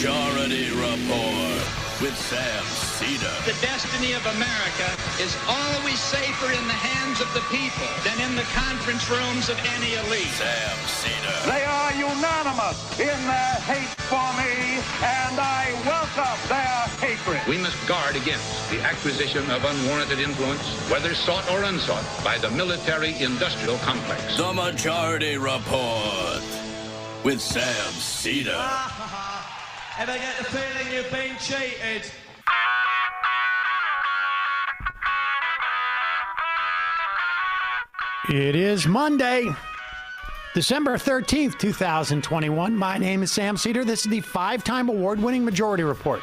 Majority Report with Sam Seder. The destiny of America is always safer in the hands of the people than in the conference rooms of any elite. Sam Seder. They are unanimous in their hate for me, and I welcome their hatred. We must guard against the acquisition of unwarranted influence, whether sought or unsought, by the military-industrial complex. The Majority Report with Sam Seder. Ever get the feeling you've been cheated? It is Monday, December 13th, 2021. My name is Sam Seder. This is the five-time award-winning Majority Report.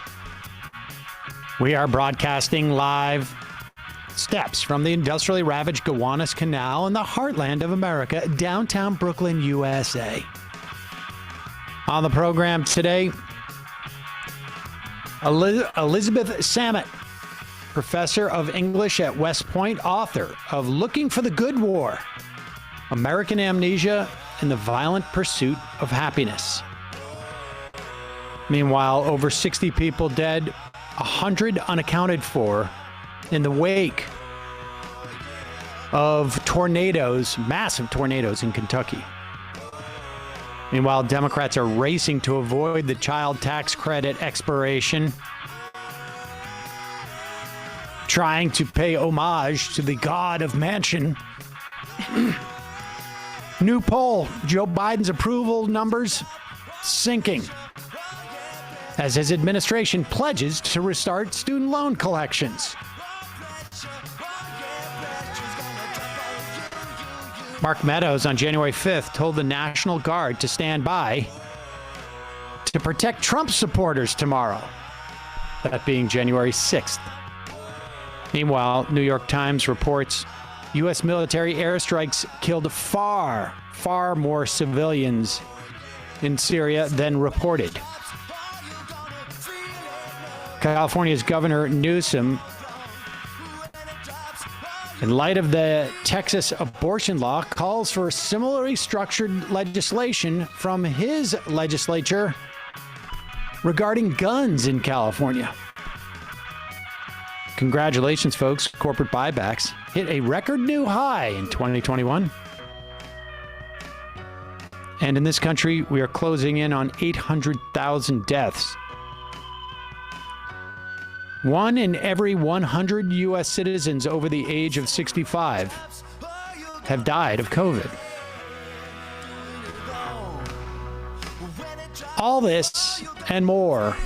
We are broadcasting live steps from the industrially ravaged Gowanus Canal in the heartland of America, downtown Brooklyn, USA. On the program today, Elizabeth Samet, professor of English at West Point, author of Looking for the Good War, American Amnesia and the Violent Pursuit of Happiness. Meanwhile, over 60 people dead, 100 unaccounted for in the wake of tornadoes, massive tornadoes in Kentucky. Meanwhile, Democrats are racing to avoid the child tax credit expiration, trying to pay homage to the god of Manchin. New poll, Joe Biden's approval numbers sinking as his administration pledges to restart student loan collections. Mark Meadows on January 5th told the National Guard to stand by to protect Trump supporters tomorrow, that being January 6th. Meanwhile, New York Times reports U.S. military airstrikes killed far more civilians in Syria than reported. California's Governor Newsom, in light of the Texas abortion law, calls for similarly structured legislation from his legislature regarding guns in California. Congratulations, folks. Corporate buybacks hit a record new high in 2021. And in this country, we are closing in on 800,000 deaths. 1 in every 100 U.S. citizens over the age of 65 have died of COVID. All this and more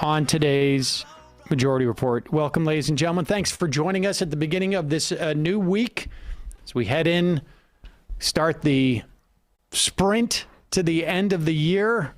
on today's Majority Report. Welcome, ladies and gentlemen. Thanks for joining us at the beginning of this new week as we head in, start the sprint to the end of the year.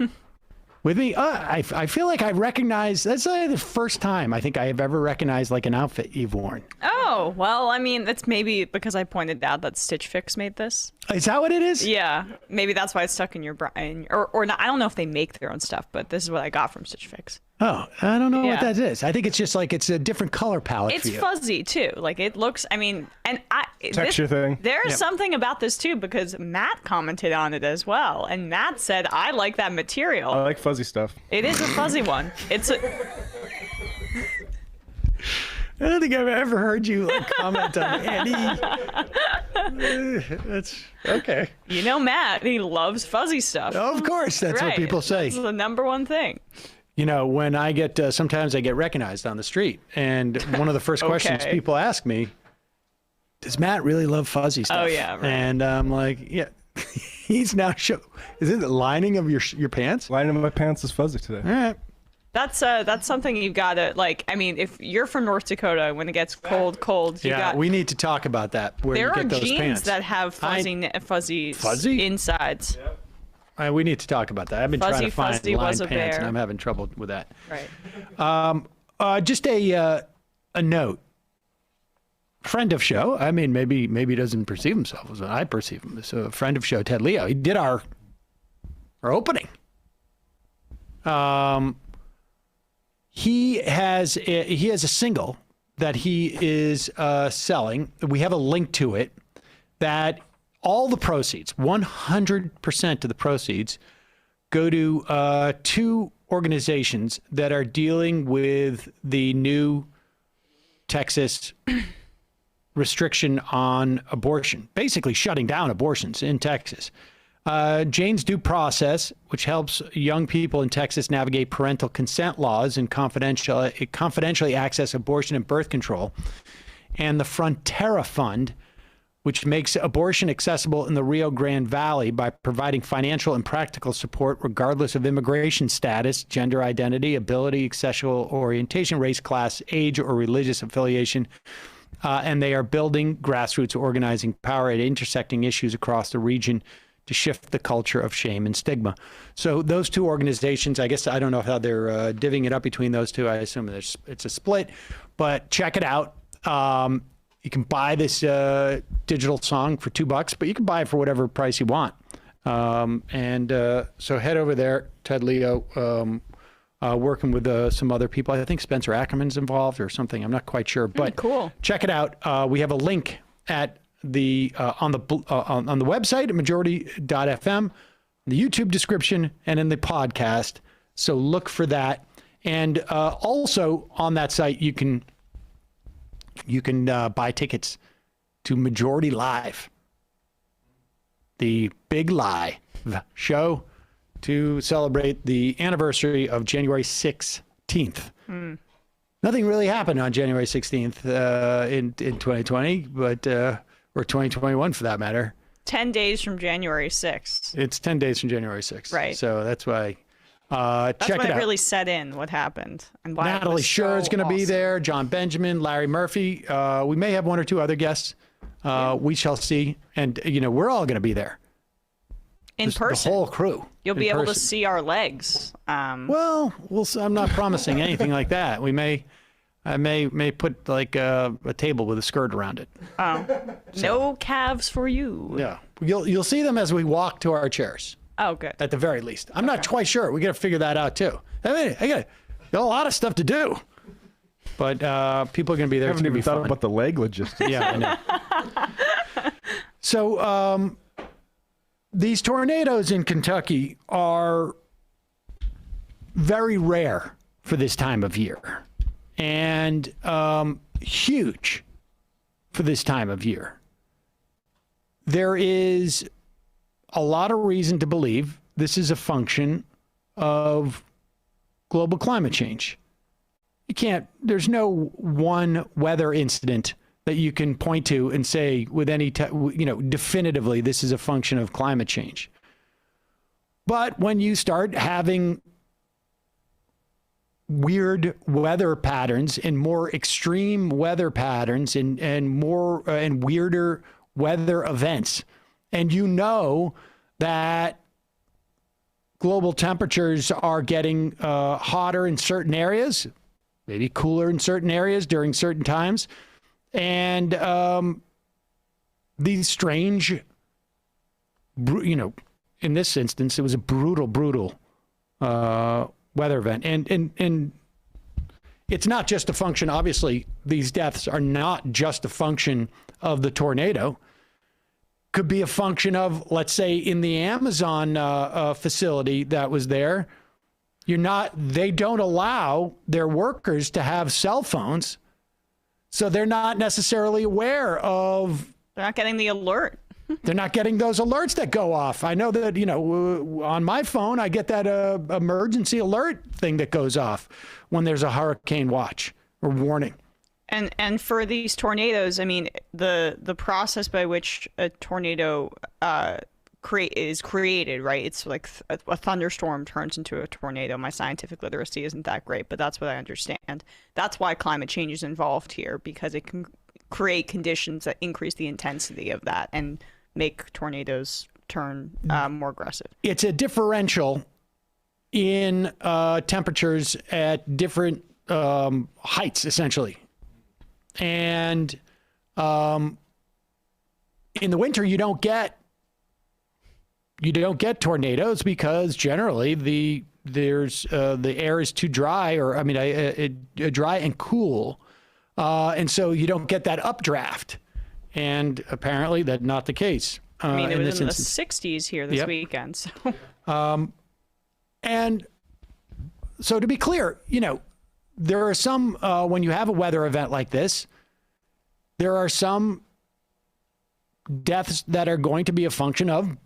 With me, I feel like I recognize, that's the first time I think I have ever recognized like an outfit you've worn. Oh, well, I mean, that's maybe because I pointed out that Stitch Fix made this. Is that what it is? Yeah, maybe that's why it's stuck in your brain. Or not, I don't know if they make their own stuff, but this is what I got from Stitch Fix. Oh, I don't know what that is. I think it's just like it's a different color palette It's for you. fuzzy, too. Like, it looks, I mean, and Texture thing. There's something about this, too, because Matt commented on it as well. And Matt said, I like that material. I like fuzzy stuff. It is a fuzzy one. It's a... I don't think I've ever heard you like comment on any. That's okay. You know, Matt, he loves fuzzy stuff. Oh, of course, that's what people say. This is the number one thing. You know, when I get, sometimes I get recognized on the street, and one of the first questions people ask me, does Matt really love fuzzy stuff? Oh, yeah, right. And I'm like, yeah. He's now is it the lining of your pants? Lining of my pants is fuzzy today. All right. That's something you've got to, like, I mean, if you're from North Dakota, when it gets cold, we need to talk about that. Where there you are get those jeans pants. that have fuzzy insides. Yep. We need to talk about that. I've been trying to find lined pants, and I'm having trouble with that. Right. Just a note. Friend of show. I mean, maybe he doesn't perceive himself as I perceive him. So, a friend of show, Ted Leo. He did our opening. He has a single that he is selling. We have a link to it. That all the proceeds, 100% of the proceeds, go to two organizations that are dealing with the new Texas restriction on abortion, basically shutting down abortions in Texas. Jane's Due Process, which helps young people in Texas navigate parental consent laws and confidentially access abortion and birth control, and the Frontera Fund, which makes abortion accessible in the Rio Grande Valley by providing financial and practical support regardless of immigration status, gender identity, ability, sexual orientation, race, class, age, or religious affiliation. And they are building grassroots organizing power at intersecting issues across the region to shift the culture of shame and stigma. So those two organizations, I guess, I don't know how they're divvying it up between those two. I assume it's a split, but check it out. You can buy this digital song for $2, but you can buy it for whatever price you want. So head over there. Ted Leo working with some other people. I think Spencer Ackerman's involved or something. I'm not quite sure, but cool. Check it out. We have a link at the on the website at majority.fm, the YouTube description, and in the podcast. So look for that. And also on that site, you can buy tickets to Majority Live, the big live show to celebrate the anniversary of January 16th. Nothing really happened on January 16th in 2020, but or 2021 for that matter. 10 days from January 6th. It's 10 days from January 6th. Right. So that's why. That's check when it out. really set in what happened and why. Natalie Scher is going to be awesome. there. John Benjamin, Larry Murphy. We may have one or two other guests. We shall see. And we're all going to be there in person. The whole crew. You'll be able to see our legs. Well, I'm not promising anything like that. I may put like a table with a skirt around it. Oh, no calves for you. Yeah, you'll see them as we walk to our chairs. Oh, good. At the very least. I'm not quite sure. We got to figure that out too. I mean, I got a lot of stuff to do. But people are going to be there. I haven't even thought about the leg logistics. Yeah, I know. So these tornadoes in Kentucky are very rare for this time of year and huge for this time of year. There is a lot of reason to believe this is a function of global climate change. There's no one weather incident that you can point to and say with any, definitively this is a function of climate change. But when you start having weird weather patterns and more extreme weather patterns and more and weirder weather events, and that global temperatures are getting hotter in certain areas, maybe cooler in certain areas during certain times. And these strange, in this instance, it was a brutal weather event. And it's not just a function, obviously, these deaths are not just a function of the tornado. Could be a function of, let's say, in the Amazon facility that was there, they don't allow their workers to have cell phones, so they're not necessarily aware of. They're not getting the alert. They're not getting those alerts that go off. I know that on my phone I get that emergency alert thing that goes off when there's a hurricane watch or warning. And for these tornadoes, I mean, the process by which a tornado is created, right? It's like a thunderstorm turns into a tornado. My scientific literacy isn't that great, but that's what I understand. That's why climate change is involved here, because it can create conditions that increase the intensity of that and make tornadoes turn more aggressive. It's a differential in temperatures at different heights, essentially. And in the winter, you don't get tornadoes because generally the air is too dry, dry and cool, and so you don't get that updraft. And apparently that's not the case. It was in the 60s here this weekend. So. And So to be clear, there are some, when you have a weather event like this, there are some deaths that are going to be a function of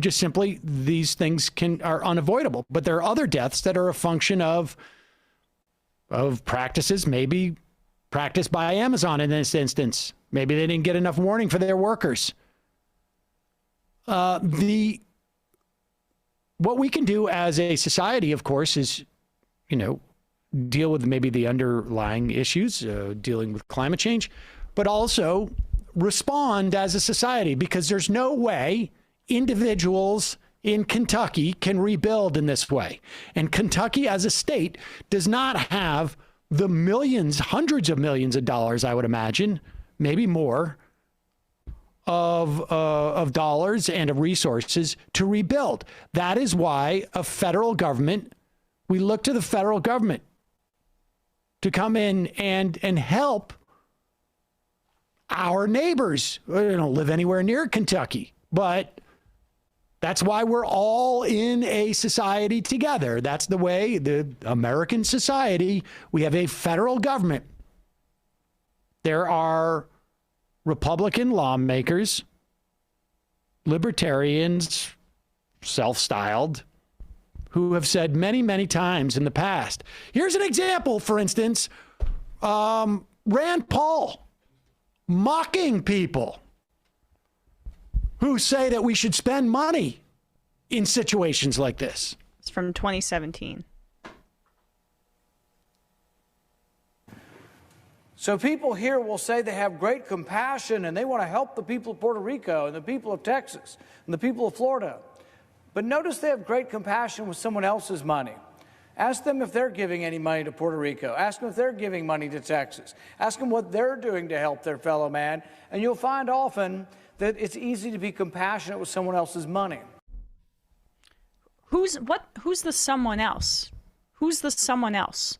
just simply these things are unavoidable. But there are other deaths that are a function of practices, maybe practiced by Amazon in this instance. Maybe they didn't get enough warning for their workers. What we can do as a society, of course, is, deal with maybe the underlying issues, dealing with climate change, but also respond as a society, because there's no way individuals in Kentucky can rebuild in this way. And Kentucky as a state does not have the millions, hundreds of millions of dollars, I would imagine, maybe more, of dollars and of resources to rebuild. That is why we look to the federal government to come in and help our neighbors. We don't live anywhere near Kentucky, but that's why we're all in a society together. That's the way the American society, we have a federal government. There are Republican lawmakers, libertarians, self-styled, who have said many, many times in the past. Here's an example, for instance, Rand Paul mocking people who say that we should spend money in situations like this. It's from 2017. So people here will say they have great compassion and they want to help the people of Puerto Rico and the people of Texas and the people of Florida. But notice they have great compassion with someone else's money. Ask them if they're giving any money to Puerto Rico. Ask them if they're giving money to Texas. Ask them what they're doing to help their fellow man. And you'll find often that it's easy to be compassionate with someone else's money. Who's the someone else? Who's the someone else?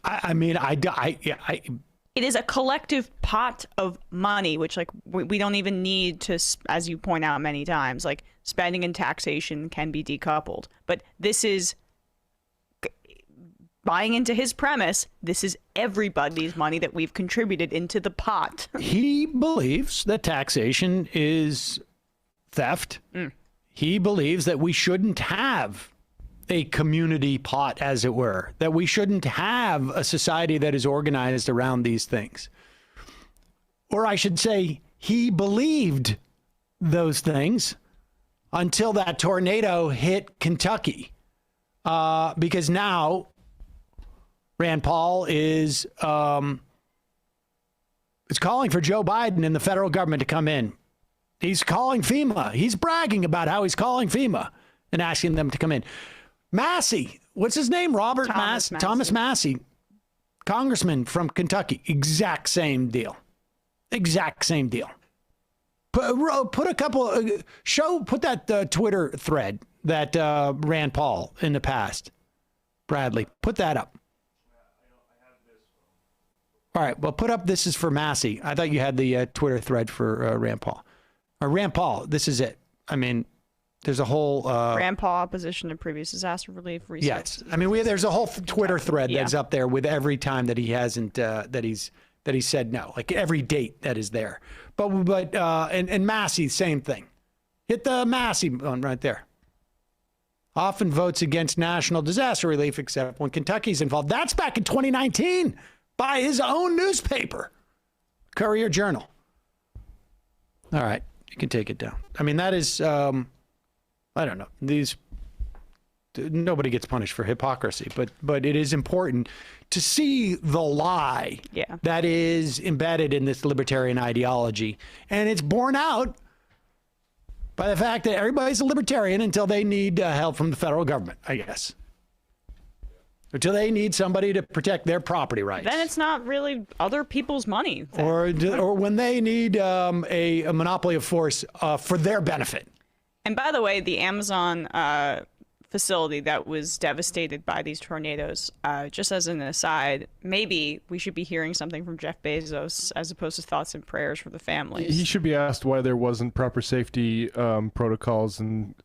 It is a collective pot of money, which we don't even need to, as you point out many times, spending and taxation can be decoupled. But this is, buying into his premise, this is everybody's money that we've contributed into the pot. He believes that taxation is theft. He believes that we shouldn't have a community pot, as it were, that we shouldn't have a society that is organized around these things. Or I should say, he believed those things until that tornado hit Kentucky. Because now Rand Paul is calling for Joe Biden and the federal government to come in. He's calling FEMA. He's bragging about how he's calling FEMA and asking them to come in. Massey, what's his name? Thomas Massey, congressman from Kentucky. Exact same deal. Exact same deal. Put a couple, put that Twitter thread that Rand Paul in the past. Bradley, put that up. All right, well, put up, this is for Massey. I thought you had the Twitter thread for Rand Paul. Rand Paul, this is it. I mean, there's a whole Rand Paul opposition to previous disaster relief research. Yes, I mean there's a whole Twitter thread that's up there with every time that he hasn't that he said no, like every date that is there. But and Massey, same thing. Hit the Massey one right there. Often votes against national disaster relief except when Kentucky's involved. That's back in 2019 by his own newspaper, Courier Journal. All right, you can take it down. I mean that is. I don't know. Nobody gets punished for hypocrisy, but it is important to see the lie that is embedded in this libertarian ideology. And it's borne out by the fact that everybody's a libertarian until they need help from the federal government, I guess. Until they need somebody to protect their property rights. Then it's not really other people's money. Or when they need a monopoly of force for their benefit. And by the way, the Amazon facility that was devastated by these tornadoes. Just as an aside, maybe we should be hearing something from Jeff Bezos as opposed to thoughts and prayers for the families. He should be asked why there wasn't proper safety protocols and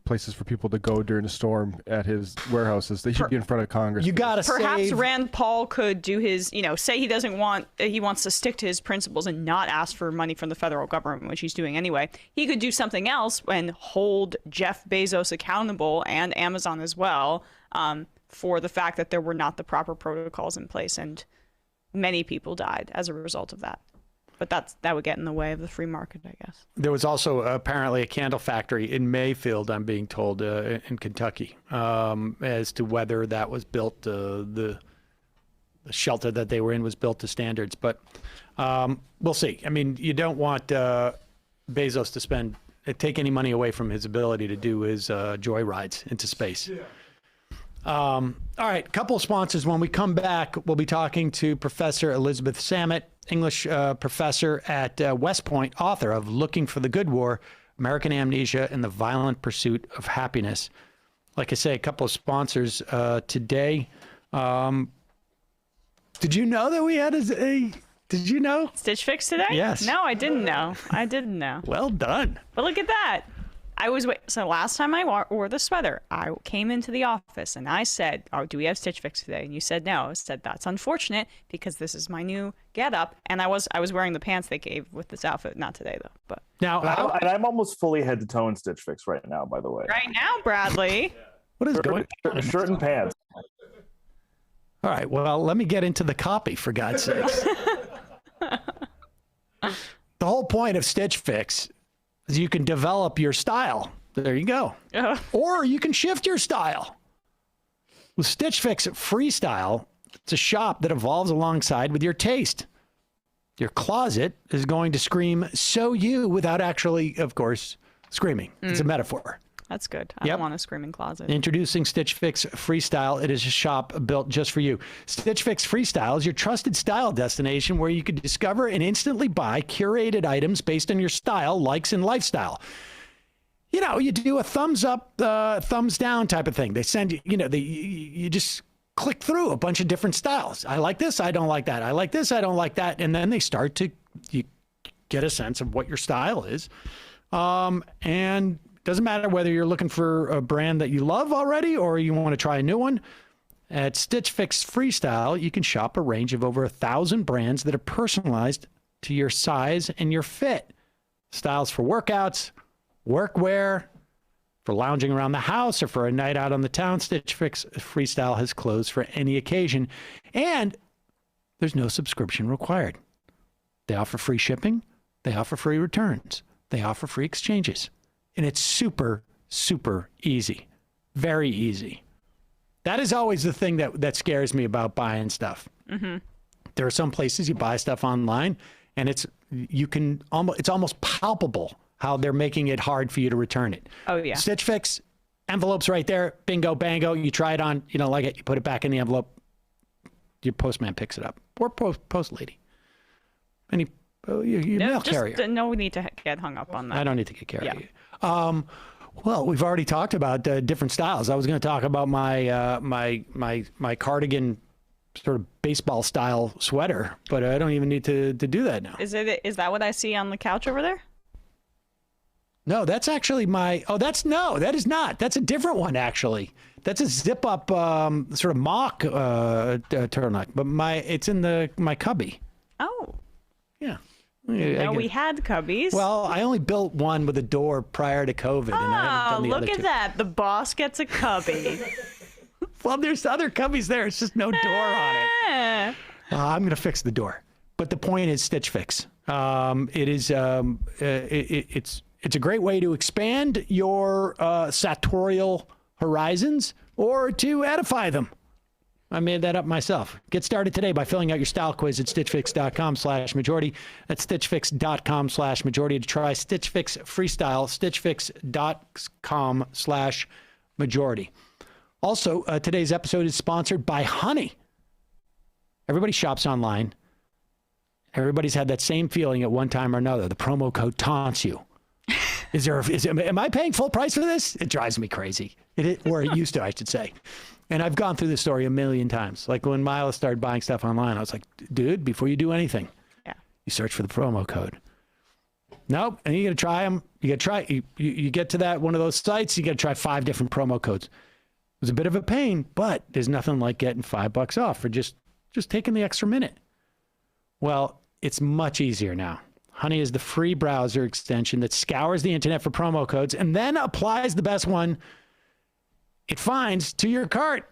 places for people to go during a storm at his warehouses. They should be in front of Congress. You got to Perhaps Rand Paul could do his, say he wants to stick to his principles and not ask for money from the federal government, which he's doing anyway. He could do something else and hold Jeff Bezos accountable, and Amazon as well, for the fact that there were not the proper protocols in place, and many people died as a result of that. But that would get in the way of the free market, I guess. There was also apparently a candle factory in Mayfield, I'm being told, in Kentucky, as to whether that was built, the shelter that they were in was built to standards. But we'll see. I mean, you don't want Bezos to take any money away from his ability to do his joy rides into space. Yeah. All right, a couple of sponsors. When we come back, we'll be talking to Professor Elizabeth Samet, English professor at West Point, author of Looking for the Good War, American Amnesia and the Violent Pursuit of Happiness. Like I say, a couple of sponsors today. Did you know that we had did you know? Stitch Fix today? Yes. No, I didn't know. I didn't know. Well done. But look at that. So last time I wore the sweater, I came into the office and I said, "Oh, do we have Stitch Fix today?" And you said no. I said, "That's unfortunate because this is my new getup." And I was wearing the pants they gave with this outfit, not today though. But now, and I'm almost fully head to toe in Stitch Fix right now, by the way. Right now, Bradley. What is going on? Shirt and pants. All right. Well, let me get into the copy, for God's sakes. The whole point of Stitch Fix is you can develop your style. There you go. Or you can shift your style. With Stitch Fix Freestyle, it's a shop that evolves alongside with your taste. Your closet is going to scream "so you" without actually, of course, screaming. It's a metaphor. That's good. I don't want a screaming closet. Introducing Stitch Fix Freestyle. It is a shop built just for you. Stitch Fix Freestyle is your trusted style destination where you can discover and instantly buy curated items based on your style, likes, and lifestyle. You do a thumbs up, thumbs down type of thing. They send you, you just click through a bunch of different styles. I like this. I don't like that. I like this. I don't like that. And then they start to you get a sense of what your style is. And doesn't matter whether you're looking for a brand that you love already or you want to try a new one. At Stitch Fix Freestyle, you can shop a range of over 1,000 brands that are personalized to your size and your fit. Styles for workouts, workwear, for lounging around the house, or for a night out on the town. Stitch Fix Freestyle has clothes for any occasion. And there's no subscription required. They offer free shipping. They offer free returns. They offer free exchanges. And it's super, super easy. Very easy. That is always the thing that scares me about buying stuff. Mm-hmm. There are some places you buy stuff online, and it's almost palpable how they're making it hard for you to return it. Oh, yeah. Stitch Fix, envelope's right there. Bingo, bango. You try it on. You don't like it. You put it back in the envelope. Your postman picks it up. Or post lady. Your mail carrier. No need to get hung up on that. I don't need to get carried. Yeah. Well, we've already talked about different styles. I was going to talk about my my cardigan sort of baseball style sweater, but I don't even need to do that now. Is that what I see on the couch over there? No, that's actually that is not. That's a different one, actually. That's a zip up sort of mock turtleneck, but it's in my cubby. Oh. Yeah. We had cubbies. Well, I only built one with a door prior to COVID. And I haven't done the look other at two. that. The boss gets a cubby. Well, there's other cubbies there. It's just no door on it. I'm going to fix the door. But the point is Stitch Fix. It is it's a great way to expand your sartorial horizons or to edify them. I made that up myself. Get started today by filling out your style quiz at stitchfix.com/majority. That's stitchfix.com/majority to try Stitch Fix Freestyle, stitchfix.com/majority. Also, today's episode is sponsored by Honey. Everybody shops online. Everybody's had that same feeling at one time or another. The promo code taunts you. Am I paying full price for this? It drives me crazy. Or it used to, I should say. And I've gone through this story a million times. Like when Mila started buying stuff online, I was like, dude, before you do anything, you search for the promo code. Nope. And you got to try them. You got to try. You get to that one of those sites, you got to try 5 different promo codes. It was a bit of a pain, but there's nothing like getting $5 off for just taking the extra minute. Well, it's much easier now. Honey is the free browser extension that scours the internet for promo codes and then applies the best one it finds to your cart.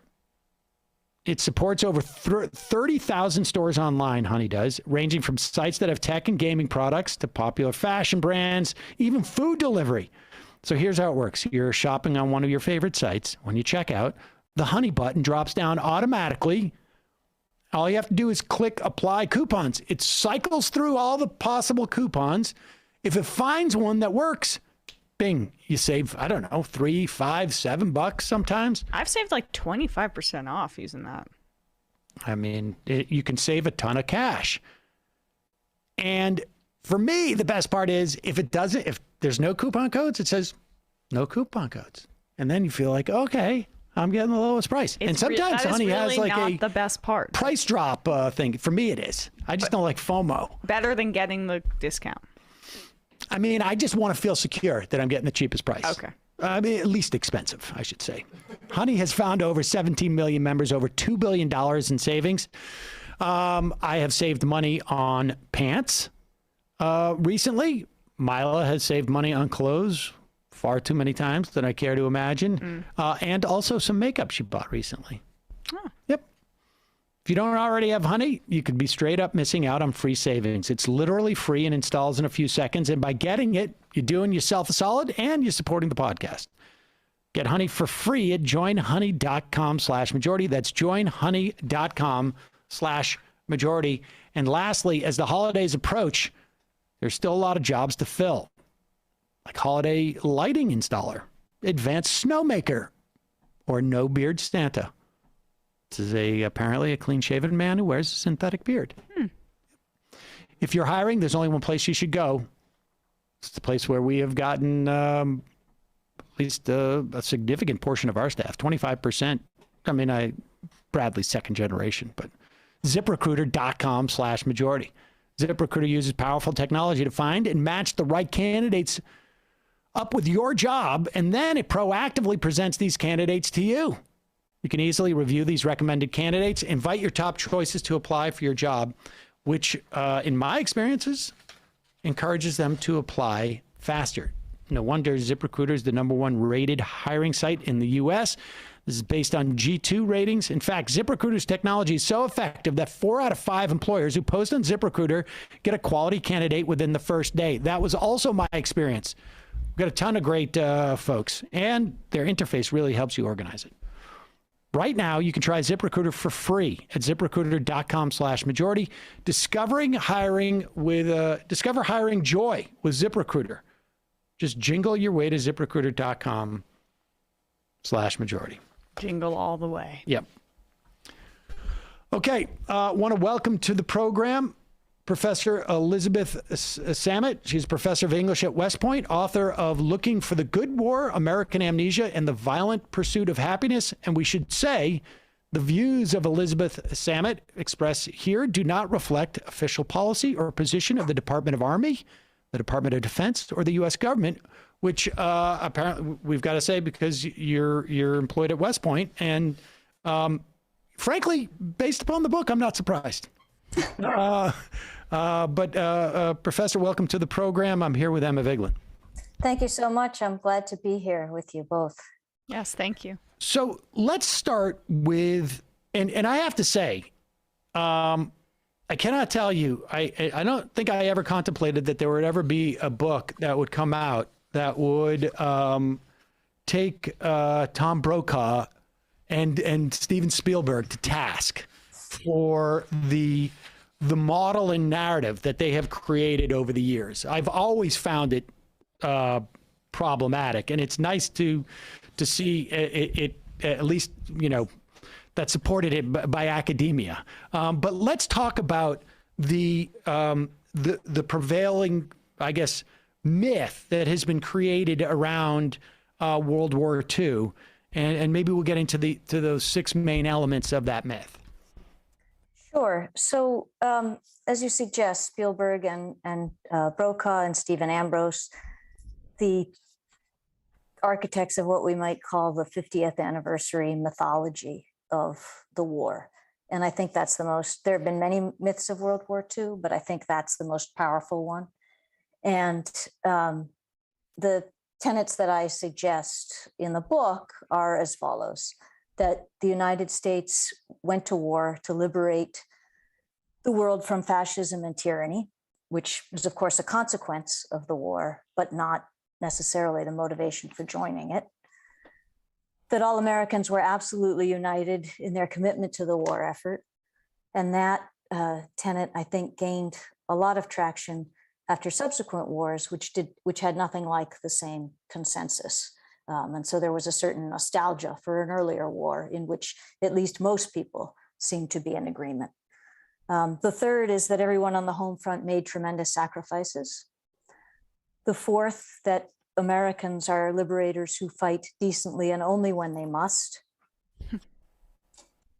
It supports over 30,000 stores online, Honey does, ranging from sites that have tech and gaming products to popular fashion brands, even food delivery. So here's how it works. You're shopping on one of your favorite sites. When you check out, the Honey button drops down automatically. All you have to do is click Apply Coupons. It cycles through all the possible coupons. If it finds one that works, bing, you save, I don't know, $3, $5, $7 sometimes. I've saved like 25% off using that. I mean, you can save a ton of cash. And for me, the best part is if there's no coupon codes, it says no coupon codes. And then you feel like, okay, I'm getting the lowest price. And sometimes Honey has like not the best part. Price drop thing. For me, it is. I just don't like FOMO. Better than getting the discount. I mean, I just want to feel secure that I'm getting the cheapest price. Okay. I mean, least expensive, I should say. Honey has found over 17 million members, over $2 billion in savings. I have saved money on pants recently. Mila has saved money on clothes far too many times than I care to imagine. And also some makeup she bought recently. Oh. Yep. If you don't already have Honey, you could be straight up missing out on free savings. It's literally free and installs in a few seconds. And by getting it, you're doing yourself a solid and you're supporting the podcast. Get Honey for free at joinhoney.com/majority. That's joinhoney.com/majority. And lastly, as the holidays approach, there's still a lot of jobs to fill, like holiday lighting installer, advanced snowmaker, or no beard Santa. This is apparently a clean-shaven man who wears a synthetic beard. If you're hiring, there's only one place you should go. It's the place where we have gotten at least a significant portion of our staff, 25%. I mean, Bradley's second generation, but ZipRecruiter.com/majority. ZipRecruiter uses powerful technology to find and match the right candidates up with your job, and then it proactively presents these candidates to you. You can easily review these recommended candidates, invite your top choices to apply for your job, which, in my experiences, encourages them to apply faster. No wonder ZipRecruiter is the #1 rated hiring site in the U.S. This is based on G2 ratings. In fact, ZipRecruiter's technology is so effective that 4 out of 5 employers who post on ZipRecruiter get a quality candidate within the first day. That was also my experience. We've got a ton of great folks, and their interface really helps you organize it. Right now, you can try ZipRecruiter for free at ZipRecruiter.com/majority. Discover hiring joy with ZipRecruiter. Just jingle your way to ZipRecruiter.com/majority. Jingle all the way. Yep. Okay. Want to welcome to the program Professor Elizabeth Samet. She's professor of English at West Point, author of Looking for the Good War, American Amnesia, and the Violent Pursuit of Happiness. And we should say the views of Elizabeth Samet expressed here do not reflect official policy or position of the Department of Army, the Department of Defense, or the U.S. government, which apparently we've got to say because you're employed at West Point. And frankly, based upon the book, I'm not surprised. But Professor, welcome to the program. I'm here with Emma Vigeland. Thank you so much. I'm glad to be here with you both. Yes, thank you. So let's start with, and I have to say, I cannot tell you, I don't think I ever contemplated that there would ever be a book that would come out that would take Tom Brokaw and Steven Spielberg to task for the model and narrative that they have created over the years. I've always found it problematic, and it's nice to see it at least, that supported it by academia. But let's talk about the prevailing, I guess, myth that has been created around World War II, and maybe we'll get into those 6 main elements of that myth. Sure. So, as you suggest, Spielberg and Brokaw and Stephen Ambrose, the architects of what we might call the 50th anniversary mythology of the war. And I think that's the most, there have been many myths of World War II, but I think that's the most powerful one. And the tenets that I suggest in the book are as follows: that the United States went to war to liberate the world from fascism and tyranny, which was, of course, a consequence of the war, but not necessarily the motivation for joining it. That all Americans were absolutely united in their commitment to the war effort. And that tenet, I think, gained a lot of traction after subsequent wars, which had nothing like the same consensus. And so there was a certain nostalgia for an earlier war in which at least most people seemed to be in agreement. The third is that everyone on the home front made tremendous sacrifices. The fourth, that Americans are liberators who fight decently and only when they must.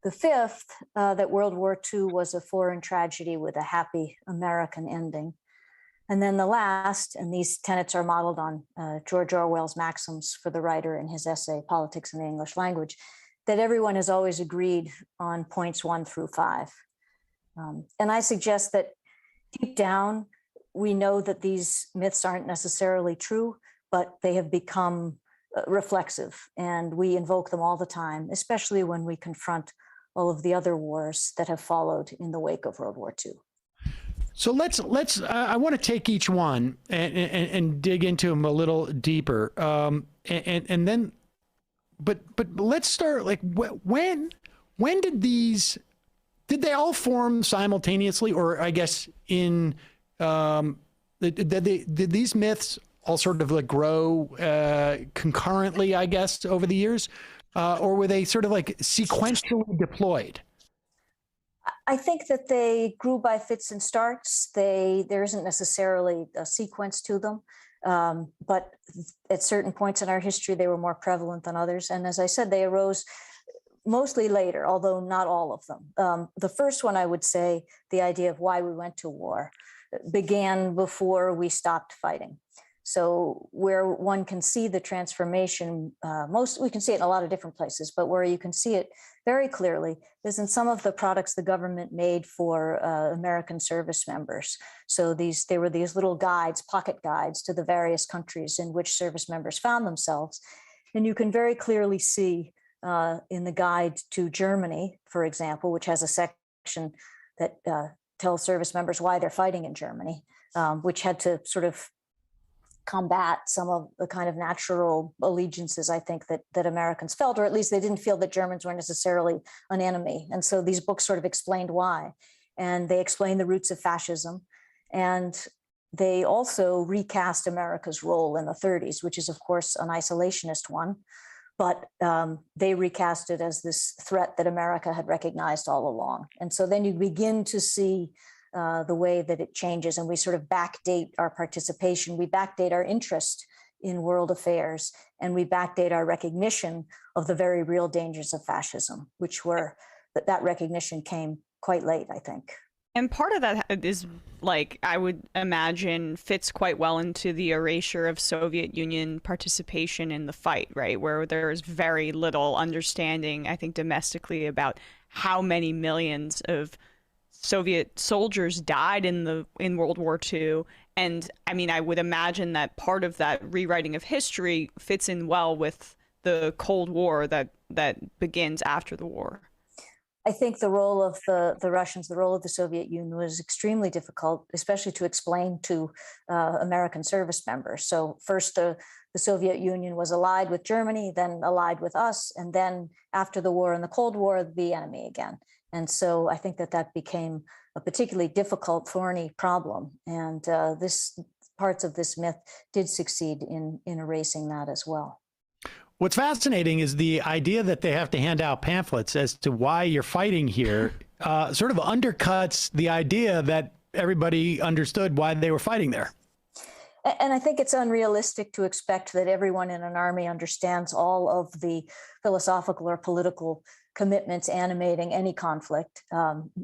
The fifth, that World War II was a foreign tragedy with a happy American ending. And then the last, and these tenets are modeled on George Orwell's maxims for the writer in his essay, Politics in the English Language, that everyone has always agreed on points 1 through 5. And I suggest that deep down, we know that these myths aren't necessarily true, but they have become reflexive, and we invoke them all the time, especially when we confront all of the other wars that have followed in the wake of World War II. So let's I want to take each one and dig into them a little deeper, and then, but let's start, like, when did they all form simultaneously, or I guess did these myths all sort of like grow concurrently, I guess, over the years, or were they sort of like sequentially deployed? I think that they grew by fits and starts. There isn't necessarily a sequence to them, but at certain points in our history, they were more prevalent than others. And as I said, they arose mostly later, although not all of them. The first one, I would say, the idea of why we went to war, began before we stopped fighting. So where one can see the transformation, we can see it in a lot of different places, but where you can see it very clearly is in some of the products the government made for American service members. So there were these little guides, pocket guides to the various countries in which service members found themselves. And you can very clearly see in the guide to Germany, for example, which has a section that tells service members why they're fighting in Germany, which had to sort of combat some of the kind of natural allegiances, I think, that Americans felt, or at least they didn't feel that Germans were necessarily an enemy. And so these books sort of explained why. And they explained the roots of fascism. And they also recast America's role in the 30s, which is, of course, an isolationist one. But they recast it as this threat that America had recognized all along. And so then you begin to see the way that it changes, and we sort of backdate our participation. We backdate our interest in world affairs, and we backdate our recognition of the very real dangers of fascism, that recognition came quite late, I think. And part of that is, like, I would imagine fits quite well into the erasure of Soviet Union participation in the fight, right? Where there's very little understanding, I think, domestically about how many millions of Soviet soldiers died in World War II. And I mean, I would imagine that part of that rewriting of history fits in well with the Cold War that begins after the war. I think the role of the Russians, the role of the Soviet Union was extremely difficult, especially to explain to American service members. So first, the Soviet Union was allied with Germany, then allied with us, and then after the war and the Cold War, the enemy again. And so I think that became a particularly difficult, thorny problem. And parts of this myth did succeed in erasing that as well. What's fascinating is the idea that they have to hand out pamphlets as to why you're fighting here sort of undercuts the idea that everybody understood why they were fighting there. And I think it's unrealistic to expect that everyone in an army understands all of the philosophical or political commitments animating any conflict.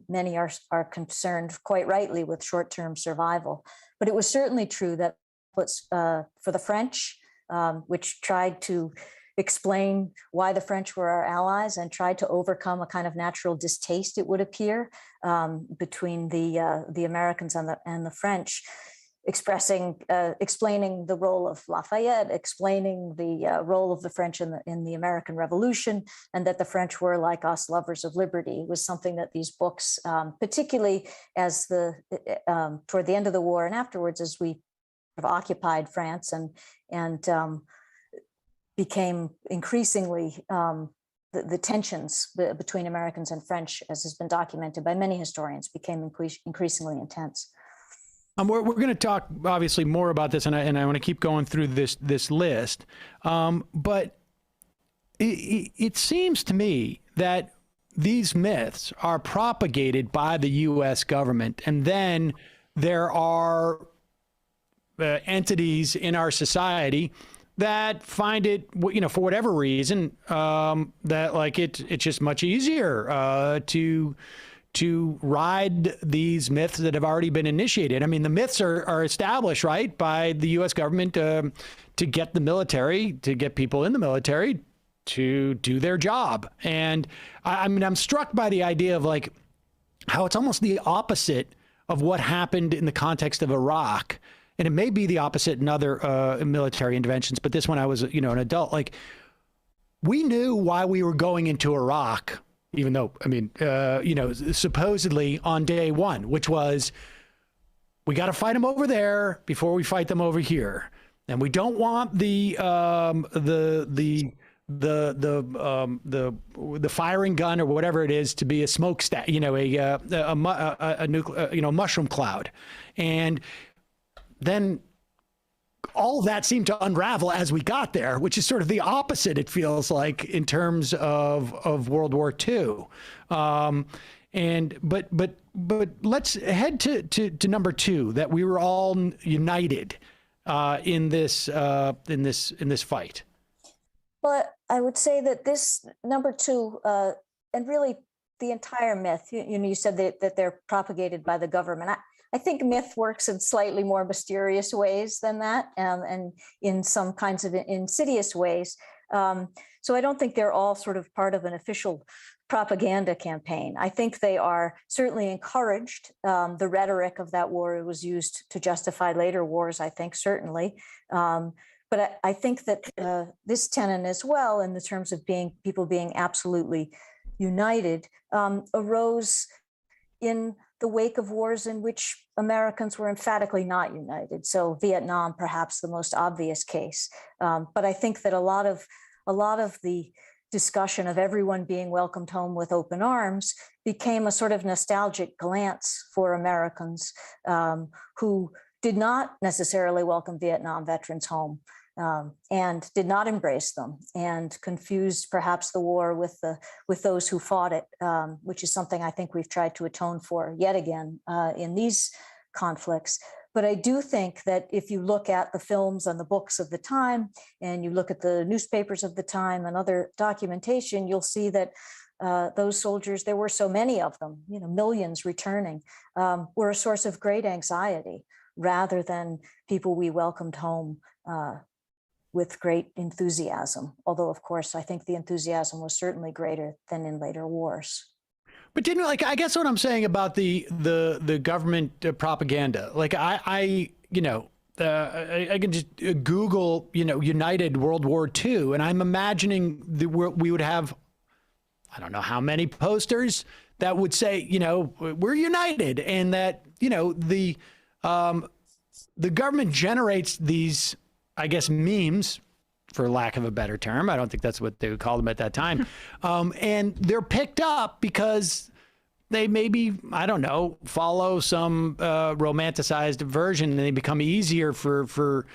Many are concerned, quite rightly, with short-term survival. But it was certainly true that for the French, which tried to explain why the French were our allies and tried to overcome a kind of natural distaste, it would appear, between the Americans and the French, explaining the role of Lafayette, explaining the role of the French in the American Revolution, and that the French were, like us, lovers of liberty, was something that these books, particularly as toward the end of the war and afterwards, as we occupied France and became increasingly the tensions between Americans and French, as has been documented by many historians, became increasingly intense. We're going to talk obviously more about this, and I want to keep going through this list. But it seems to me that these myths are propagated by the U.S. government, and then there are entities in our society that find it, for whatever reason, that like it's just much easier to ride these myths that have already been initiated. I mean, the myths are established, right, by the U.S. government to get the military, to get people in the military to do their job. And I mean, I'm struck by the idea of like how it's almost the opposite of what happened in the context of Iraq. And it may be the opposite in other military interventions, but this one I was, an adult. Like, we knew why we were going into Iraq, even though, I mean, supposedly on day one, which was, we got to fight them over there before we fight them over here, and we don't want the firing gun or whatever it is to be a smokestack, a nuclear, mushroom cloud, and then all of that seemed to unravel as we got there, which is sort of the opposite, it feels like, in terms of World War II. But let's head to number two, that we were all united in this fight. Well, I would say that this number two, and really the entire myth, you said that they're propagated by the government. I think myth works in slightly more mysterious ways than that, and in some kinds of insidious ways. So I don't think they're all sort of part of an official propaganda campaign. I think they are certainly encouraged. The rhetoric of that war was used to justify later wars, I think, certainly. But I think that this tenet as well, in the terms of people being absolutely united, arose in the wake of wars in which Americans were emphatically not united. So Vietnam, perhaps the most obvious case. But I think that a lot of the discussion of everyone being welcomed home with open arms became a sort of nostalgic glance for Americans who did not necessarily welcome Vietnam veterans home. And did not embrace them, and confused perhaps the war with those who fought it, which is something I think we've tried to atone for yet again in these conflicts. But I do think that if you look at the films and the books of the time, and you look at the newspapers of the time and other documentation, you'll see that those soldiers, there were so many of them, millions returning, were a source of great anxiety rather than people we welcomed home with great enthusiasm. Although, of course, I think the enthusiasm was certainly greater than in later wars. But didn't, I guess what I'm saying about the government propaganda, I can just Google, United World War II, and I'm imagining we would have, I don't know how many posters that would say, we're united, and that, the government generates these, I guess, memes, for lack of a better term. I don't think that's what they would call them at that time. And they're picked up because they maybe, I don't know, follow some romanticized version, and they become easier for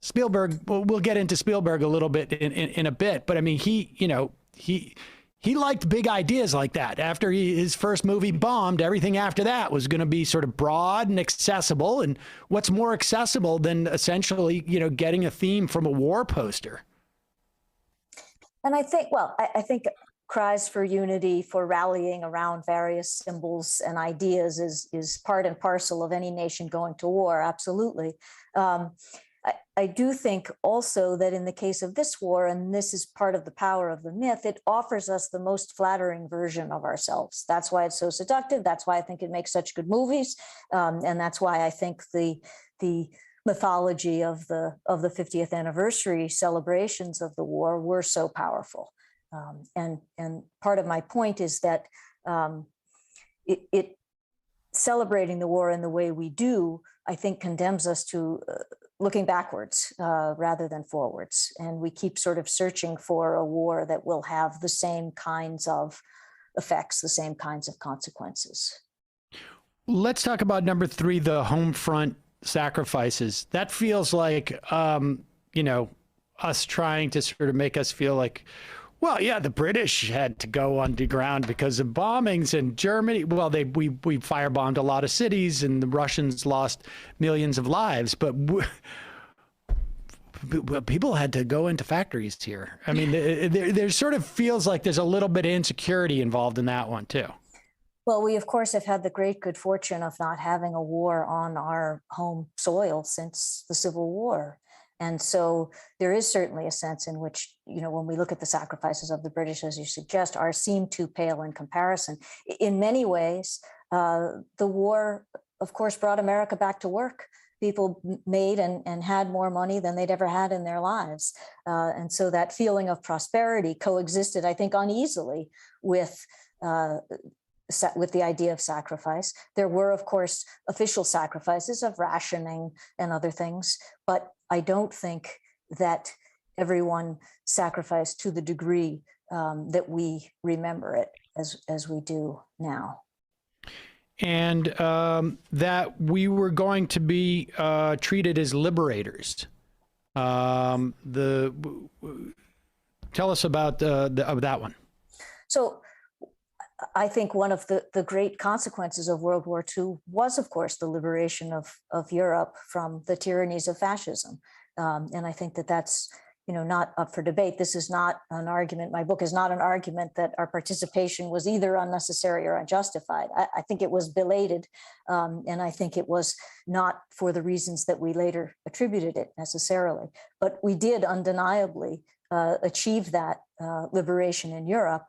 Spielberg. We'll get into Spielberg a little bit in a bit, but I mean, he he liked big ideas like that. After his first movie bombed, everything after that was going to be sort of broad and accessible. And what's more accessible than essentially, getting a theme from a war poster? And I think, I think cries for unity, for rallying around various symbols and ideas is part and parcel of any nation going to war, absolutely. I do think also that in the case of this war, and this is part of the power of the myth, it offers us the most flattering version of ourselves. That's why it's so seductive. That's why I think it makes such good movies. And that's why I think the mythology of the 50th anniversary celebrations of the war were so powerful. And part of my point is that it celebrating the war in the way we do, I think, condemns us to looking backwards rather than forwards. And we keep sort of searching for a war that will have the same kinds of effects, the same kinds of consequences. Let's talk about number 3, the home front sacrifices. That feels like, us trying to sort of make us feel like, well, yeah, the British had to go underground because of bombings, and Germany, well, we firebombed a lot of cities, and the Russians lost millions of lives, but people had to go into factories here. I mean, there sort of feels like there's a little bit of insecurity involved in that one too. Well, we, of course, have had the great good fortune of not having a war on our home soil since the Civil War. And so there is certainly a sense in which, when we look at the sacrifices of the British, as you suggest, are seem too pale in comparison. In many ways, the war, of course, brought America back to work. People made and had more money than they'd ever had in their lives. And so that feeling of prosperity coexisted, I think, uneasily with the idea of sacrifice. There were, of course, official sacrifices of rationing and other things, but I don't think that everyone sacrificed to the degree that we remember it as we do now. And that we were going to be treated as liberators. Tell us about that one. So I think one of the great consequences of World War II was, of course, the liberation of Europe from the tyrannies of fascism. And I think that that's, not up for debate. This is not an argument. My book is not an argument that our participation was either unnecessary or unjustified. I think it was belated. And I think it was not for the reasons that we later attributed it necessarily. But we did undeniably achieve that liberation in Europe.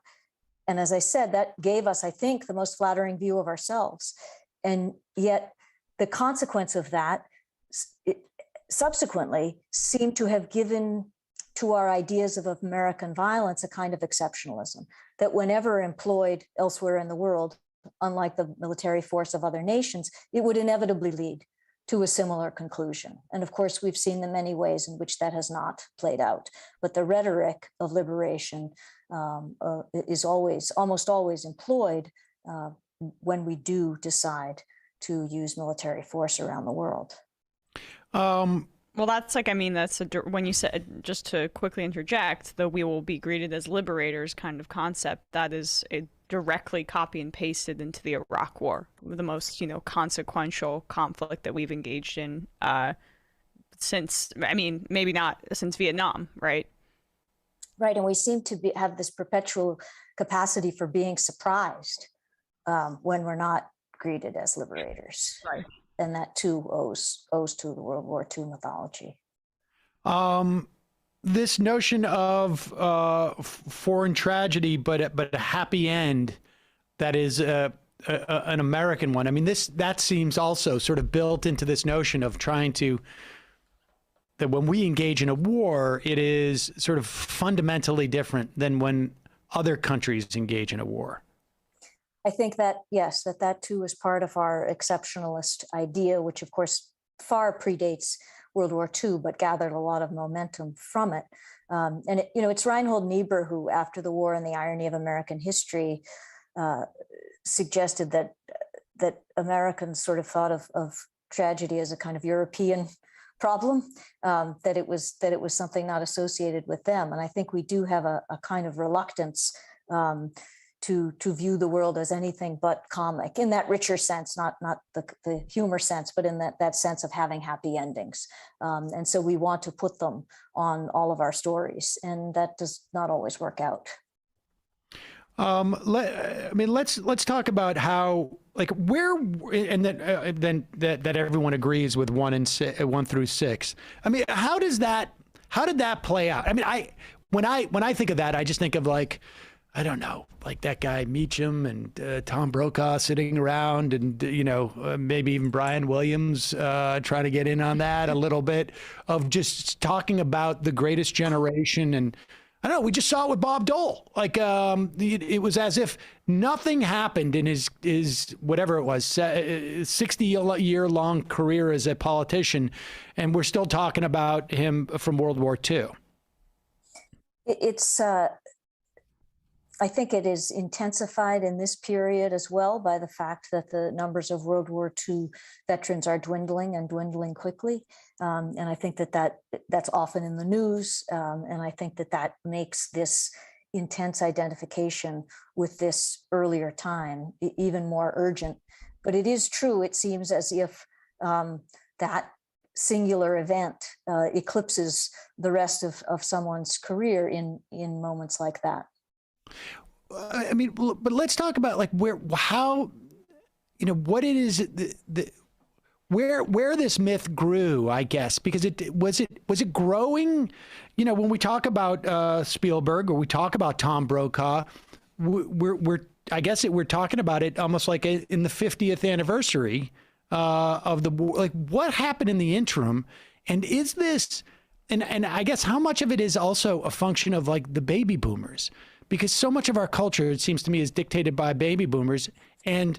And as I said, that gave us, I think, the most flattering view of ourselves. And yet the consequence of that subsequently seemed to have given to our ideas of American violence a kind of exceptionalism that whenever employed elsewhere in the world, unlike the military force of other nations, it would inevitably lead to a similar conclusion. And of course, we've seen the many ways in which that has not played out. But the rhetoric of liberation is almost always employed when we do decide to use military force around the world. Well, that's when you said, just to quickly interject, that we will be greeted as liberators kind of concept, that is directly copy and pasted into the Iraq War, the most, consequential conflict that we've engaged in since, maybe not since Vietnam, right? Right, and we seem to have this perpetual capacity for being surprised when we're not greeted as liberators. Right. And that too owes to the World War II mythology. This notion of foreign tragedy, but a happy end, that is an American one. I mean, that seems also sort of built into this notion of trying to, that when we engage in a war, it is sort of fundamentally different than when other countries engage in a war. I think that, yes, that too is part of our exceptionalist idea, which of course far predates World War II, but gathered a lot of momentum from it. And it's Reinhold Niebuhr who, after the war and the irony of American history, suggested that Americans sort of thought of tragedy as a kind of European problem, that it was something not associated with them. And I think we do have a kind of reluctance to view the world as anything but comic in that richer sense, not the humor sense, but in that sense of having happy endings. And so we want to put them on all of our stories, and that does not always work out. Let's talk about how, like, where, and then that everyone agrees with 1 through 6. I mean, how did that play out? I mean, when I think of that, I just think of, like, I don't know, like that guy Meacham and Tom Brokaw sitting around, and maybe even Brian Williams trying to get in on that a little bit, of just talking about the greatest generation. And I don't know, we just saw it with Bob Dole. Like, it was as if nothing happened in his whatever it was, 60-year-long career as a politician, and we're still talking about him from World War II. It's I think it is intensified in this period as well by the fact that the numbers of World War II veterans are dwindling and dwindling quickly. And I think that's often in the news. And I think that makes this intense identification with this earlier time even more urgent. But it is true, it seems as if that singular event eclipses the rest of someone's career in moments like that. I mean, but let's talk about, like, how, what it is, where this myth grew, I guess, because was it growing, when we talk about Spielberg, or we talk about Tom Brokaw, we're talking about it almost like in the 50th anniversary of the war. Like, what happened in the interim, and is this, and I guess how much of it is also a function of, like, the baby boomers? Because so much of our culture, it seems to me, is dictated by baby boomers, and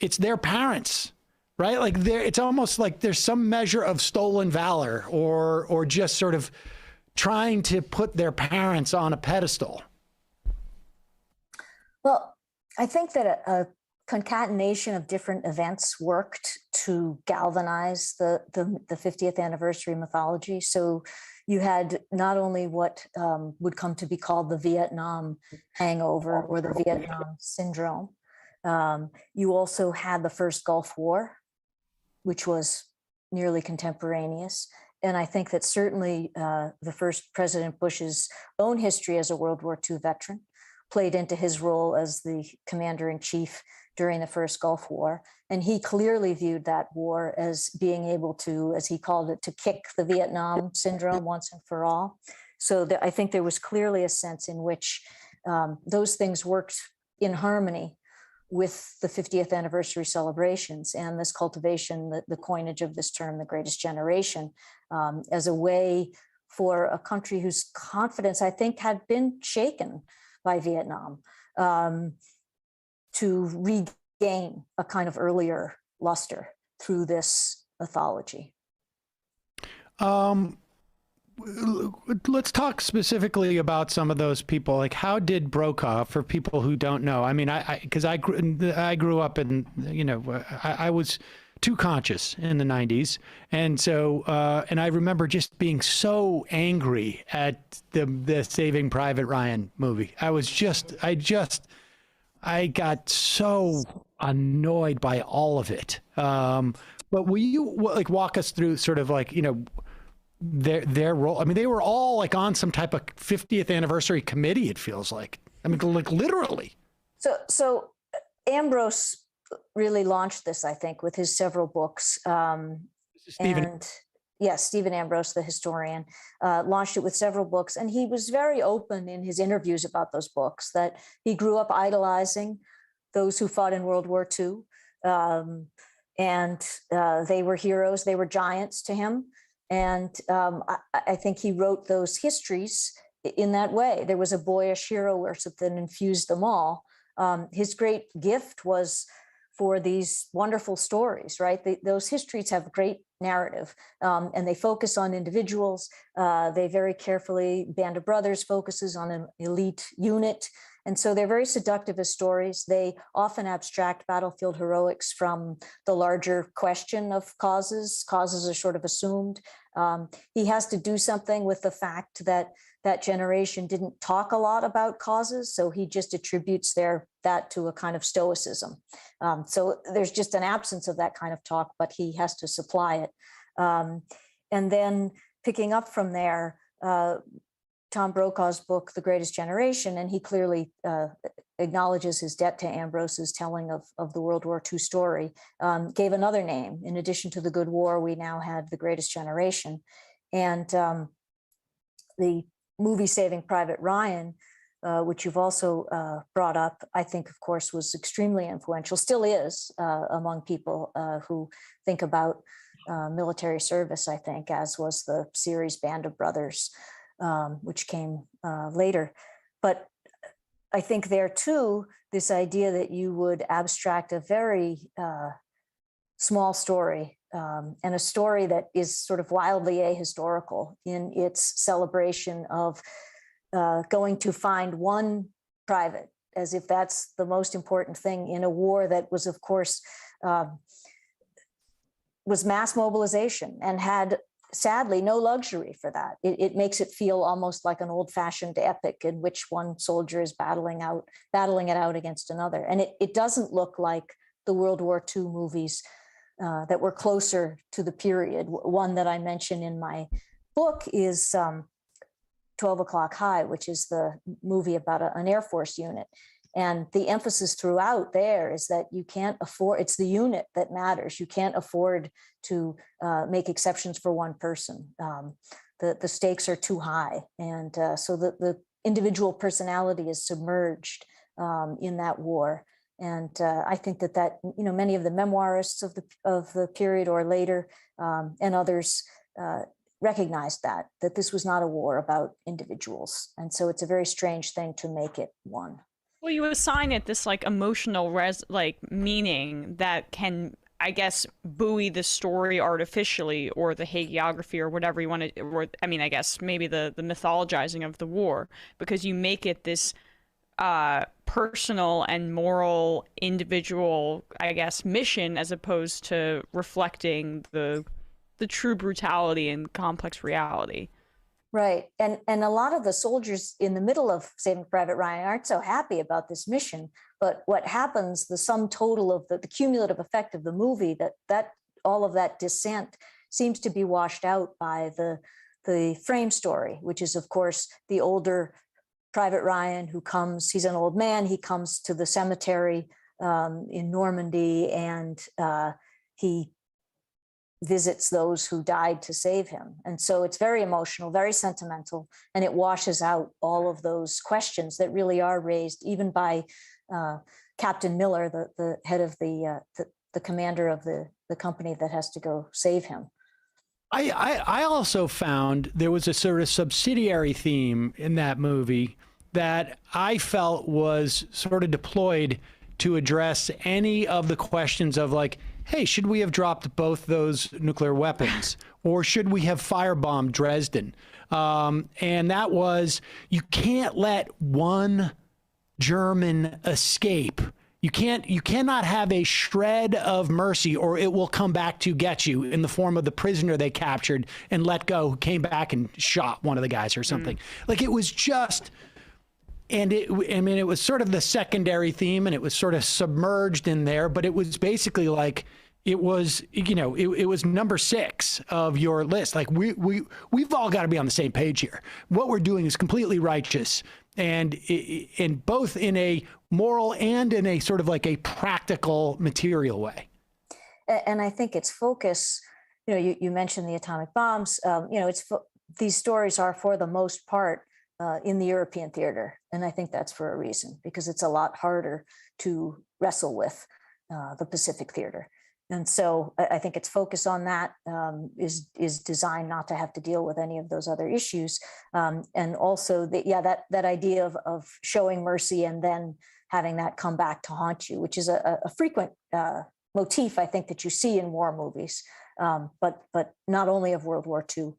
it's their parents, right? Like, it's almost like there's some measure of stolen valor, or just sort of trying to put their parents on a pedestal. Well, I think that a concatenation of different events worked to galvanize the 50th anniversary mythology. So you had not only what would come to be called the Vietnam hangover or the Vietnam syndrome, you also had the first Gulf War, which was nearly contemporaneous. And I think that certainly the first President Bush's own history as a World War II veteran played into his role as the commander-in-chief during the first Gulf War. And he clearly viewed that war as being able to, as he called it, to kick the Vietnam syndrome once and for all. So I think there was clearly a sense in which those things worked in harmony with the 50th anniversary celebrations and this cultivation, the coinage of this term, the greatest generation, as a way for a country whose confidence, I think, had been shaken by Vietnam, to regain a kind of earlier luster through this mythology. Let's talk specifically about some of those people. Like, how did Brokaw, for people who don't know? I mean, because I grew up in, I was too conscious in the 90s. And so, and I remember just being so angry at the Saving Private Ryan movie. I got so annoyed by all of it. But will you walk us through sort of like, their role? I mean, they were all like on some type of 50th anniversary committee, it feels like. I mean, like literally. So Ambrose really launched this, I think, with his several books. Stephen Ambrose, the historian, launched it with several books. And he was very open in his interviews about those books, that he grew up idolizing those who fought in World War II. And they were heroes, they were giants to him. And I think he wrote those histories in that way. There was a boyish hero worship that infused them all. His great gift was for these wonderful stories, right? Those histories have great narrative, and they focus on individuals. They very carefully, Band of Brothers focuses on an elite unit. And so they're very seductive as stories. They often abstract battlefield heroics from the larger question of causes. Causes are sort of assumed. He has to do something with the fact that that generation didn't talk a lot about causes, so he just attributes that to a kind of stoicism. So there's just an absence of that kind of talk, but he has to supply it. And then picking up from there, Tom Brokaw's book, The Greatest Generation, and he clearly acknowledges his debt to Ambrose's telling of the World War II story, gave another name. In addition to The Good War, we now had The Greatest Generation. And the movie Saving Private Ryan, which you've also brought up, I think, of course, was extremely influential, still is among people who think about military service, I think, as was the series Band of Brothers, which came later. But I think there too, this idea that you would abstract a very small story and a story that is sort of wildly ahistorical in its celebration of going to find one private, as if that's the most important thing in a war that was, of course, was mass mobilization and had, sadly, no luxury for that. It makes it feel almost like an old-fashioned epic in which one soldier is battling it out against another. And it doesn't look like the World War II movies that were closer to the period. One that I mention in my book is 12 O'Clock High, which is the movie about an Air Force unit. And the emphasis throughout there is that you can't afford, it's the unit that matters. You can't afford to make exceptions for one person. The stakes are too high. And so the individual personality is submerged in that war. And I think that many of the memoirists of the period or later and others recognized that this was not a war about individuals. And so it's a very strange thing to make it one. Well, you assign it this like emotional meaning that can, I guess, buoy the story artificially, or the hagiography, or whatever you want to, or I mean, I guess maybe the mythologizing of the war, because you make it this personal and moral individual, I guess, mission, as opposed to reflecting the true brutality and complex reality. Right. And a lot of the soldiers in the middle of Saving Private Ryan aren't so happy about this mission. But what happens, the sum total of the cumulative effect of the movie, that all of that dissent seems to be washed out by the frame story, which is, of course, the older Private Ryan who comes, he's an old man, he comes to the cemetery in Normandy, and he visits those who died to save him. And so it's very emotional, very sentimental, and it washes out all of those questions that really are raised even by Captain Miller, the head of the commander of the company that has to go save him. I also found there was a sort of subsidiary theme in that movie that I felt was sort of deployed to address any of the questions of like, hey, should we have dropped both those nuclear weapons, or should we have firebombed Dresden? And that was, you can't let one German escape. You cannot have a shred of mercy, or it will come back to get you in the form of the prisoner they captured and let go, who came back and shot one of the guys or something. Like, it was just, and it was sort of the secondary theme, and it was sort of submerged in there, but it was basically like, it was, it was number 6 of your list. Like, we've all got to be on the same page here. What we're doing is completely righteous, and in both in a moral and in a sort of like a practical material way. And I think its focus, you mentioned the atomic bombs, these stories are for the most part in the European theater. And I think that's for a reason, because it's a lot harder to wrestle with the Pacific theater. And so I think its focus on that is designed not to have to deal with any of those other issues. And also, that idea of showing mercy and then having that come back to haunt you, which is a frequent motif, I think, that you see in war movies, but not only of World War II,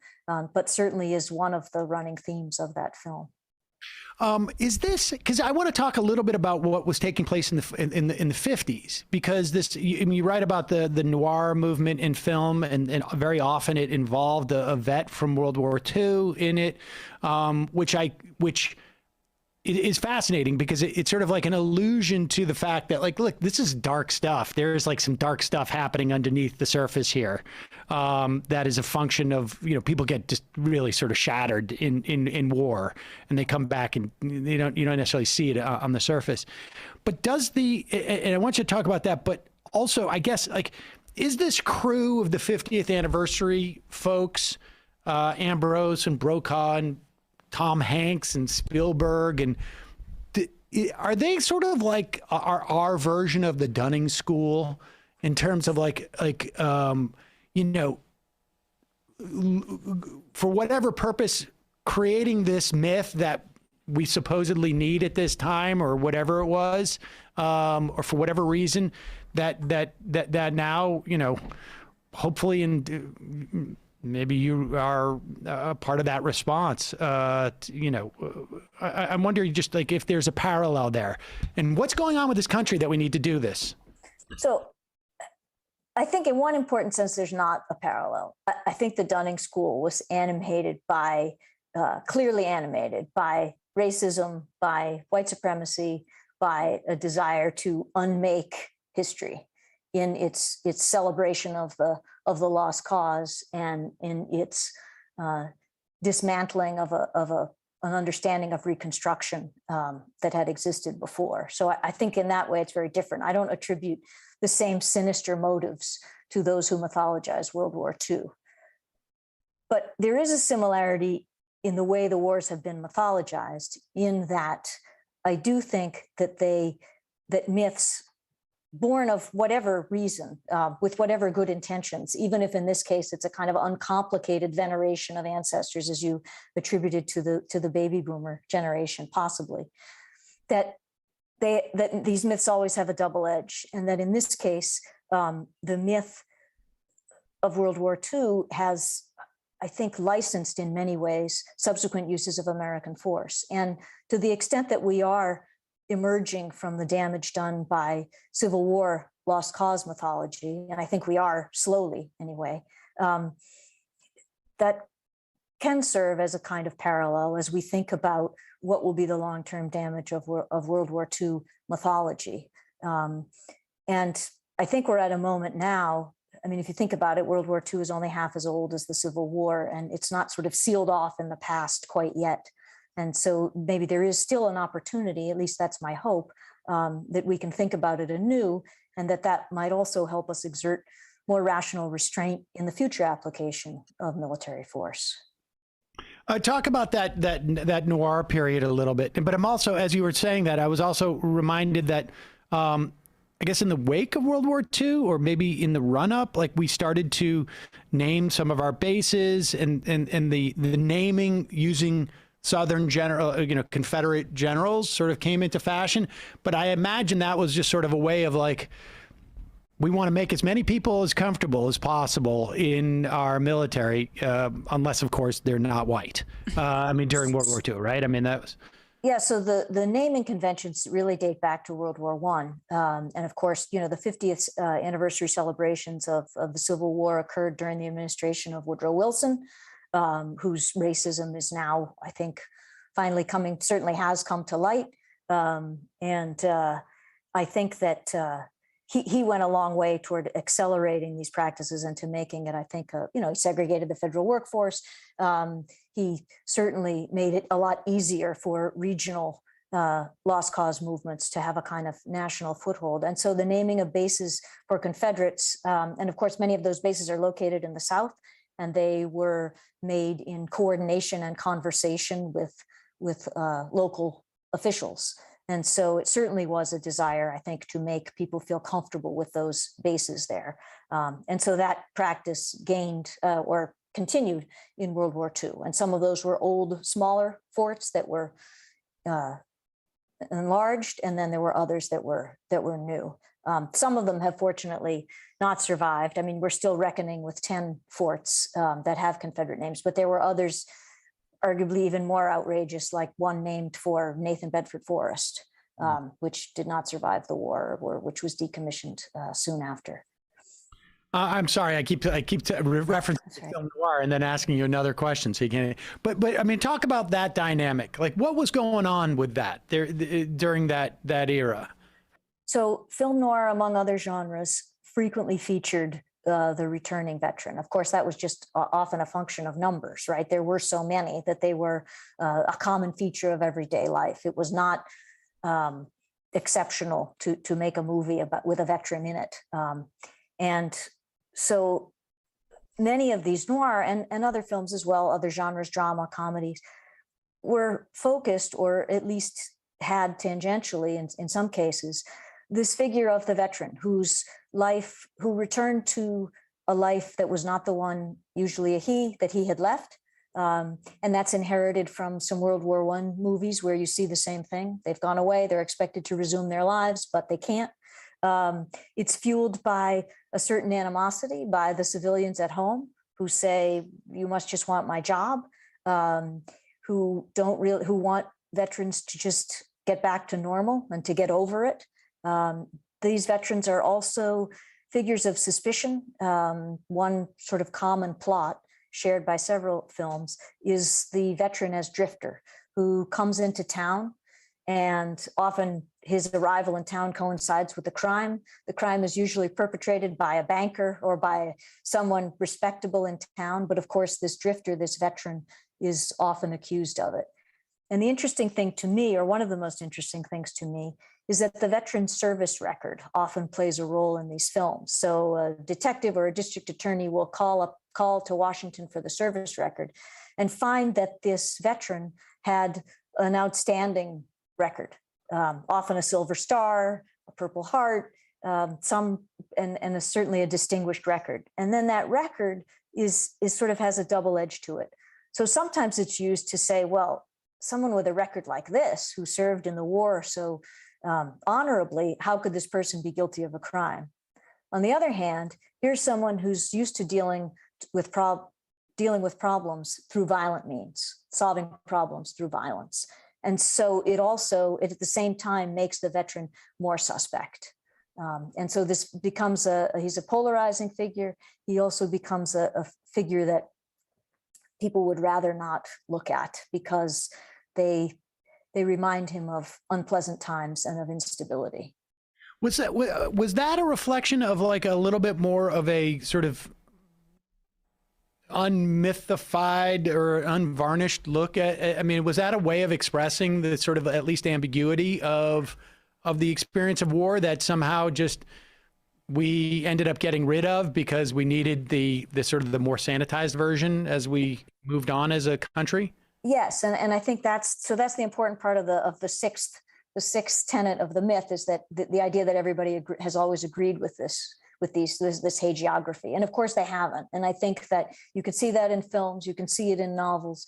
but certainly is one of the running themes of that film. Is this because I want to talk a little bit about what was taking place in the 50s, because you write about the noir movement in film, and very often it involved a vet from World War II in it, which it is fascinating because it's sort of like an allusion to the fact that, like, look, this is dark stuff. There's like some dark stuff happening underneath the surface here. That is a function of, people get just really sort of shattered in war, and they come back and you don't necessarily see it on the surface. But and I want you to talk about that, but also, I guess, like, is this crew of the 50th anniversary folks, Ambrose and Brokaw and Tom Hanks and Spielberg, and are they sort of like our version of the Dunning School in terms of for whatever purpose, creating this myth that we supposedly need at this time, or whatever it was, or for whatever reason that now, hopefully maybe you are a part of that response. I'm wondering just like if there's a parallel there, and what's going on with this country that we need to do this. So I think in one important sense, there's not a parallel. I think the Dunning School was clearly animated by racism, by white supremacy, by a desire to unmake history in its celebration of the lost cause, and in its dismantling of an understanding of Reconstruction that had existed before. So I think in that way, it's very different. I don't attribute the same sinister motives to those who mythologize World War II. But there is a similarity in the way the wars have been mythologized, in that I do think that myths born of whatever reason, with whatever good intentions, even if in this case it's a kind of uncomplicated veneration of ancestors, as you attributed to the baby boomer generation, possibly, that these myths always have a double edge, and that in this case, the myth of World War II has, I think, licensed in many ways subsequent uses of American force. And to the extent that we are emerging from the damage done by Civil War lost cause mythology, and I think we are slowly anyway, that can serve as a kind of parallel as we think about what will be the long-term damage of World War II mythology. And I think we're at a moment now, I mean, if you think about it, World War II is only half as old as the Civil War, and it's not sort of sealed off in the past quite yet. And so maybe there is still an opportunity, at least that's my hope, that we can think about it anew, and that might also help us exert more rational restraint in the future application of military force. Talk about that noir period a little bit. But I'm also, as you were saying that, I was also reminded that, I guess in the wake of World War II, or maybe in the run-up, like we started to name some of our bases, and the naming using Southern Confederate generals sort of came into fashion. But I imagine that was just sort of a way of like, we want to make as many people as comfortable as possible in our military, unless, of course, they're not white. I mean, during World War II, right? I mean, that was... Yeah, so the naming conventions really date back to World War I. And of course, the 50th anniversary celebrations of the Civil War occurred during the administration of Woodrow Wilson, whose racism is now, I think, finally certainly has come to light. And I think that he went a long way toward accelerating these practices and to making it, I think, he segregated the federal workforce. He certainly made it a lot easier for regional lost cause movements to have a kind of national foothold. And so the naming of bases for Confederates, and of course, many of those bases are located in the South, and they were made in coordination and conversation with local officials. And so it certainly was a desire, I think, to make people feel comfortable with those bases there. And so that practice gained or continued in World War II. And some of those were old, smaller forts that were enlarged, and then there were others that were new. Some of them have fortunately not survived. I mean, we're still reckoning with 10 forts that have Confederate names, but there were others arguably even more outrageous, like one named for Nathan Bedford Forrest, which did not survive the war, or which was decommissioned soon after. I'm sorry, I keep referencing film noir and then asking you another question, so you can't. But I mean, talk about that dynamic. Like, what was going on with that during that era? So, film noir, among other genres, frequently featured the returning veteran. Of course, that was just often a function of numbers, right? There were so many that they were a common feature of everyday life. It was not exceptional to make a movie with a veteran in it. And so many of these noir and other films as well, other genres, drama, comedies, were focused, or at least had tangentially in some cases, this figure of the veteran who returned to a life that was not the one, usually that he had left. And that's inherited from some World War I movies where you see the same thing. They've gone away, they're expected to resume their lives, but they can't. It's fueled by a certain animosity by the civilians at home who say, you must just want my job, who want veterans to just get back to normal and to get over it. These veterans are also figures of suspicion. One sort of common plot shared by several films is the veteran as drifter who comes into town, and often his arrival in town coincides with the crime. The crime is usually perpetrated by a banker or by someone respectable in town. But of course, this drifter, this veteran, is often accused of it. And the interesting thing to me, or one of the most interesting things to me, is that the veteran service record often plays a role in these films. So a detective or a district attorney will call to Washington for the service record and find that this veteran had an outstanding record, often a Silver Star, a Purple Heart, certainly a distinguished record. And then that record is sort of has a double edge to it. So sometimes it's used to say, well, someone with a record like this who served in the war so honorably, how could this person be guilty of a crime? On the other hand, here's someone who's used to dealing with problems through violent means, solving problems through violence. And so it also, at the same time, makes the veteran more suspect. And so this becomes he's a polarizing figure. He also becomes a figure that people would rather not look at because they remind him of unpleasant times and of instability. Was that a reflection of like a little bit more of a sort of unmythified or unvarnished look at, I mean, was that a way of expressing the sort of at least ambiguity of the experience of war that somehow just we ended up getting rid of because we needed the sort of the more sanitized version as we moved on as a country? Yes, and I think that's the important part of the sixth tenet of the myth is that the idea that everybody has always agreed with this hagiography, and of course they haven't. And I think that you can see that in films, you can see it in novels,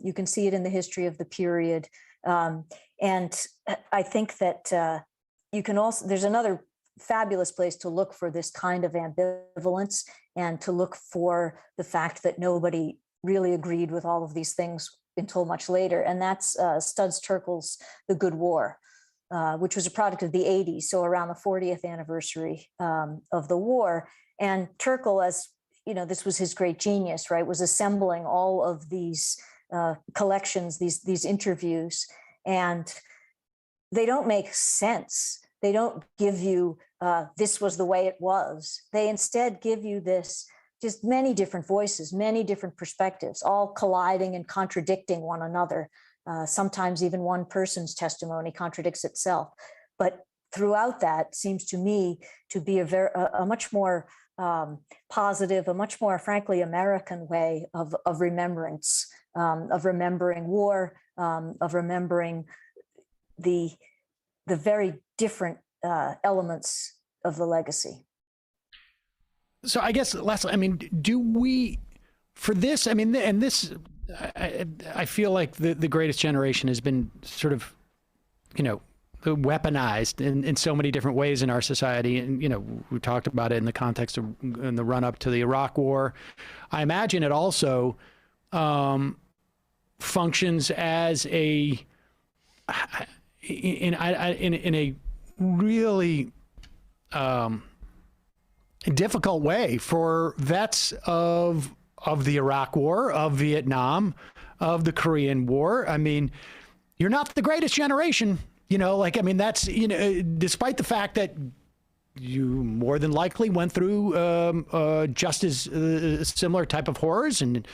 you can see it in the history of the period, and I think that you can also. There's another fabulous place to look for this kind of ambivalence and to look for the fact that nobody really agreed with all of these things until much later. And that's Studs Terkel's The Good War, which was a product of the 80s, so around the 40th anniversary of the war. And Terkel, as you know, this was his great genius, right, was assembling all of these collections, these interviews, and they don't make sense. They don't give you, this was the way it was. They instead give you this, just many different voices, many different perspectives, all colliding and contradicting one another. Sometimes even one person's testimony contradicts itself. But throughout that seems to me to be a much more positive, a much more frankly American way of remembrance, of remembering war, of remembering the very different elements of the legacy. So I guess lastly, I mean, do we, for this, I mean, and this, I feel like the greatest generation has been sort of, you know, weaponized in so many different ways in our society. And, you know, we talked about it in the context of in the run up to the Iraq War. I imagine it also functions as a in a really difficult way for vets of the Iraq War, of Vietnam, of the Korean War. I mean, you're not the greatest generation, that's, despite the fact that you more than likely went through just as similar type of horrors and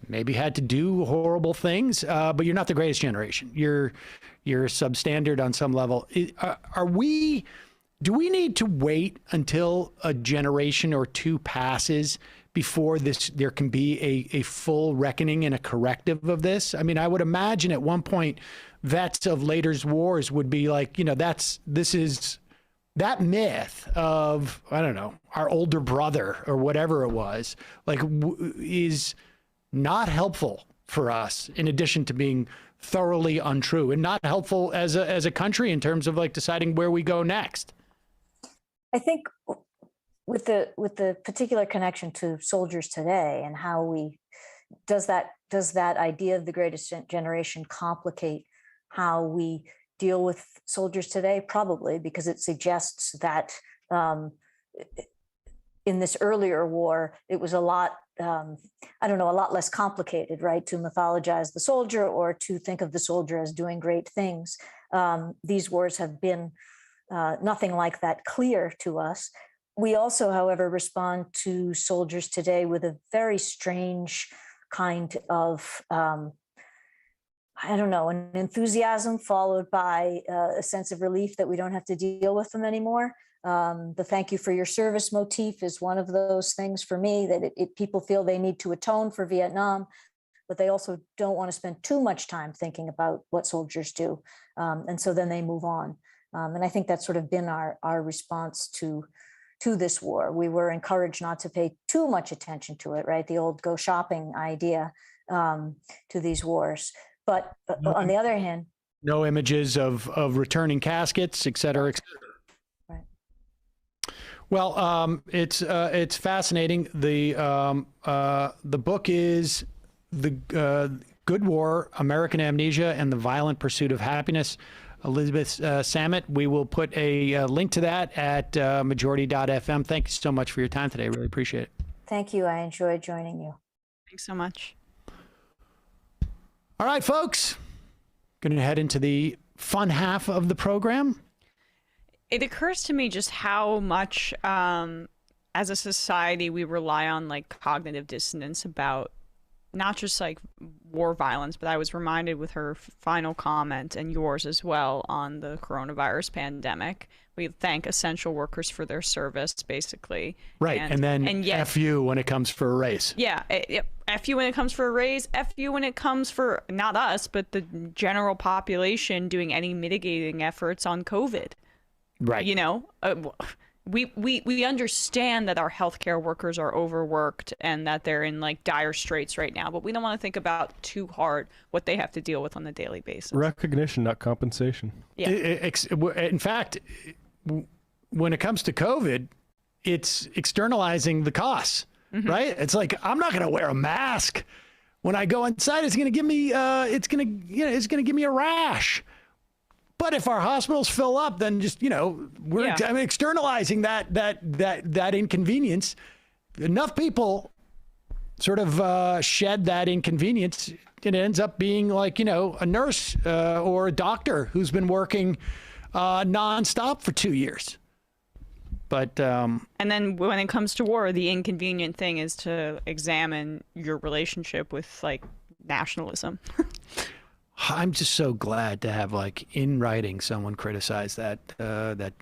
maybe had to do horrible things, but you're not the greatest generation. You're substandard on some level. Do we need to wait until a generation or two passes before there can be a full reckoning and a corrective of this? I mean, I would imagine at one point vets of later wars would be like, that myth of, I don't know, our older brother or whatever it was, like, is not helpful for us, in addition to being thoroughly untrue, and not helpful as a country in terms of like deciding where we go next. I think with the particular connection to soldiers today and how does that idea of the greatest generation complicate how we deal with soldiers today? Probably, because it suggests that in this earlier war, it was a lot, a lot less complicated, right? To mythologize the soldier or to think of the soldier as doing great things. These wars have been nothing like that clear to us. We also, however, respond to soldiers today with a very strange kind of, an enthusiasm followed by a sense of relief that we don't have to deal with them anymore. The thank you for your service motif is one of those things for me, that people feel they need to atone for Vietnam, but they also don't want to spend too much time thinking about what soldiers do. And so then they move on. And I think that's sort of been our response to this war. We were encouraged not to pay too much attention to it, right? The old go shopping idea to these wars. But on the other hand, no images of returning caskets, et cetera, et cetera. Right. Well, it's fascinating. The book is The Good War, American Amnesia, and the Violent Pursuit of Happiness. Elizabeth Samet. We will put a link to that at majority.fm. Thank you so much for your time today. I really appreciate it. Thank you. I enjoyed joining you. Thanks so much. All right, folks. Going to head into the fun half of the program. It occurs to me just how much, as a society, we rely on like cognitive dissonance about not just like war violence, but I was reminded with her final comment and yours as well on the coronavirus pandemic. We thank essential workers for their service, basically. Right. And then yet, F you when it comes for a raise. Yeah. F you when it comes for a raise. F you when it comes for not us, but the general population doing any mitigating efforts on COVID. Right. We understand that our healthcare workers are overworked and that they're in like dire straits right now, but we don't want to think about too hard what they have to deal with on a daily basis. Recognition, not compensation. Yeah. In fact, when it comes to COVID, it's externalizing the costs, right? It's like, I'm not going to wear a mask when I go inside. It's going to give me, it's going to give me a rash. But if our hospitals fill up, then just, we're externalizing that inconvenience. Enough people sort of shed that inconvenience. It ends up being like, a nurse or a doctor who's been working nonstop for 2 years. But and then when it comes to war, the inconvenient thing is to examine your relationship with like nationalism. I'm just so glad to have, like, in writing, someone criticize that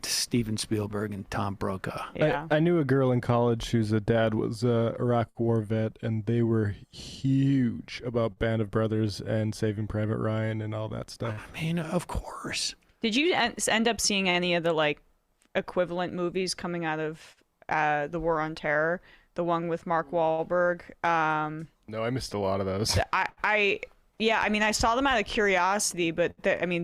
Steven Spielberg and Tom Brokaw. Yeah. I knew a girl in college whose dad was a Iraq War vet, and they were huge about Band of Brothers and Saving Private Ryan and all that stuff. I mean, of course. Did you end up seeing any of the like equivalent movies coming out of the War on Terror? The one with Mark Wahlberg. No, I missed a lot of those. Yeah, I mean, I saw them out of curiosity, but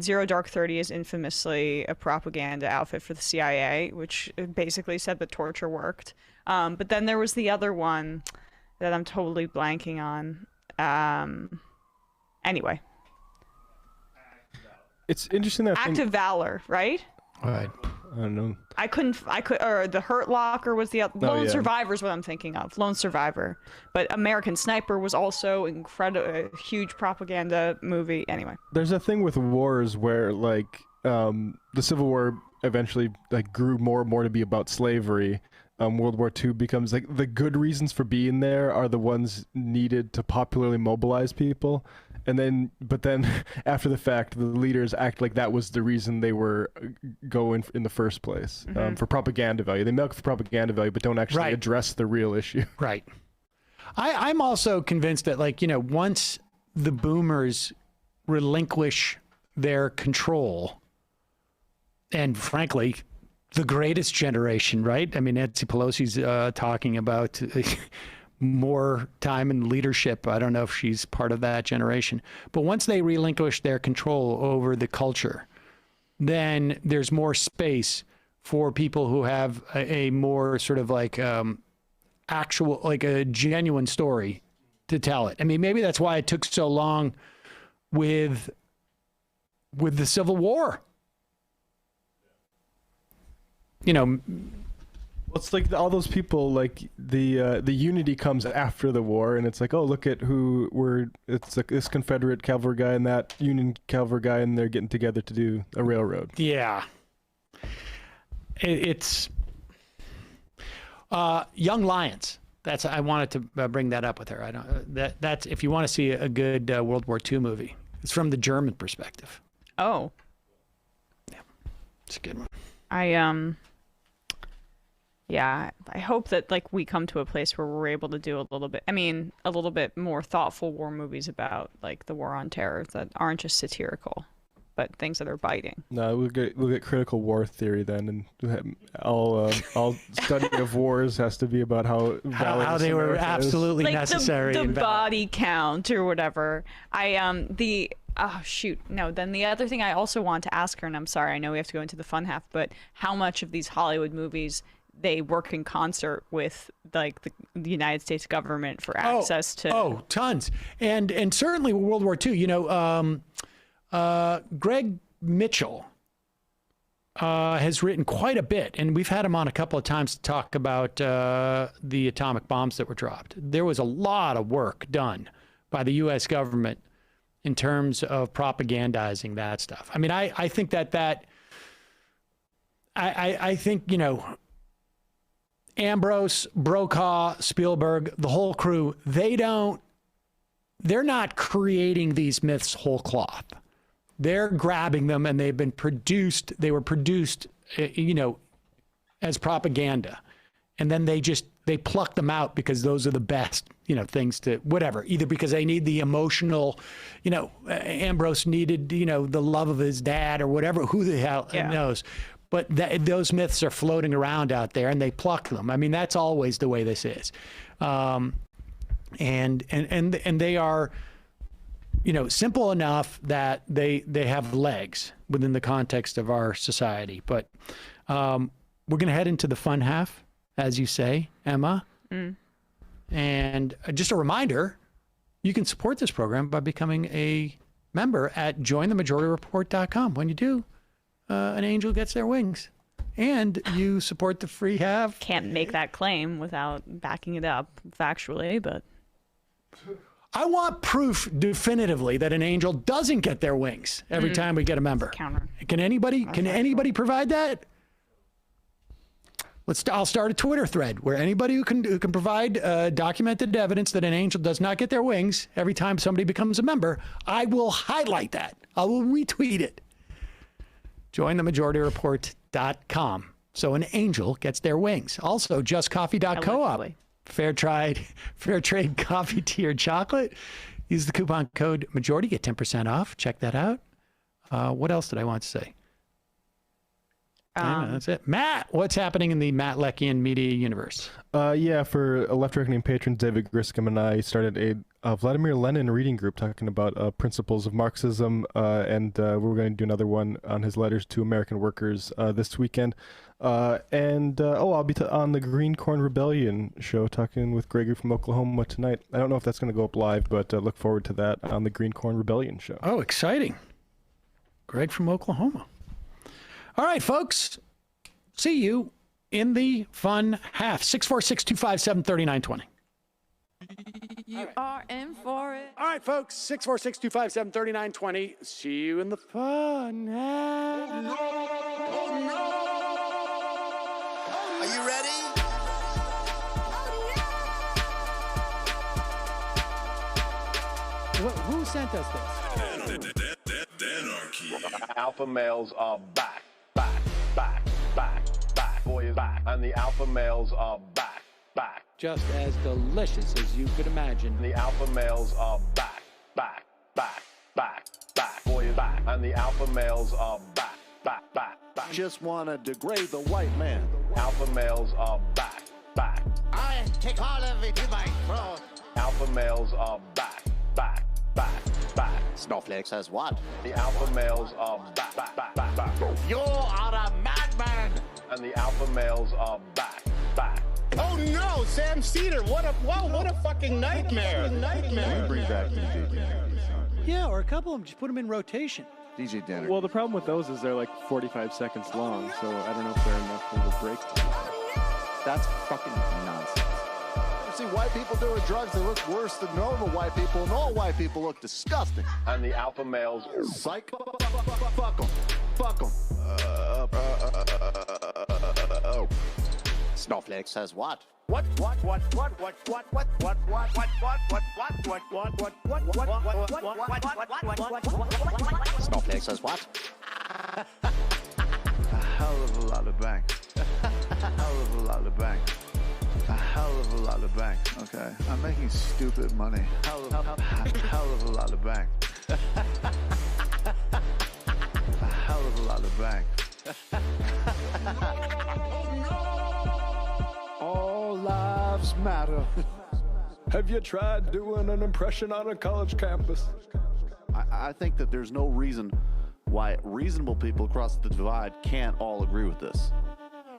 Zero Dark 30 is infamously a propaganda outfit for the CIA, which basically said that torture worked. But then there was the other one that I'm totally blanking on. Anyway, It's interesting that Act of Valor, right? Right. I don't know. Or the Hurt Locker was the other. Lone yeah. Survivor is what I'm thinking of. Lone Survivor. But American Sniper was also a huge propaganda movie. Anyway. There's a thing with wars where like the Civil War eventually like grew more and more to be about slavery. World War II becomes like the good reasons for being there are the ones needed to popularly mobilize people. But then after the fact, the leaders act like that was the reason they were going in the first place, for propaganda value. They milk for propaganda value, but don't actually address the real issue. Right. I'm also convinced that, like, once the boomers relinquish their control, and frankly, the greatest generation, right? I mean, Nancy Pelosi's talking about more time in leadership. I don't know if she's part of that generation. But once they relinquish their control over the culture, then there's more space for people who have a more sort of like actual, like a genuine story to tell it. I mean, maybe that's why it took so long with the Civil War. It's like all those people, like the unity comes after the war, and it's like, oh, look at it's like this Confederate cavalry guy and that Union cavalry guy, and they're getting together to do a railroad. Yeah. It's Young Lions. I wanted to bring that up with her. That's if you want to see a good World War II movie. It's from the German perspective. Oh. Yeah. It's a good one. Yeah, I hope that like we come to a place where we're able to do a little bit more thoughtful war movies about like the war on terror that aren't just satirical, but things that are biting. No, we'll get critical war theory then, and all study of wars has to be about how they were absolutely like necessary. The body count or whatever. Oh shoot, no. Then the other thing I also want to ask her, and I'm sorry, I know we have to go into the fun half, but how much of these Hollywood movies they work in concert with like the United States government for access to tons, and certainly World War II. Greg Mitchell has written quite a bit, and we've had him on a couple of times to talk about the atomic bombs that were dropped. There was a lot of work done by the U.S. government in terms of propagandizing that stuff. I mean, I think I think, Ambrose, Brokaw, Spielberg, the whole crew, they're not creating these myths whole cloth. They're grabbing them, and they were produced, as propaganda. And then they pluck them out because those are the best, things to whatever, either because they need the emotional, Ambrose needed, the love of his dad or whatever, who the hell knows. But those myths are floating around out there, and they pluck them. I mean, that's always the way this is. And they are, simple enough that they have legs within the context of our society. But we're going to head into the fun half, as you say, Emma. Mm. And just a reminder, you can support this program by becoming a member at jointhemajorityreport.com. When you do, an angel gets their wings, and you support the free half. Can't make that claim without backing it up factually, but I want proof definitively that an angel doesn't get their wings every time we get a member. Counter. Can anybody provide that? I'll start a Twitter thread where anybody who can provide documented evidence that an angel does not get their wings every time somebody becomes a member, I will highlight that. I will retweet it. JoinTheMajorityReport.com. So an angel gets their wings. Also, JustCoffee.coop. Fair trade coffee, tea, or chocolate. Use the coupon code Majority, get 10% off. Check that out. What else did I want to say? That's it. Matt, what's happening in the Matt Leckian media universe? For Left Reckoning patrons, David Griscom and I started Vladimir Lenin reading group talking about principles of Marxism, and we're going to do another one on his letters to American workers this weekend. I'll be on the Green Corn Rebellion show talking with Gregory from Oklahoma tonight. I don't know if that's going to go up live, but look forward to that on the Green Corn Rebellion show. Oh, exciting. Greg from Oklahoma. All right, folks. See you in the fun half. 646-257-3920. You are in for it. All right, folks. 646-257-3920. See you in the fun half. Are you ready? Who sent us this? Alpha males are back. Boys back. And the alpha males are back. Just as delicious as you could imagine. The alpha males are back. Boys back. And the alpha males are back. Just want to degrade the white man. Alpha males are back. I take all of it in my throat. Alpha males are back. Snowflake says what? The alpha males are back. You are a madman. And the alpha males are back. Oh no, Sam Seder! What a fucking nightmare! Bring back DJ Danner. Yeah, or a couple of them. Just put them in rotation. DJ Danner. Well, the problem with those is they're like 45 seconds long, so I don't know if they're enough of a break. That's fucking nonsense. You see white people doing drugs, they look worse than normal white people, and all white people look disgusting. And the alpha males... Psych. Fuck them. Snowflake says what? Snowflake says what? A hell of a lot of bank. Okay, I'm making stupid money. Hell of a lot of bank. A hell of a lot of bank. All lives matter. Have you tried doing an impression on a college campus? I think that there's no reason why reasonable people across the divide can't all agree with this.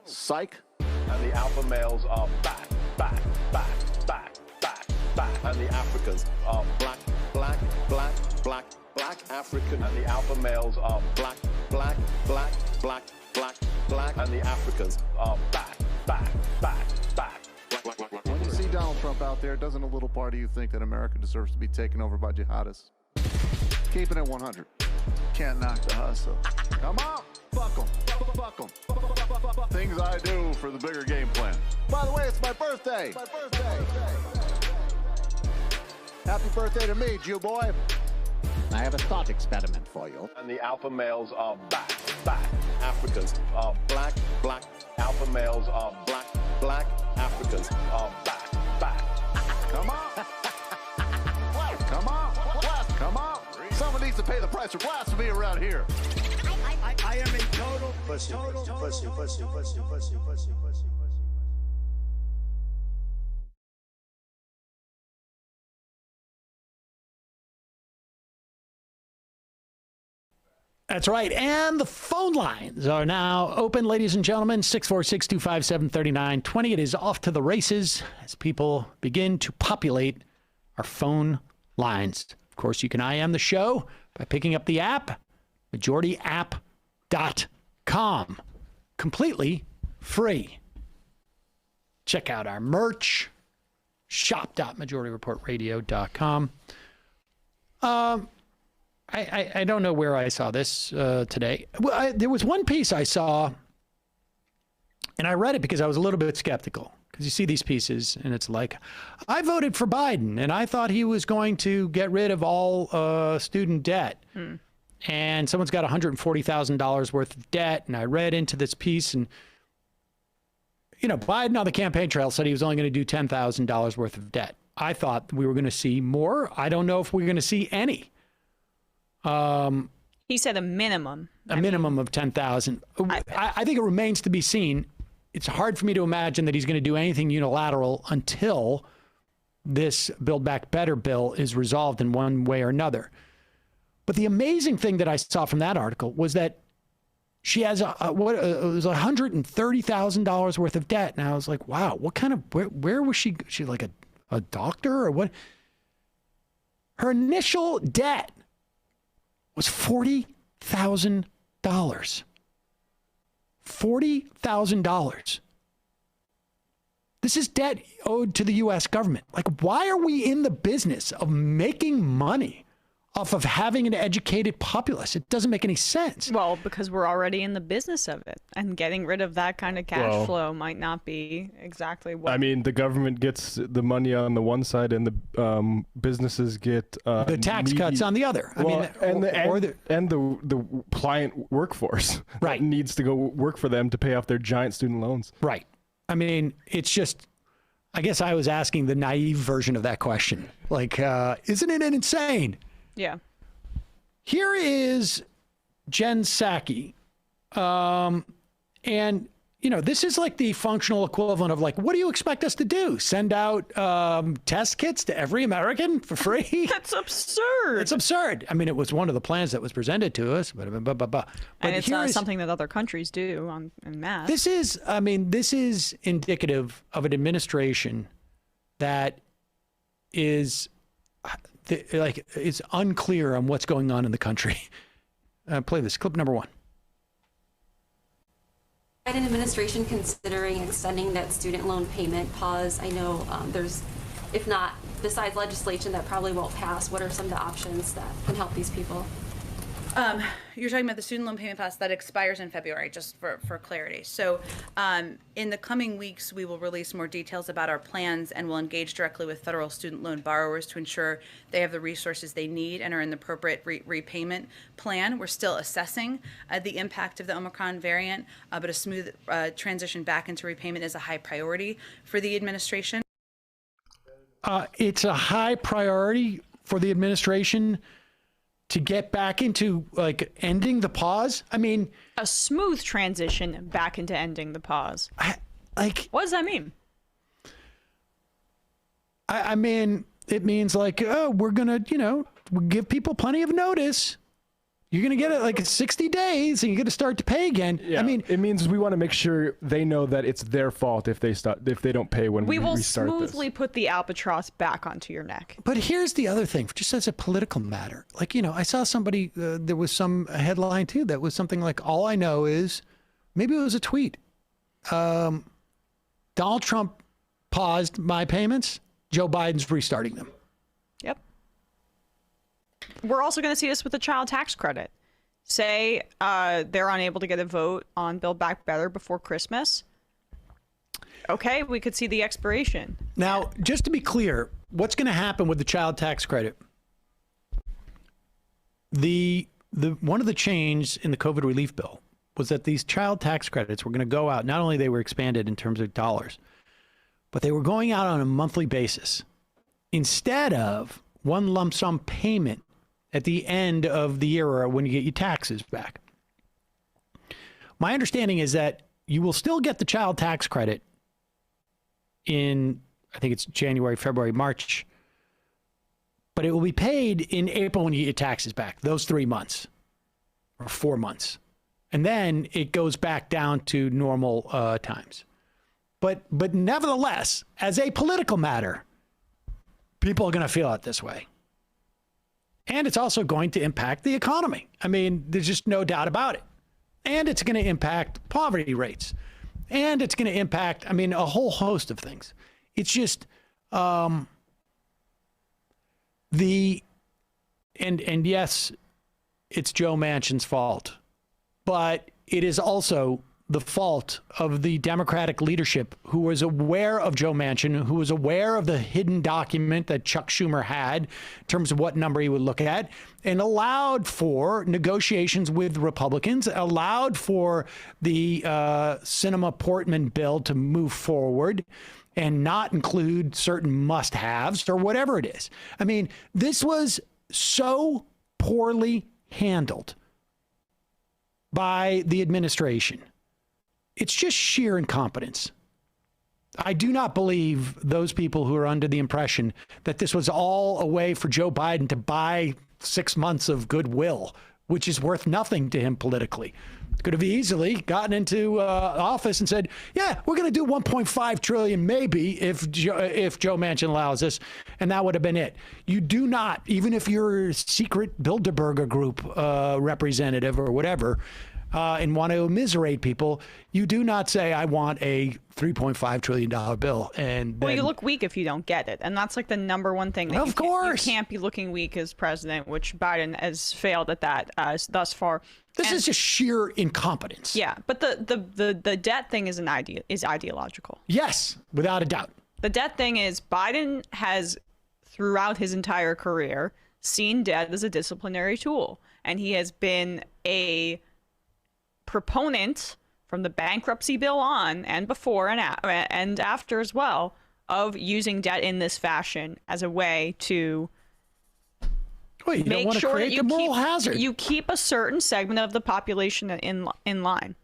Psych. And the alpha males are back. And the Africans are black African. And the alpha males are black. And the Africans are back. When you see Donald Trump out there, doesn't a little part of you think that America deserves to be taken over by jihadists? Keeping it 100. Can't knock the hustle. Come on, fuck them. Things I do for the bigger game plan. By the way, it's my birthday. Happy birthday to me, Jew boy. I have a thought experiment for you. And the alpha males are back. Africans are black. Alpha males are black. Africans are back. Come on. Come on. Someone needs to pay the price for blasphemy around here. I am a total pussy. That's right. And the phone lines are now open, ladies and gentlemen. 646-257-3920. It is off to the races as people begin to populate our phone lines. Of course, you can IM the show by picking up the app, majorityapp.com. Completely free. Check out our merch, shop.majorityreportradio.com. I don't know where I saw this today. Well, there was one piece I saw, and I read it because I was a little bit skeptical. Because you see these pieces, and it's like, I voted for Biden, and I thought he was going to get rid of all student debt. And someone's got $140,000 worth of debt, and I read into this piece, and Biden on the campaign trail said he was only going to do $10,000 worth of debt. I thought we were going to see more. I don't know if we're going to see any. He said a minimum. A minimum of 10,000. I think it remains to be seen. It's hard for me to imagine that he's going to do anything unilateral until this Build Back Better bill is resolved in one way or another. But the amazing thing that I saw from that article was that she has it was $130,000 worth of debt. And I was like, wow, what kind of, where was she? She like a doctor or what? Her initial debt was $40,000. $40,000. This is debt owed to the U.S. government. Like, why are we in the business of making money off of having an educated populace? It doesn't make any sense. Well, because we're already in the business of it, and getting rid of that kind of cash flow might not be exactly what. I mean, the government gets the money on the one side, and the businesses get the tax cuts on the other. And the client workforce that needs to go work for them to pay off their giant student loans. Right. I mean, it's just, I guess I was asking the naive version of that question. Like, isn't it insane? Yeah. Here is Jen Psaki. And, you know, this is like the functional equivalent of like, what do you expect us to do? Send out test kits to every American for free? That's absurd. It's absurd. I mean, it was one of the plans that was presented to us. But and it's not something that other countries do en masse. This is indicative of an administration that is it's unclear on what's going on in the country. Play this clip number 1. Biden administration considering extending that student loan payment pause? I know there's, if not, besides legislation that probably won't pass, what are some of the options that can help these people? You're talking about the student loan payment pause that expires in February, just for clarity. So in the coming weeks, we will release more details about our plans, and we'll engage directly with federal student loan borrowers to ensure they have the resources they need and are in the appropriate repayment plan. We're still assessing the impact of the Omicron variant, but a smooth transition back into repayment is a high priority for the administration. It's a high priority for the administration to get back into like ending the pause. I mean, a smooth transition back into ending the pause. Like, what does that mean? I mean, it means like, oh, we're gonna, we'll give people plenty of notice. You're gonna get it like 60 days, and you're gonna start to pay again. Yeah, I mean, it means we want to make sure they know that it's their fault if they don't pay when we will restart smoothly put the albatross back onto your neck. But here's the other thing, just as a political matter. Like, I saw somebody, there was some headline too that was something like, all I know is, maybe it was a tweet. Donald Trump paused my payments. Joe Biden's restarting them. Yep. We're also going to see this with the child tax credit. Say they're unable to get a vote on Build Back Better before Christmas. Okay, we could see the expiration. Now, just to be clear, what's going to happen with the child tax credit? The one of the changes in the COVID relief bill was that these child tax credits were going to go out. Not only they were expanded in terms of dollars, but they were going out on a monthly basis instead of one lump sum payment at the end of the year or when you get your taxes back. My understanding is that you will still get the child tax credit in, I think it's January, February, March, but it will be paid in April when you get your taxes back, those 3 months or 4 months. And then it goes back down to normal times. But nevertheless, as a political matter, people are going to feel it this way. And it's also going to impact the economy. I mean, there's just no doubt about it. And it's going to impact poverty rates. And it's going to impact, a whole host of things. It's just and yes, it's Joe Manchin's fault. But it is also the fault of the Democratic leadership who was aware of Joe Manchin, who was aware of the hidden document that Chuck Schumer had in terms of what number he would look at, and allowed for negotiations with Republicans, allowed for the Sinema Portman bill to move forward and not include certain must-haves or whatever it is. This was so poorly handled by the administration. It's just sheer incompetence. I do not believe those people who are under the impression that this was all a way for Joe Biden to buy 6 months of goodwill, which is worth nothing to him politically. Could have easily gotten into office and said, yeah, we're going to do 1.5 trillion maybe if Joe Manchin allows us, and that would have been it. You do not, even if you're a secret Bilderberger group representative or whatever, and want to immiserate people, you do not say, I want a $3.5 trillion bill. And then, well, you look weak if you don't get it. And that's like the number one thing. That of course. You can't be looking weak as president, which Biden has failed at that thus far. This is just sheer incompetence. Yeah, but the debt thing is ideological. Yes, without a doubt. The debt thing is Biden has, throughout his entire career, seen debt as a disciplinary tool. And he has been a proponent from the bankruptcy bill on and before and after as well of using debt in this fashion as a way to make sure that you keep a certain segment of the population in line.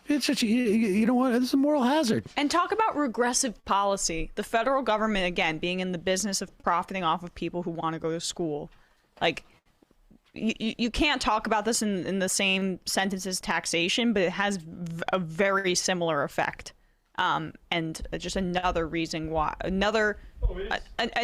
It's such you know what? It's a moral hazard. And talk about regressive policy. The federal government, again, being in the business of profiting off of people who want to go to school. Like, you can't talk about this in the same sentence as taxation, but it has a very similar effect. And just another reason why.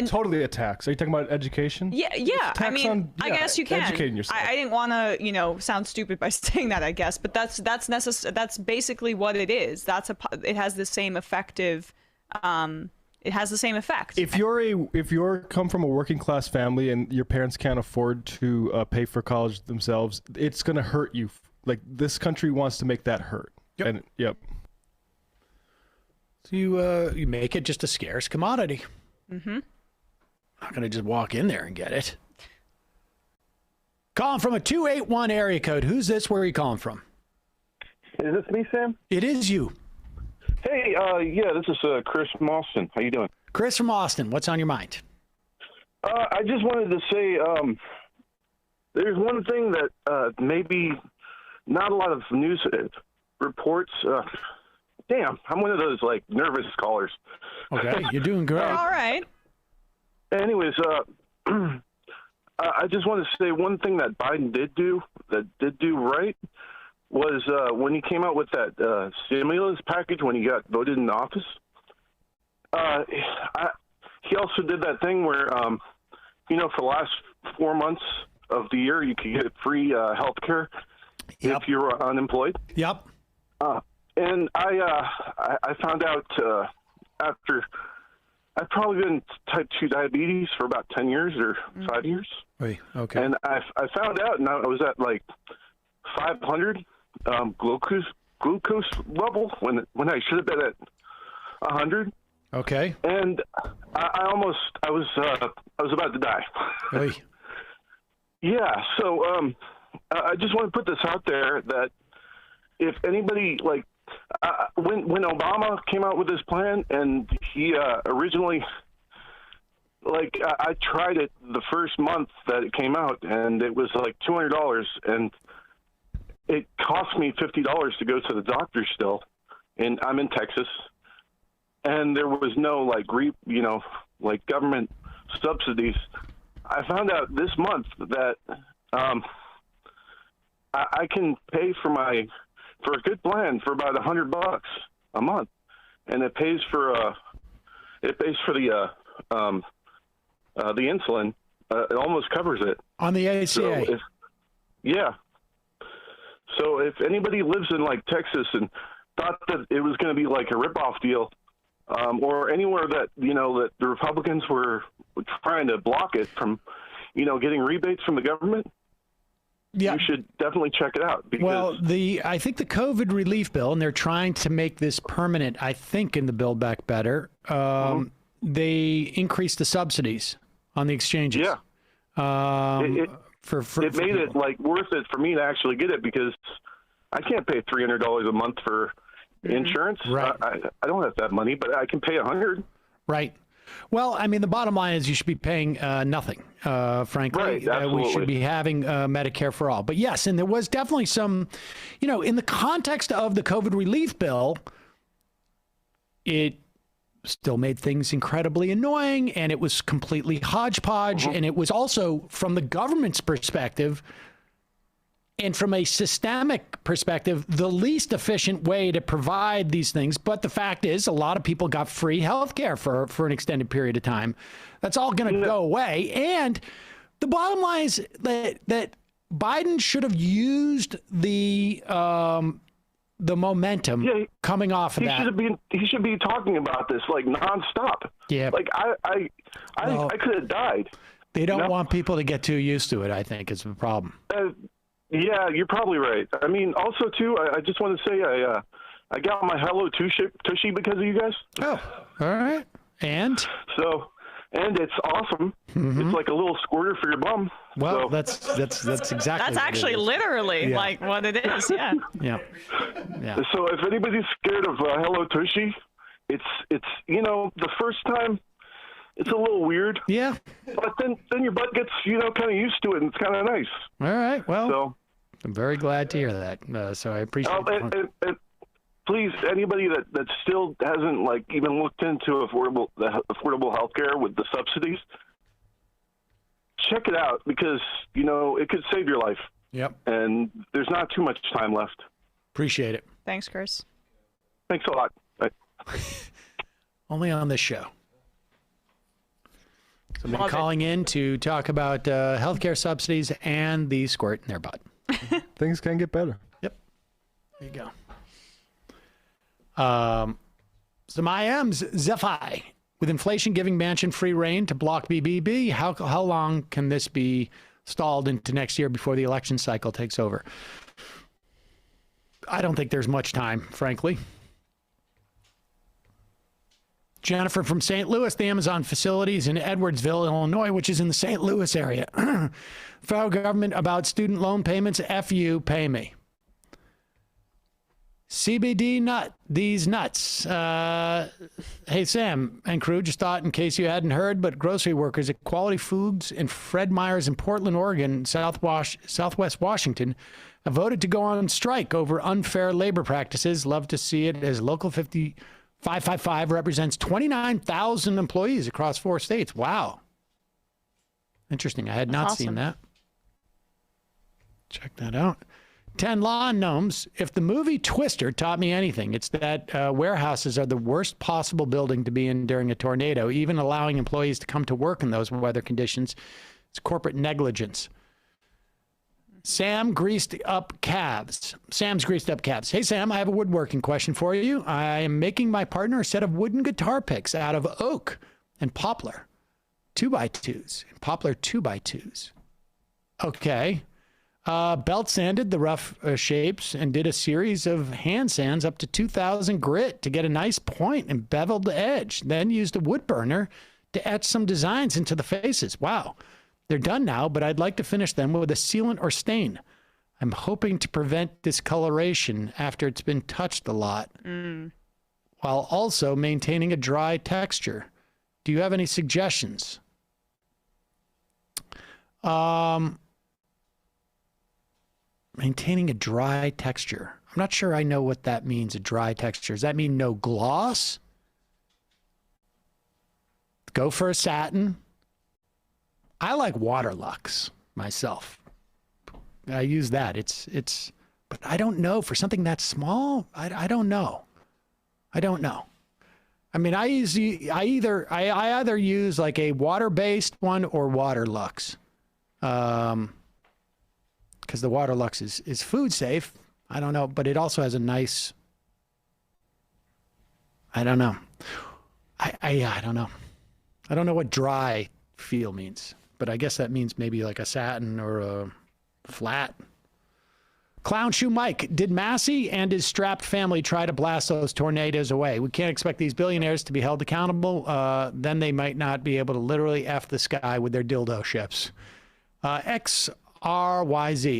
Totally a tax. Are you talking about education? Yeah. I mean, I guess you can. Educating yourself. I didn't want to, sound stupid by saying that, I guess, but that's necessary. That's basically what it is. It has the same effective. It has the same effect. If you're come from a working class family and your parents can't afford to pay for college themselves, it's going to hurt you. Like, this country wants to make that hurt. Yep. So you make it just a scarce commodity. Mm-hmm. Not going to just walk in there and get it. Calling from a 281 area code. Who's this? Where are you calling from? Is this me, Sam? It is you. Hey, this is Chris from Austin. How you doing? Chris from Austin. What's on your mind? I just wanted to say there's one thing that maybe not a lot of news reports. Damn, I'm one of those nervous callers. Okay, you're doing great. All right. Anyways, I just want to say one thing that Biden did do right was when he came out with that stimulus package when he got voted in office. He also did that thing where, for the last 4 months of the year, you could get free health care if you were unemployed. Yep. And I found out after I've probably been type 2 diabetes for about 10 years or 5 years. Wait, okay. And I found out, and I was at 500 glucose level when I should have been at 100. Okay. And I was about to die. Hey. Yeah. So I just want to put this out there that if anybody when Obama came out with this plan and he originally I tried it the first month that it came out and it was $200 and it cost me $50 to go to the doctor still, and I'm in Texas, and there was no government subsidies. I found out this month that I can pay for a good plan for about $100 a month, and it pays for the insulin. It almost covers it on the ACA. So if anybody lives in Texas and thought that it was going to be a ripoff deal, or anywhere that that the Republicans were trying to block it from, getting rebates from the government, you should definitely check it out. Because I think the COVID relief bill, and they're trying to make this permanent, I think, in the Build Back Better, they increased the subsidies on the exchanges. Yeah. It made it worth it for me to actually get it because I can't pay $300 a month for insurance. Right. I don't have that money, but I can pay $100. Right. Well, I mean, the bottom line is you should be paying nothing, frankly. Right, absolutely. We should be having Medicare for all. But yes, and there was definitely some, in the context of the COVID relief bill, it still made things incredibly annoying, and it was completely hodgepodge. And it was also, from the government's perspective and from a systemic perspective, the least efficient way to provide these things. But the fact is, a lot of people got free health care for an extended period of time. That's all going to go away. And the bottom line is that Biden should have used the momentum coming off of that. He should be talking about this like nonstop. Yeah. Like I could have died. They don't want people to get too used to it, I think, is the problem. Yeah, you're probably right. I mean, also too, I just want to say I got my Hello Tushy because of you guys. Oh, all right. And it's awesome. It's like a little squirter for your bum. Well, that's exactly. That's actually literally like what it is. Yeah. Yeah. So if anybody's scared of Hello Tushy, it's the first time it's a little weird. Yeah. But then your butt gets kind of used to it, and it's kind of nice. All right. Well, so I'm very glad to hear that. So I appreciate it. And please, anybody that still hasn't even looked into affordable healthcare with the subsidies, check it out because it could save your life. Yep. And there's not too much time left. Appreciate it. Thanks, Chris. Thanks a lot. Bye. Only on this show. So I've been calling in to talk about healthcare subsidies and the squirt in their butt. Things can get better. Yep. There you go. So my M's Zephi. With inflation giving Manchin free rein to block BBB, how long can this be stalled into next year before the election cycle takes over? I don't think there's much time, frankly. Jennifer from St. Louis, the Amazon facilities in Edwardsville, Illinois, which is in the St. Louis area. Federal government about student loan payments, FU, pay me. CBD nut, these nuts. Hey, Sam and crew, just thought in case you hadn't heard, but grocery workers at Quality Foods and Fred Meyer's in Portland, Oregon, Southwest Washington, have voted to go on strike over unfair labor practices. Love to see it, as Local 555 represents 29,000 employees across 4 states. Wow. Interesting. I had not seen that. Check that out. 10 lawn gnomes. If the movie Twister taught me anything, it's that warehouses are the worst possible building to be in during a tornado. Even allowing employees to come to work in those weather conditions, it's corporate negligence. Sam's greased up calves. Hey, Sam, I have a woodworking question for you. I am making my partner a set of wooden guitar picks out of oak and poplar 2x2s. Poplar 2x2s. Okay. Belt sanded the rough shapes and did a series of hand sands up to 2,000 grit to get a nice point and beveled edge. Then used a wood burner to etch some designs into the faces. Wow. They're done now, but I'd like to finish them with a sealant or stain. I'm hoping to prevent discoloration after it's been touched a lot, while also maintaining a dry texture. Do you have any suggestions? Maintaining a dry texture. I'm not sure I know what that means, a dry texture. Does that mean no gloss? Go for a satin. I like Waterlux myself. I use that. But I don't know, for something that small, I don't know. I mean, I either use like a water-based one or Waterlux. Because the Waterlux is food safe. I don't know, but it also has a nice, I don't know. I don't know. I don't know what dry feel means. But I guess that means maybe like a satin or a flat. Clown Shoe Mike, did Massey and his strapped family try to blast those tornadoes away? We can't expect these billionaires to be held accountable. Then they might not be able to literally F the sky with their dildo ships. XRYZ,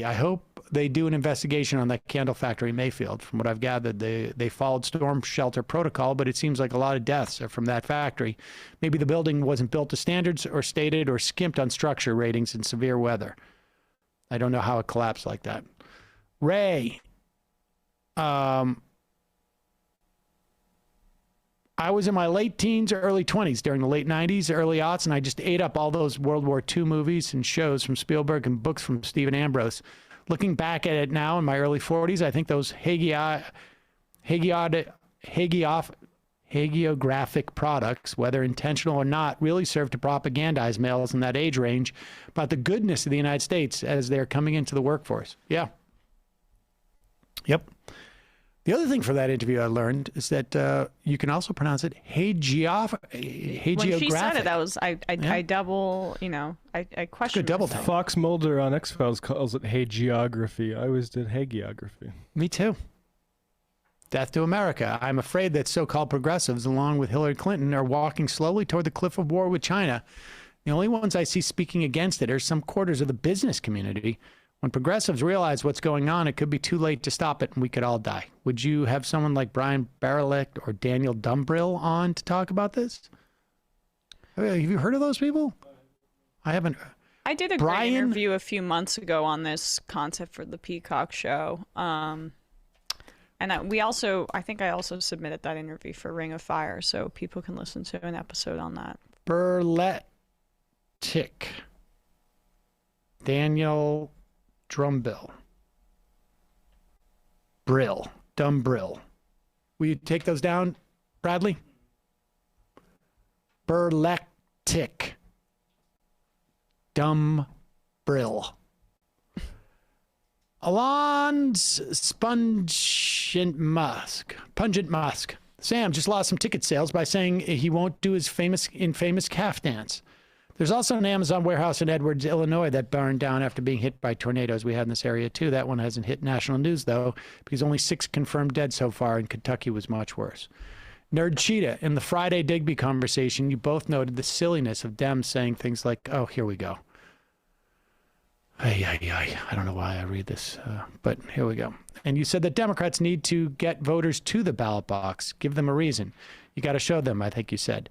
I hope they do an investigation on that candle factory in Mayfield. From what I've gathered, they followed storm shelter protocol, but it seems like a lot of deaths are from that factory. Maybe the building wasn't built to standards or stated or skimped on structure ratings in severe weather. I don't know how it collapsed like that. Ray, I I was in my late teens or early 20s during the late 90s, early aughts, and I just ate up all those World War II movies and shows from Spielberg and books from Stephen Ambrose. Looking back at it now in my early 40s, I think those hagiographic products, whether intentional or not, really serve to propagandize males in that age range about the goodness of the United States as they're coming into the workforce. Yeah. Yep. The other thing for that interview I learned is that you can also pronounce it hagiographic. When she said it, that was I double, I questioned. Good double myself. Fox Mulder on X-Files calls it hagiography. I always did hagiography. Me too. Death to America. I'm afraid that so-called progressives, along with Hillary Clinton, are walking slowly toward the cliff of war with China. The only ones I see speaking against it are some quarters of the business community. When progressives realize what's going on, it could be too late to stop it, and we could all die. Would you have someone like Brian Barelick or Daniel Dumbrill on to talk about this? Have you heard of those people? I haven't. I did a great interview a few months ago on this concept for the Peacock show. And I think I also submitted that interview for Ring of Fire, so people can listen to an episode on that. Berletic. Daniel Dumbrill. Dumbrill. Will you take those down, Bradley? Berletic. Dumbrill. Alon's Pungent Musk. Sam just lost some ticket sales by saying he won't do his famous calf dance. There's also an Amazon warehouse in Edwards, Illinois that burned down after being hit by tornadoes we had in this area too. That one hasn't hit national news though, because only 6 confirmed dead so far, and Kentucky was much worse. Nerd Cheetah, in the Friday Digby conversation, you both noted the silliness of Dems saying things like, oh, here we go. I don't know why I read this, but here we go. And you said that Democrats need to get voters to the ballot box. Give them a reason. You got to show them, I think you said.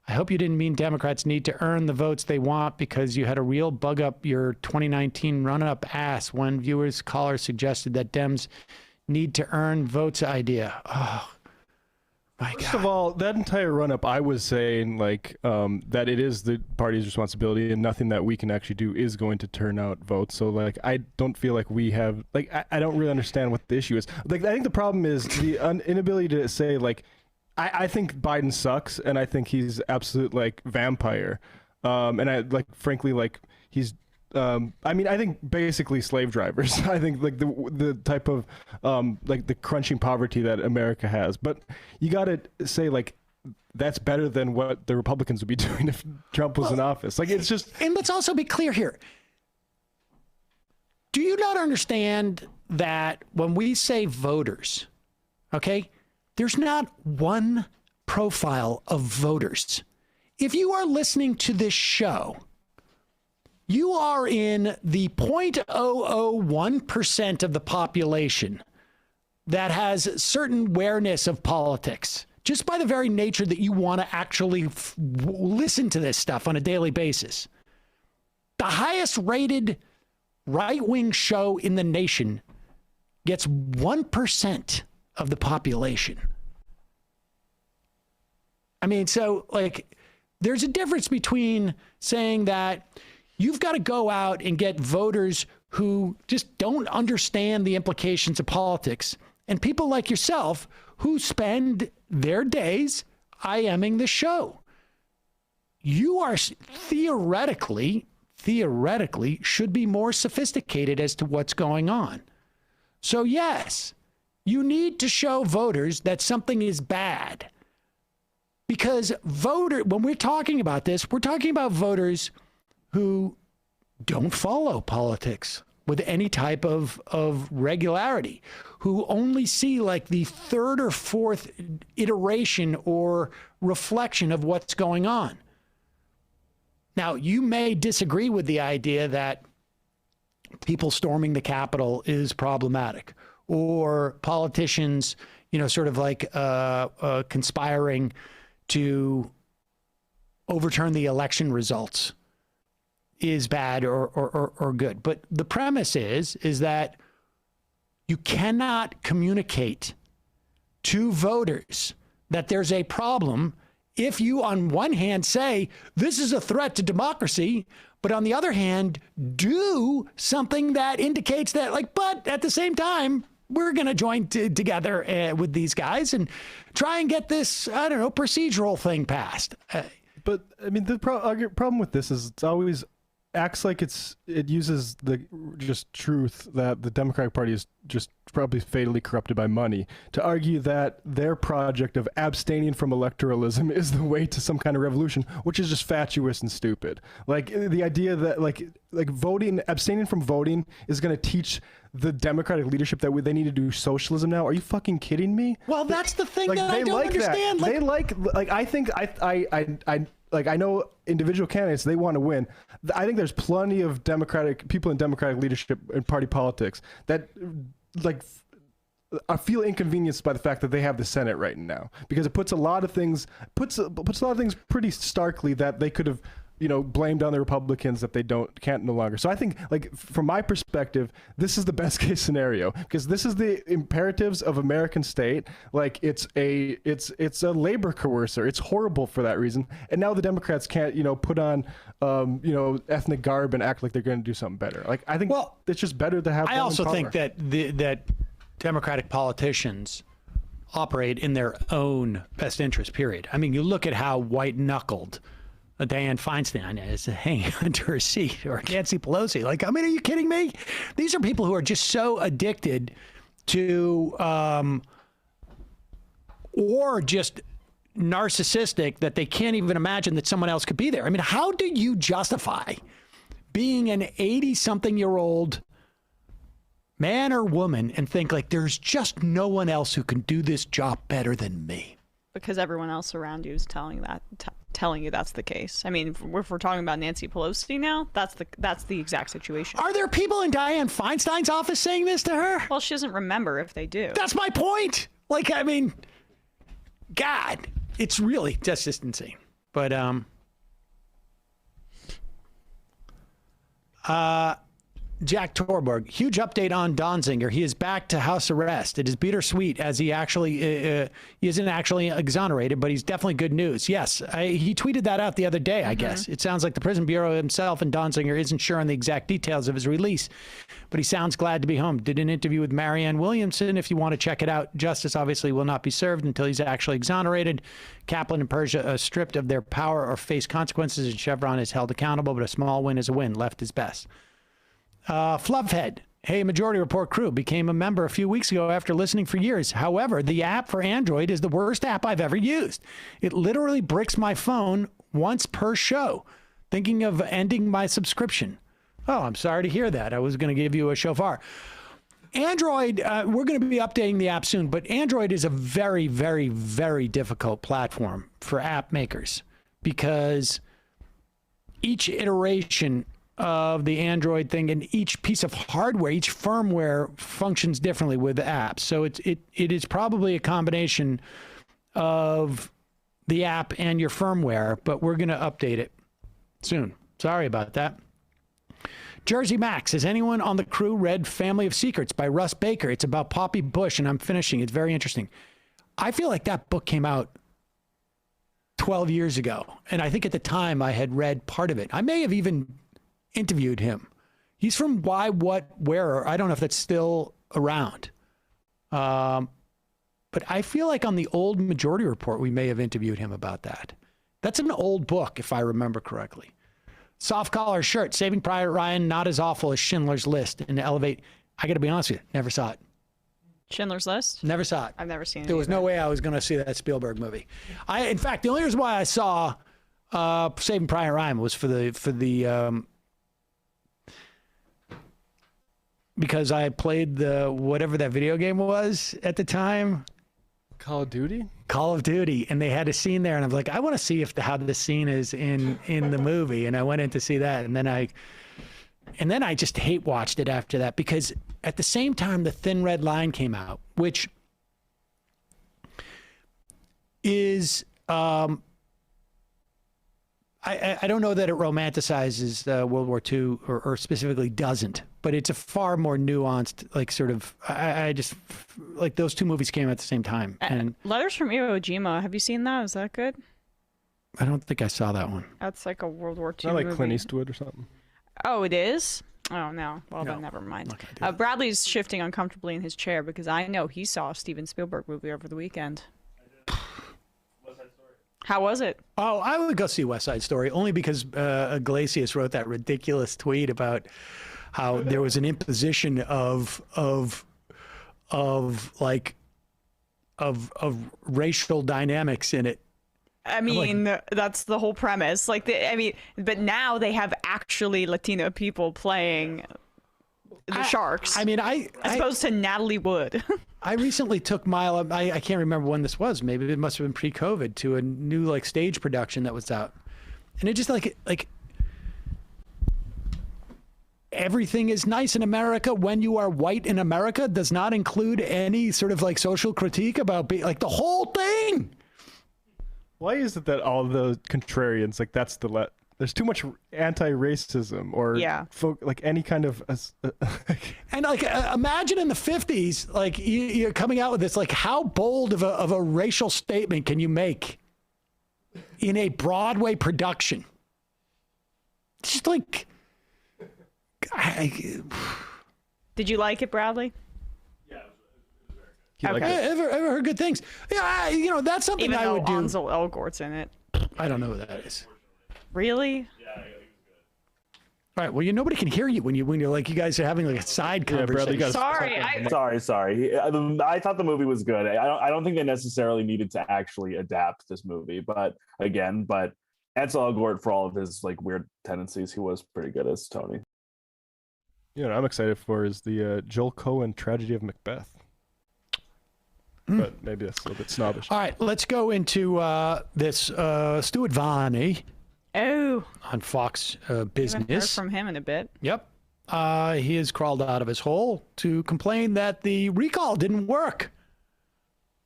I hope you didn't mean Democrats need to earn the votes they want because you had a real bug up your 2019 run-up ass when callers suggested that Dems need to earn votes idea. Oh, my God. First of all, that entire run-up, I was saying that it is the party's responsibility and nothing that we can actually do is going to turn out votes. So I don't feel like we have I don't really understand what the issue is. I think the problem is the inability to say I think Biden sucks and I think he's absolute vampire. And I frankly he's I think basically slave drivers. I think the type of the crunching poverty that America has. But you got to say that's better than what the Republicans would be doing if Trump was in office. It's just. And let's also be clear here. Do you not understand that when we say voters, okay, there's not one profile of voters. If you are listening to this show, you are in the 0.001% of the population that has certain awareness of politics, just by the very nature that you want to actually listen to this stuff on a daily basis. The highest rated right-wing show in the nation gets 1% of the population. I mean, so there's a difference between saying that you've got to go out and get voters who just don't understand the implications of politics, and people like yourself who spend their days IMing the show. You are theoretically should be more sophisticated as to what's going on. So yes, you need to show voters that something is bad. Because when we're talking about this, we're talking about voters who don't follow politics with any type of regularity, who only see the third or fourth iteration or reflection of what's going on. Now, you may disagree with the idea that people storming the Capitol is problematic, or politicians, conspiring to overturn the election results is bad or good. But the premise is that you cannot communicate to voters that there's a problem if you, on one hand, say this is a threat to democracy, but on the other hand, do something that indicates that, like, but at the same time, we're going to join together with these guys and try and get this, I don't know, procedural thing passed. But I mean, the problem with this is it's always acts like it uses the just truth that the Democratic Party is just probably fatally corrupted by money to argue that their project of abstaining from electoralism is the way to some kind of revolution, which is just fatuous and stupid. Like the idea that like abstaining from voting is going to teach the Democratic leadership that they need to do socialism now. Are you fucking kidding me? Well, that's the thing like, that I don't understand. They I think I know individual candidates, they want to win. I think there's plenty of Democratic people in Democratic leadership and party politics that I feel inconvenienced by the fact that they have the Senate right now, because it puts a lot of things pretty starkly that they could have, blamed on the Republicans that they can't no longer. So I think, like, from my perspective, this is the best case scenario, because this is the imperatives of American state. Like, it's a labor coercer. It's horrible for that reason. And now the Democrats can't, put on, ethnic garb and act like they're going to do something better. Like, I think it's just better to have. I also think that that Democratic politicians operate in their own best interest, period. I mean, you look at how white-knuckled Dianne Feinstein is hanging onto her seat, or Nancy Pelosi. Like, I mean, are you kidding me? These are people who are just so addicted to, or just narcissistic that they can't even imagine that someone else could be there. I mean, how do you justify being an 80-something-year-old man or woman and think, like, there's just no one else who can do this job better than me? Because everyone else around you is telling you that's the case. I mean, if we're talking about Nancy Pelosi now, that's the exact situation. Are there people in Dianne Feinstein's office saying this to her? Well, she doesn't remember if they do. That's my point. Like, I mean, God, it's really just insane. But Jack Torborg, huge update on Donziger. He is back to house arrest. It is bittersweet, as he isn't actually exonerated, but he's definitely good news. Yes, he tweeted that out the other day, I guess. It sounds like the prison bureau himself and Donziger isn't sure on the exact details of his release, but he sounds glad to be home. Did an interview with Marianne Williamson. If you want to check it out, justice obviously will not be served until he's actually exonerated. Kaplan and Persia are stripped of their power or face consequences, and Chevron is held accountable, but a small win is a win. Left is best. Fluffhead, hey, Majority Report crew, became a member a few weeks ago after listening for years. However, the app for Android is the worst app I've ever used. It literally bricks my phone once per show. Thinking of ending my subscription. Oh, I'm sorry to hear that. I was going to give you a shofar. Android, we're going to be updating the app soon, but Android is a very, very, very difficult platform for app makers, because each iteration of the Android thing and each piece of hardware, each firmware functions differently with the apps. So it is probably a combination of the app and your firmware, but we're going to update it soon. Sorry about that. Jersey Max, has anyone on the crew read Family of Secrets by Russ Baker? It's about Poppy Bush, and I'm finishing. It's very interesting. I feel like that book came out 12 years ago, and I think at the time I had read part of it. I may have even interviewed him. He's from Why, What, Where. I don't know if that's still around. But I feel like on the old Majority Report, we may have interviewed him about that. That's an old book, if I remember correctly. Soft collar shirt, Saving Private Ryan, not as awful as Schindler's List. And Elevate, I got to be honest with you, never saw it. Schindler's List? Never saw it. I've never seen it. There was no way I was going to see that Spielberg movie. In fact, the only reason why I saw Saving Private Ryan was for the because I played whatever that video game was at the time. Call of Duty? Call of Duty. And they had a scene there, and I'm like, I want to see how this scene is in the movie. And I went in to see that, and then I just hate watched it after that, because at the same time the Thin Red Line came out, which is I don't know that it romanticizes World War II or specifically doesn't, but it's a far more nuanced, like sort of. I just like those two movies came out at the same time. And Letters from Iwo Jima. Have you seen that? Is that good? I don't think I saw that one. That's like a World War II Not like movie. Clint Eastwood or something. Oh, it is? Oh, no. Well, then never mind. Bradley's shifting uncomfortably in his chair because I know he saw a Steven Spielberg movie over the weekend. How was it? Oh, I would go see West Side Story only because Iglesias wrote that ridiculous tweet about how there was an imposition of racial dynamics in it. I mean, that's the whole premise. Like, but now they have actually Latino people playing the sharks. I mean, as opposed to Natalie Wood. I recently took Milo. I can't remember when this was. Maybe it must have been pre-COVID, to a new like stage production that was out, and it just like everything is nice in America when you are white in America does not include any sort of like social critique about being like the whole thing. Why is it that all the contrarians, like that's there's too much anti-racism or like any kind of and like imagine in the 50s, like you're coming out with this, like how bold of a racial statement can you make in a Broadway production? It's just like, did you like it, Bradley? Okay. Ever heard good things? Yeah, that's something Even I would do. Ansel Elgort's in it. I don't know who that is. Really? All right. Well, nobody can hear you when you're like you guys are having like a side conversation. Sorry. Sorry. I thought the movie was good. I don't think they necessarily needed to actually adapt this movie, but Ansel Elgort, for all of his like weird tendencies, he was pretty good as Tony. You know, what I'm excited for is the Joel Coen Tragedy of Macbeth. But maybe that's a little bit snobbish. All right, let's go into this Stuart Varney. Oh. On Fox Business. Haven't heard from him in a bit. Yep. He has crawled out of his hole to complain that the recall didn't work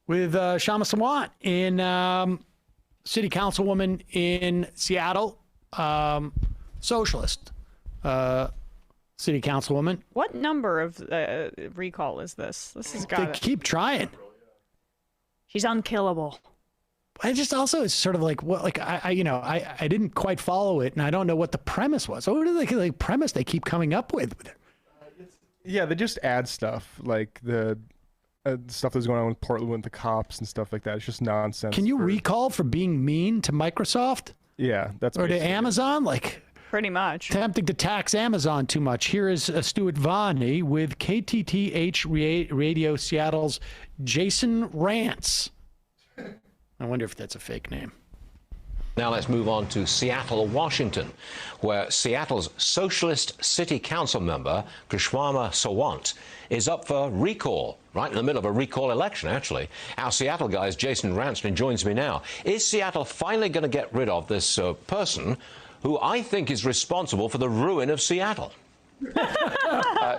with Shama Sawant, city councilwoman in Seattle, socialist city councilwoman. What number of recall is this? This has got. They keep trying. She's unkillable. I just also it's sort of like what like I didn't quite follow it and I don't know what the premise was. So what are the like premise they keep coming up with? Yeah, they just add stuff like the stuff that's going on with Portland with the cops and stuff like that. It's just nonsense. Can you recall for being mean to Microsoft? Yeah, that's or to Amazon, like pretty much attempting to tax Amazon too much. Here is Stuart Varney with KTTH Radio Seattle's Jason Rantz. I wonder if that's a fake name. Now let's move on to Seattle, Washington, where Seattle's socialist city council member, Kshama Sawant, is up for recall, right in the middle of a recall election, actually. Our Seattle guy's Jason Ranston joins me now. Is Seattle finally going to get rid of this person who I think is responsible for the ruin of Seattle?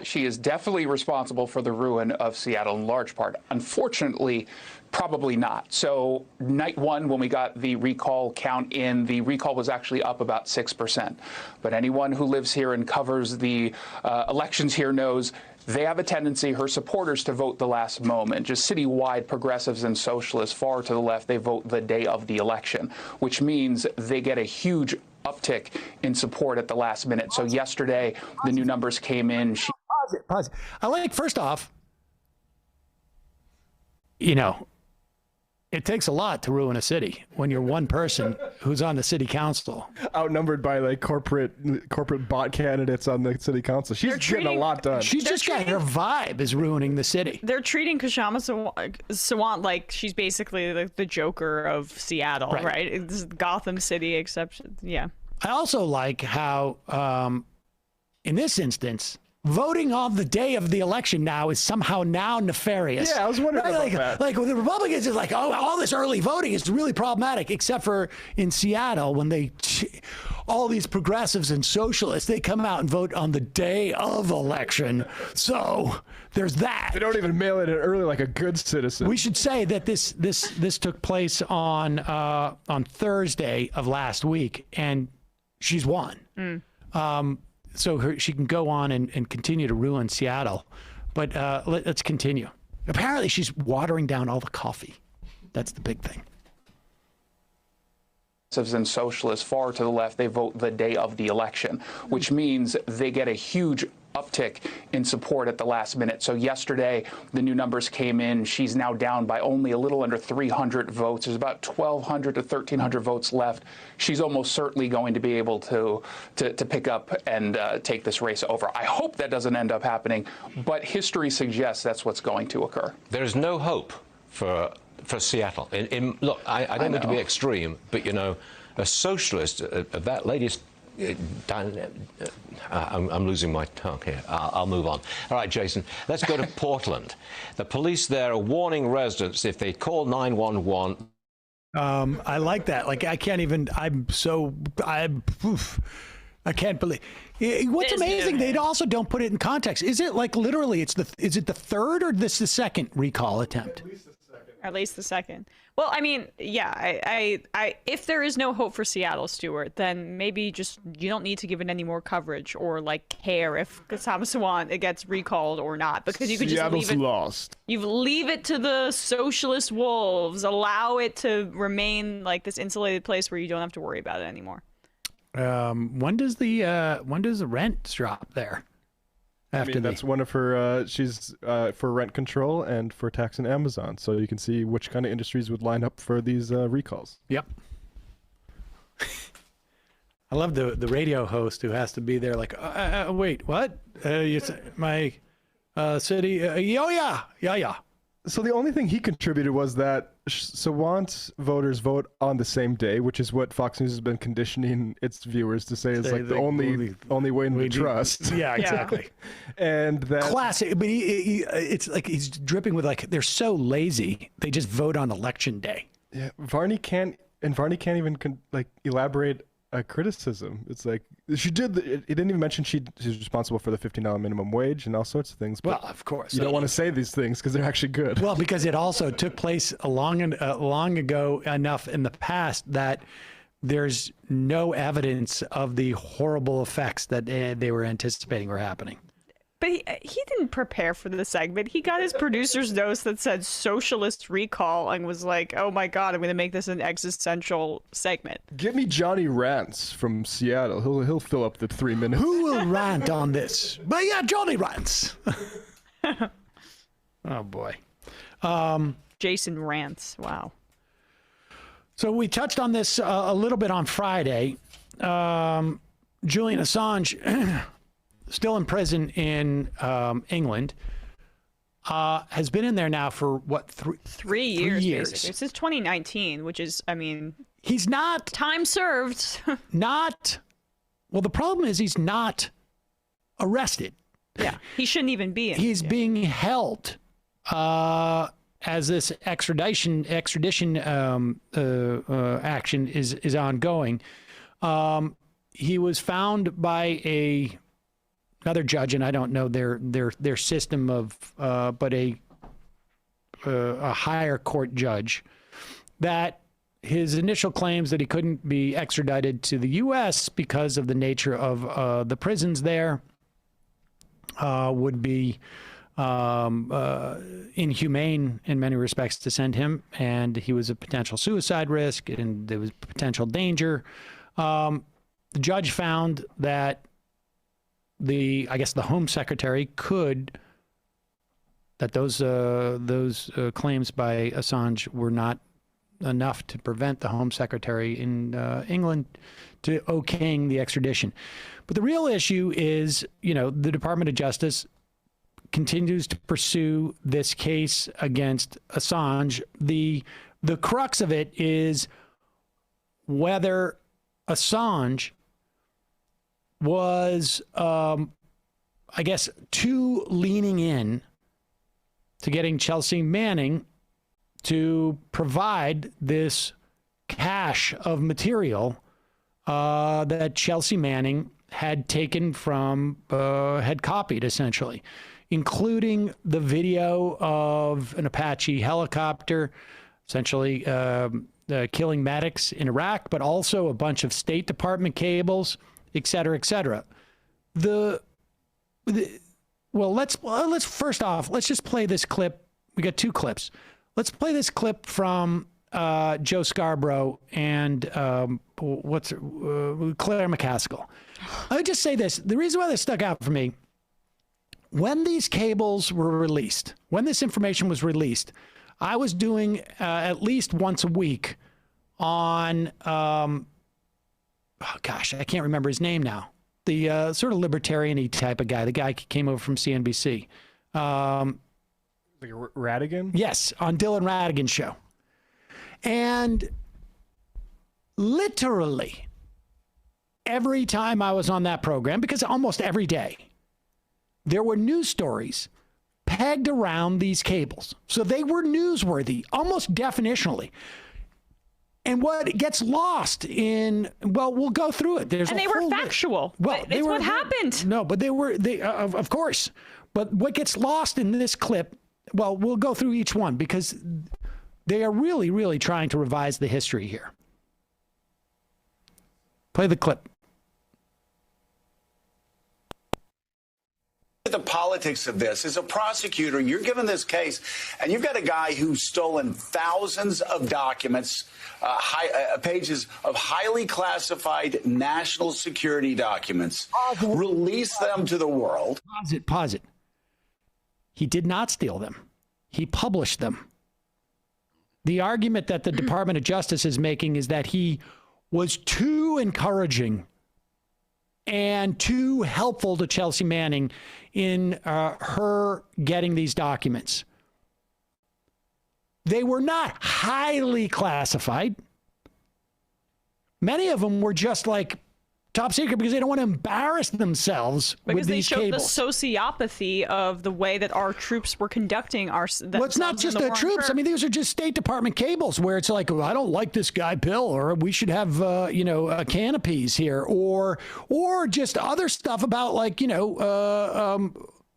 She is definitely responsible for the ruin of Seattle in large part. Unfortunately, probably not. So night one, when we got the recall count in, the recall was actually up about 6%. But anyone who lives here and covers the elections here knows they have a tendency, her supporters, to vote the last moment. Just citywide progressives and socialists far to the left, they vote the day of the election, which means they get a huge uptick in support at the last minute. So yesterday, the new numbers came in. Pause it. I like, first off, it takes a lot to ruin a city when you're one person who's on the city council. Outnumbered by like corporate bot candidates on the city council. She's getting a lot done. She's just got her vibe is ruining the city. They're treating Kshama Sawant like she's basically like the Joker of Seattle, right? It's Gotham City, except, yeah. I also like how, in this instance, voting on the day of the election now is somehow now nefarious. Yeah, I was wondering about that. Like the Republicans is like, oh, all this early voting is really problematic, except for in Seattle when all these progressives and socialists, they come out and vote on the day of election. So there's that. They don't even mail it in early like a good citizen. We should say that this took place on Thursday of last week, and she's won. so she can go on and continue to ruin Seattle. But let's continue. Apparently, she's watering down all the coffee. That's the big thing. And socialists far to the left, they vote the day of the election, which means they get a huge uptick in support at the last minute. So yesterday, the new numbers came in. She's now down by only a little under 300 votes. There's about 1,200 to 1,300 votes left. She's almost certainly going to be able to pick up and take this race over. I hope that doesn't end up happening, but history suggests that's what's going to occur. There's no hope for Seattle. Look, I don't mean to be extreme, but, you know, a socialist of that latest... I'm losing my tongue here. I'll move on. All right, Jason, let's go to Portland. The police there are warning residents if they call 911. I like that. Like, I can't even... I can't believe... What's amazing, they also don't put it in context. Is it like literally, is it the third or this the second recall attempt? At least the second. Well, I mean, yeah, I if there is no hope for Seattle, Stuart, then maybe just you don't need to give it any more coverage or like care if Thomas Sawant gets recalled or not, because you could just leave it. Lost. You leave it to the socialist wolves. Allow it to remain like this insulated place where you don't have to worry about it anymore. When does the rent drop there? That's one of her, she's for rent control and for tax and Amazon. So you can see which kind of industries would line up for these recalls. Yep. I love the radio host who has to be there like, wait, what? My city, yeah. So the only thing he contributed was that Sawant's voters vote on the same day, which is what Fox News has been conditioning its viewers to say is like the only way to trust. Yeah, exactly. And that classic. But it's like he's dripping with like they're so lazy they just vote on election day. Yeah, Varney can't even elaborate a criticism. It's like she did. It didn't even mention she's responsible for the $15 minimum wage and all sorts of things. But well, of course, you don't want to say these things because they're actually good. Well, because it also took place long ago enough in the past that there's no evidence of the horrible effects that they were anticipating were happening. But he didn't prepare for the segment. He got his producer's notes that said socialist recall and was like, oh my God, I'm going to make this an existential segment. Get me Johnny Rants from Seattle. He'll fill up the 3 minutes. Who will rant on this? But yeah, Johnny Rants. Oh boy. Jason Rants. Wow. So we touched on this a little bit on Friday. Julian Assange... still in prison in England, has been in there now for what, 3 years? 3 years. Basically. Since 2019, which is, I mean, he's not time served. Well, the problem is he's not arrested. Yeah, he shouldn't even be in. He's being held as this extradition action is ongoing. He was found by another judge, and I don't know their system of, but a higher court judge, that his initial claims that he couldn't be extradited to the U.S. because of the nature of the prisons there would be inhumane in many respects to send him, and he was a potential suicide risk, and there was potential danger. The judge found that the Home Secretary that those claims by Assange were not enough to prevent the Home Secretary in England to okaying the extradition. But the real issue is, the Department of Justice continues to pursue this case against Assange. The crux of it is whether Assange was, too leaning in to getting Chelsea Manning to provide this cache of material that Chelsea Manning had taken had copied essentially, including the video of an Apache helicopter, essentially killing medics in Iraq, but also a bunch of State Department cables, et cetera, et cetera. well, let's first off, let's just play this clip. We got 2 clips. Let's play this clip from Joe Scarborough and Claire McCaskill. I would just say this. The reason why this stuck out for me, when these cables were released, when this information was released, I was doing at least once a week on, oh gosh, I can't remember his name now. The sort of libertarian-y type of guy, the guy came over from CNBC. Like Radigan? Yes, on Dylan Radigan's show. And literally every time I was on that program, because almost every day, there were news stories pegged around these cables. So they were newsworthy, almost definitionally. And what gets lost in, well, we'll go through it. And they were factual. Well, it's what happened. No, but of course. But what gets lost in this clip, well, we'll go through each one because they are really, really trying to revise the history here. Play the clip. The politics of this. As a prosecutor, you're given this case, and you've got a guy who's stolen thousands of documents, pages of highly classified national security documents, released them to the world. Pause it. He did not steal them. He published them. The argument that the Department of Justice is making is that he was too encouraging and too helpful to Chelsea Manning in her getting these documents. They were not highly classified. Many of them were just like top secret because they don't want to embarrass themselves with these cables. Because they showed the sociopathy of the way that our troops were conducting well, it's not just the troops. I mean, these are just State Department cables where it's like, well, I don't like this guy, Bill, or we should have, canopies here, or just other stuff about like,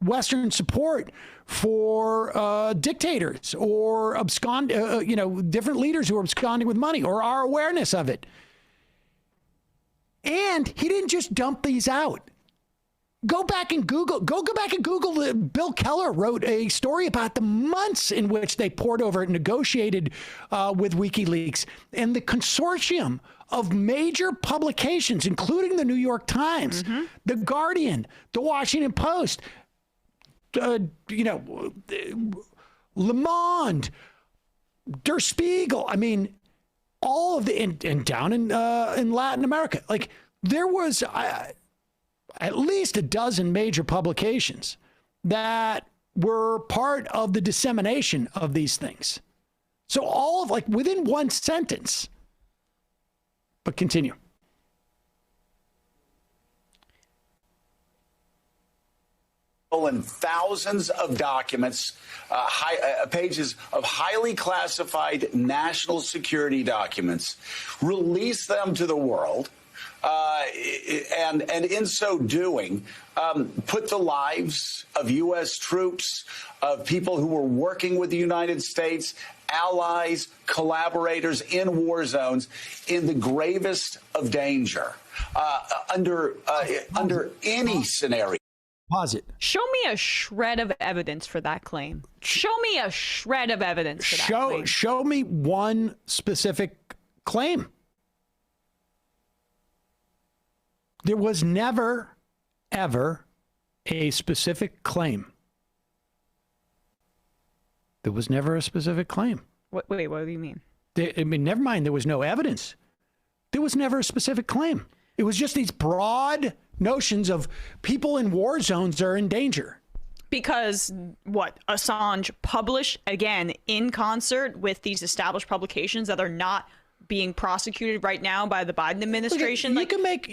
Western support for dictators or different leaders who are absconding with money, or our awareness of it. And he didn't just dump these out. Go back and Google. Bill Keller wrote a story about the months in which they poured over it, negotiated with WikiLeaks, and the consortium of major publications, including the New York Times, the Guardian, the Washington Post, Le Monde, Der Spiegel. I mean, all of the and down in Latin America, like there was at least a dozen major publications that were part of the dissemination of these things. So all of like within one sentence. But continue. Stolen thousands of documents, pages of highly classified national security documents, released them to the world, and in so doing, put the lives of U.S. troops, of people who were working with the United States, allies, collaborators in war zones, in the gravest of danger, under any scenario. Pause it. Show me a shred of evidence for that claim. Show me a shred of evidence for that claim. Show me one specific claim. There was never, ever a specific claim. There was never a specific claim. Wait, what do you mean? Never mind, there was no evidence. There was never a specific claim. It was just these broad notions of people in war zones are in danger. Because Assange published, again, in concert with these established publications that are not being prosecuted right now by the Biden administration. You can make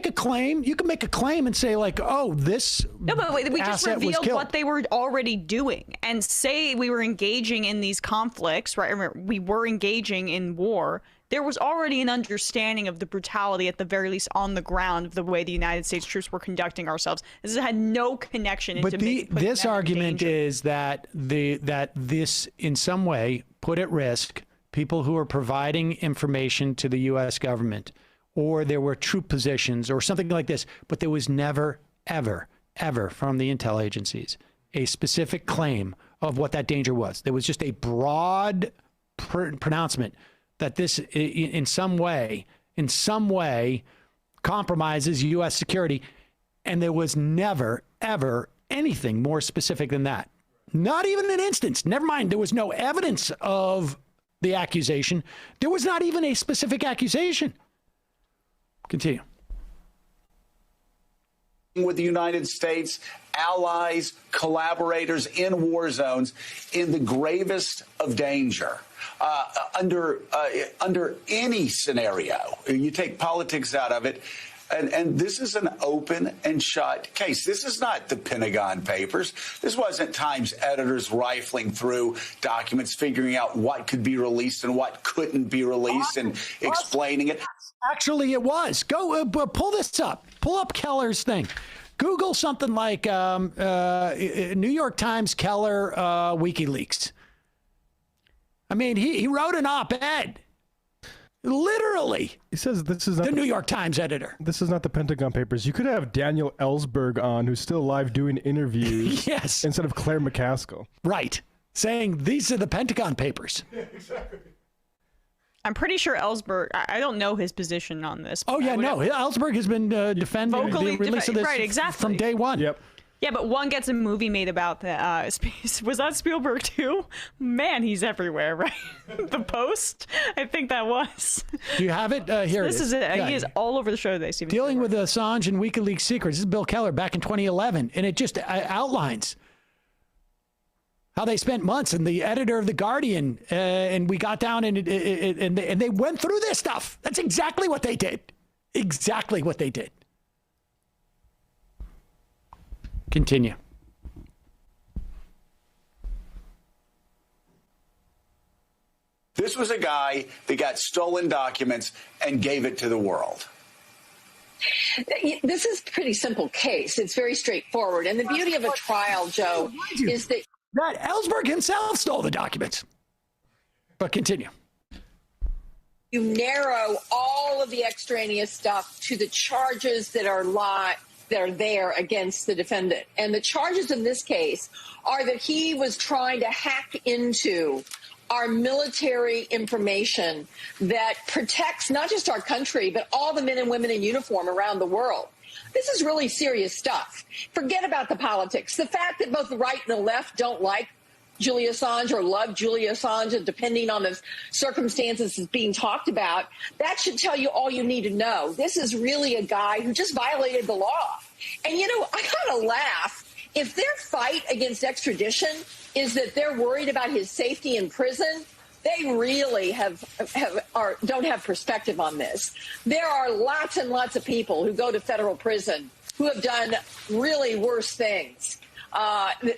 a claim. You can make a claim and say like, oh, this. No, but we just revealed what they were already doing, and say we were engaging in these conflicts, right? We were engaging in war. There was already an understanding of the brutality, at the very least on the ground, of the way the United States troops were conducting ourselves. This had no connection into this argument is that this in some way put at risk people who are providing information to the U.S. government, or there were troop positions or something like this. But there was never, ever from the intel agencies a specific claim of what that danger was. There was just a broad pronouncement that this in some way compromises U.S. security. And there was never, ever anything more specific than that. Not even an instance. Never mind, there was no evidence of the accusation. There was not even a specific accusation. Continue. With the United States, allies, collaborators in war zones in the gravest of danger. Under any scenario, you take politics out of it, and this is an open and shut case. This is not the Pentagon Papers. This wasn't Times editors rifling through documents, figuring out what could be released and what couldn't be released and explaining it. Actually, it was. Go pull this up. Pull up Keller's thing. Google something like New York Times Keller WikiLeaks. I mean, he wrote an op-ed. Literally. He says this is not the New York Times editor. This is not the Pentagon Papers. You could have Daniel Ellsberg on, who's still alive doing interviews. Yes. Instead of Claire McCaskill. Right. Saying these are the Pentagon Papers. Yeah, exactly. I'm pretty sure Ellsberg, I don't know his position on this. Oh, yeah, no. Ellsberg has been defending the release of this right, exactly. from day one. Yep. Yeah, but one gets a movie made about the space. Was that Spielberg too? Man, he's everywhere, right? The Post? I think that was. Do you have it? Here This it is. is it. Yeah. He is all over the show today, Steven. Dealing with Assange and WikiLeaks secrets. This is Bill Keller back in 2011. And it just outlines how they spent months, and the editor of The Guardian, and we got down and they went through this stuff. That's exactly what they did. Exactly what they did. Continue. This was a guy that got stolen documents and gave it to the world. This is a pretty simple case. It's very straightforward. And the beauty of a trial, Joe, is that Ellsberg himself stole the documents. But continue. You narrow all of the extraneous stuff to the charges that are there against the defendant. And the charges in this case are that he was trying to hack into our military information that protects not just our country, but all the men and women in uniform around the world. This is really serious stuff. Forget about the politics. The fact that both the right and the left don't like Julian Assange or love Julian Assange, depending on the circumstances that's being talked about, that should tell you all you need to know. This is really a guy who just violated the law. And, you know, I kind of laugh. If their fight against extradition is that they're worried about his safety in prison, they really don't have perspective on this. There are lots and lots of people who go to federal prison who have done really worse things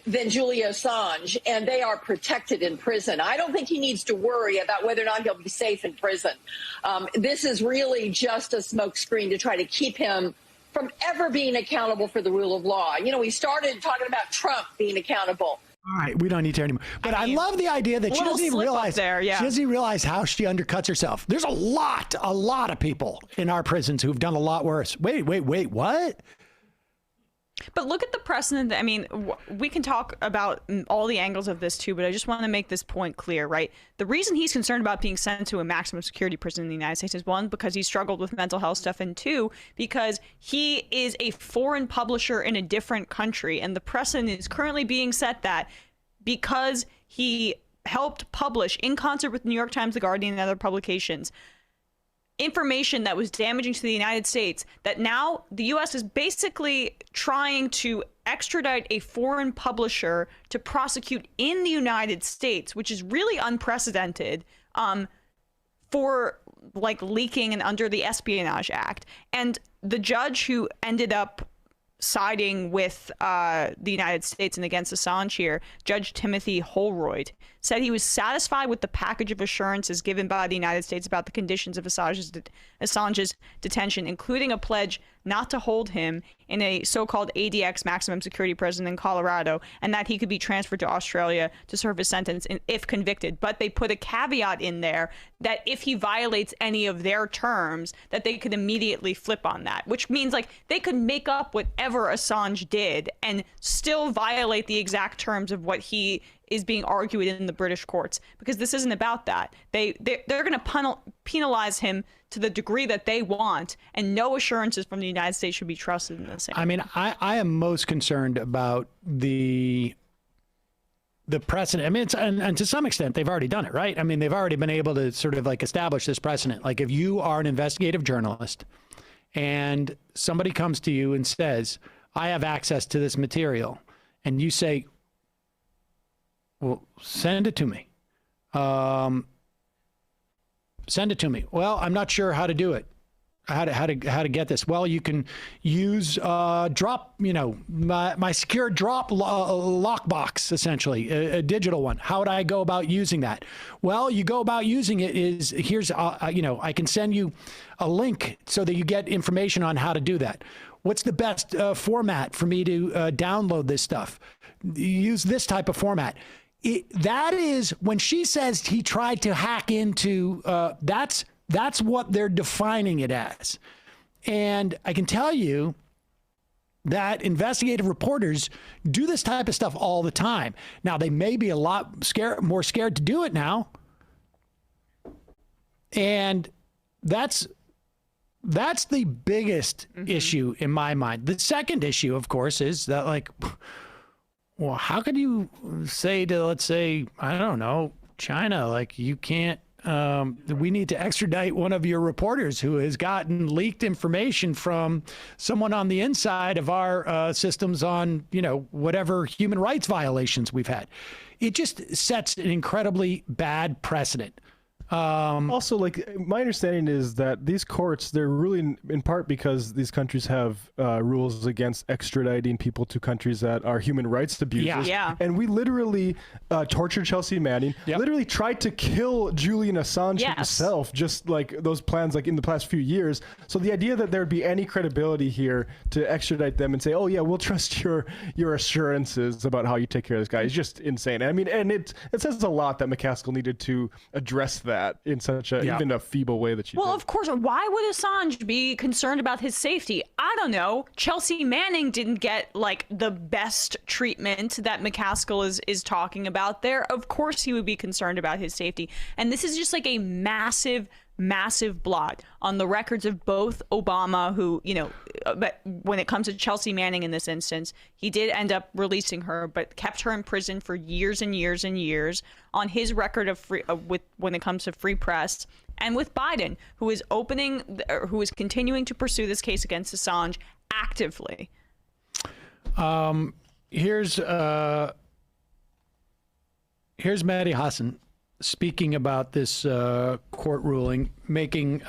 than Julian Assange, and they are protected in prison. I don't think he needs to worry about whether or not he'll be safe in prison. This is really just a smokescreen to try to keep him from ever being accountable for the rule of law. You know, we started talking about Trump being accountable. All right, we don't need to anymore. But I love the idea that she doesn't even realize she doesn't even realize how she undercuts herself. There's a lot of people in our prisons who've done a lot worse. Wait, what? But look at the precedent. I mean, we can talk about all the angles of this too, but I just want to make this point clear, right? The reason he's concerned about being sent to a maximum security prison in the United States is, one, because he struggled with mental health stuff, and two, because he is a foreign publisher in a different country. And the precedent is currently being set that because he helped publish, in concert with the New York Times, The Guardian, and other publications, information that was damaging to the United States, that now the U.S. is basically trying to extradite a foreign publisher to prosecute in the United States, which is really unprecedented, for like leaking and under the Espionage Act. And the judge who ended up siding with the United States and against Assange here, Judge Timothy Holroyd, said he was satisfied with the package of assurances given by the United States about the conditions of Assange's detention, including a pledge not to hold him in a so-called ADX maximum security prison in Colorado, and that he could be transferred to Australia to serve his sentence if convicted. But they put a caveat in there that if he violates any of their terms, that they could immediately flip on that, which means like they could make up whatever Assange did and still violate the exact terms of what he is being argued in the British courts, because this isn't about that. They're going to penalize him to the degree that they want, and no assurances from the United States should be trusted in this. I mean, I am most concerned about the precedent. I mean, and to some extent, they've already done it, right? I mean, they've already been able to sort of like establish this precedent. Like if you are an investigative journalist and somebody comes to you and says, I have access to this material, and you say, well, send it to me. Send it to me. Well, I'm not sure how to do it. How to get this? Well, you can use drop. You know, my secure drop lockbox, essentially a digital one. How would I go about using that? Well, you go about using it is here's you know, I can send you a link so that you get information on how to do that. What's the best format for me to download this stuff? Use this type of format. That is when she says he tried to hack into. That's what they're defining it as. And I can tell you that investigative reporters do this type of stuff all the time. Now, they may be a lot more scared to do it now. And that's the biggest issue in my mind. The second issue, of course, is that, like, well, how could you say to, let's say, I don't know, China, like, you can't, we need to extradite one of your reporters who has gotten leaked information from someone on the inside of our systems on, you know, whatever human rights violations we've had. It just sets an incredibly bad precedent. Also, like, my understanding is that these courts, they're really in part because these countries have rules against extraditing people to countries that are human rights abuses. Yeah. And we literally tortured Chelsea Manning, literally tried to kill Julian Assange himself, just like those plans, like in the past few years. So the idea that there'd be any credibility here to extradite them and say, oh yeah, we'll trust your assurances about how you take care of this guy is just insane. I mean, and it says a lot that McCaskill needed to address that in such a even a feeble way that she Well, did. of course. Why would Assange be concerned about his safety? I don't know. Chelsea Manning didn't get like the best treatment that McCaskill is talking about there. Of course he would be concerned about his safety. And this is just like a massive blot on the records of both Obama, who, you know, but when it comes to Chelsea Manning in this instance, he did end up releasing her, but kept her in prison for years and years and years, on his record of free when it comes to free press, and with Biden, who is continuing to pursue this case against Assange actively. Here's Mehdi Hassan speaking about this court ruling, making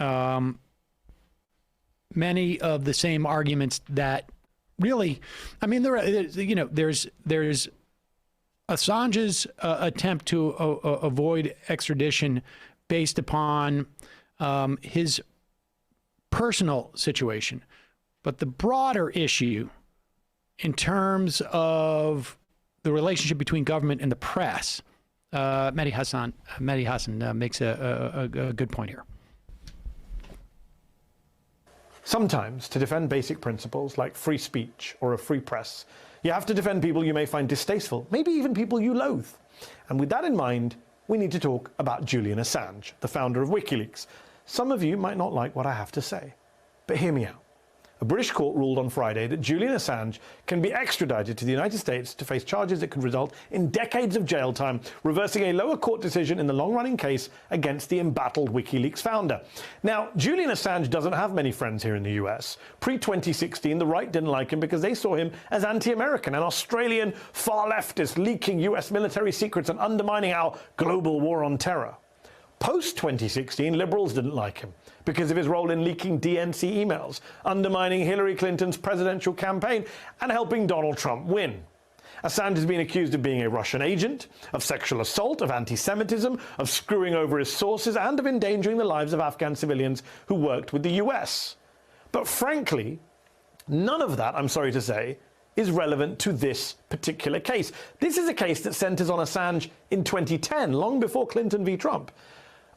many of the same arguments that really, I mean, there's Assange's attempt to avoid extradition based upon his personal situation, but the broader issue in terms of the relationship between government and the press. Mehdi Hassan makes a good point here. Sometimes, to defend basic principles like free speech or a free press, you have to defend people you may find distasteful, maybe even people you loathe. And with that in mind, we need to talk about Julian Assange, the founder of WikiLeaks. Some of you might not like what I have to say, but hear me out. A British court ruled on Friday that Julian Assange can be extradited to the United States to face charges that could result in decades of jail time, reversing a lower court decision in the long-running case against the embattled WikiLeaks founder. Now, Julian Assange doesn't have many friends here in the US. Pre-2016, the right didn't like him because they saw him as anti-American, an Australian far-leftist leaking US military secrets and undermining our global war on terror. Post-2016, liberals didn't like him because of his role in leaking DNC emails, undermining Hillary Clinton's presidential campaign, and helping Donald Trump win. Assange has been accused of being a Russian agent, of sexual assault, of anti-Semitism, of screwing over his sources, and of endangering the lives of Afghan civilians who worked with the US. But frankly, None of that, I'm sorry to say, is relevant to this particular case. This is a case that centers on Assange in 2010, long before Clinton v. Trump,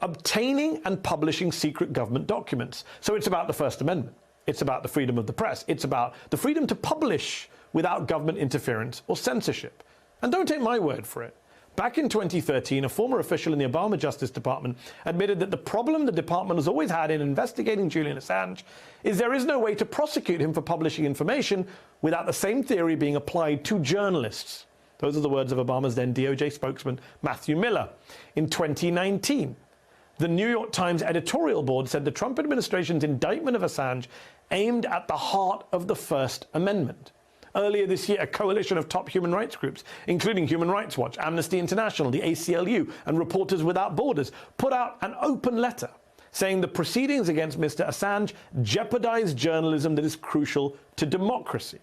obtaining and publishing secret government documents. So it's about the First Amendment. It's about the freedom of the press. It's about the freedom to publish without government interference or censorship. And don't take my word for it. Back in 2013, a former official in the Obama Justice Department admitted that the problem the department has always had in investigating Julian Assange is there is no way to prosecute him for publishing information without the same theory being applied to journalists. Those are the words of Obama's then DOJ spokesman, Matthew Miller. In 2019, the New York Times editorial board said the Trump administration's indictment of Assange aimed at the heart of the First Amendment. Earlier this year, a coalition of top human rights groups, including Human Rights Watch, Amnesty International, the ACLU, and Reporters Without Borders, put out an open letter saying the proceedings against Mr. Assange jeopardize journalism that is crucial to democracy.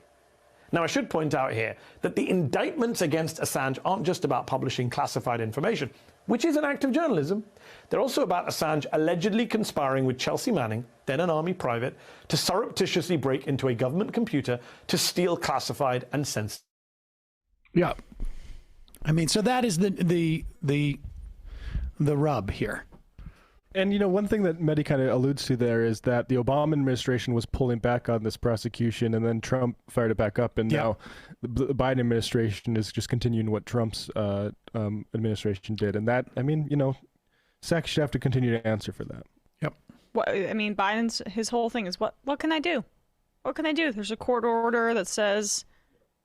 Now, I should point out here that the indictments against Assange aren't just about publishing classified information, which is an act of journalism. They're also about Assange allegedly conspiring with Chelsea Manning, then an army private, to surreptitiously break into a government computer to steal classified and sensitive. Yeah. I mean, so that is the rub here. And, you know, one thing that Mehdi kind of alludes to there is that the Obama administration was pulling back on this prosecution, and then Trump fired it back up, and now the Biden administration is just continuing what Trump's administration did. And that, I mean, you know, Sachs should have to continue to answer for that. Yep. What I mean, his whole thing is what can I do? What can I do? There's a court order that says,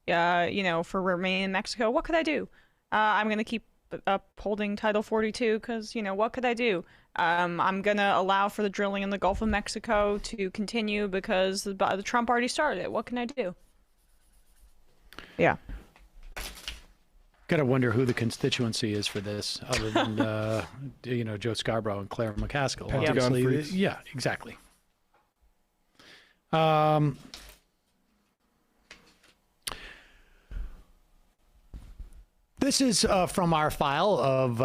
you know, for remaining in Mexico. What could I do? I'm going to keep upholding Title 42 because, you know, what could I do? I'm going to allow for the drilling in the Gulf of Mexico to continue because the Trump already started it. What can I do? Yeah. Gotta wonder who the constituency is for this, other than you know, Joe Scarborough and Claire McCaskill. Pentagon freaks. Yeah, exactly. This is from our file of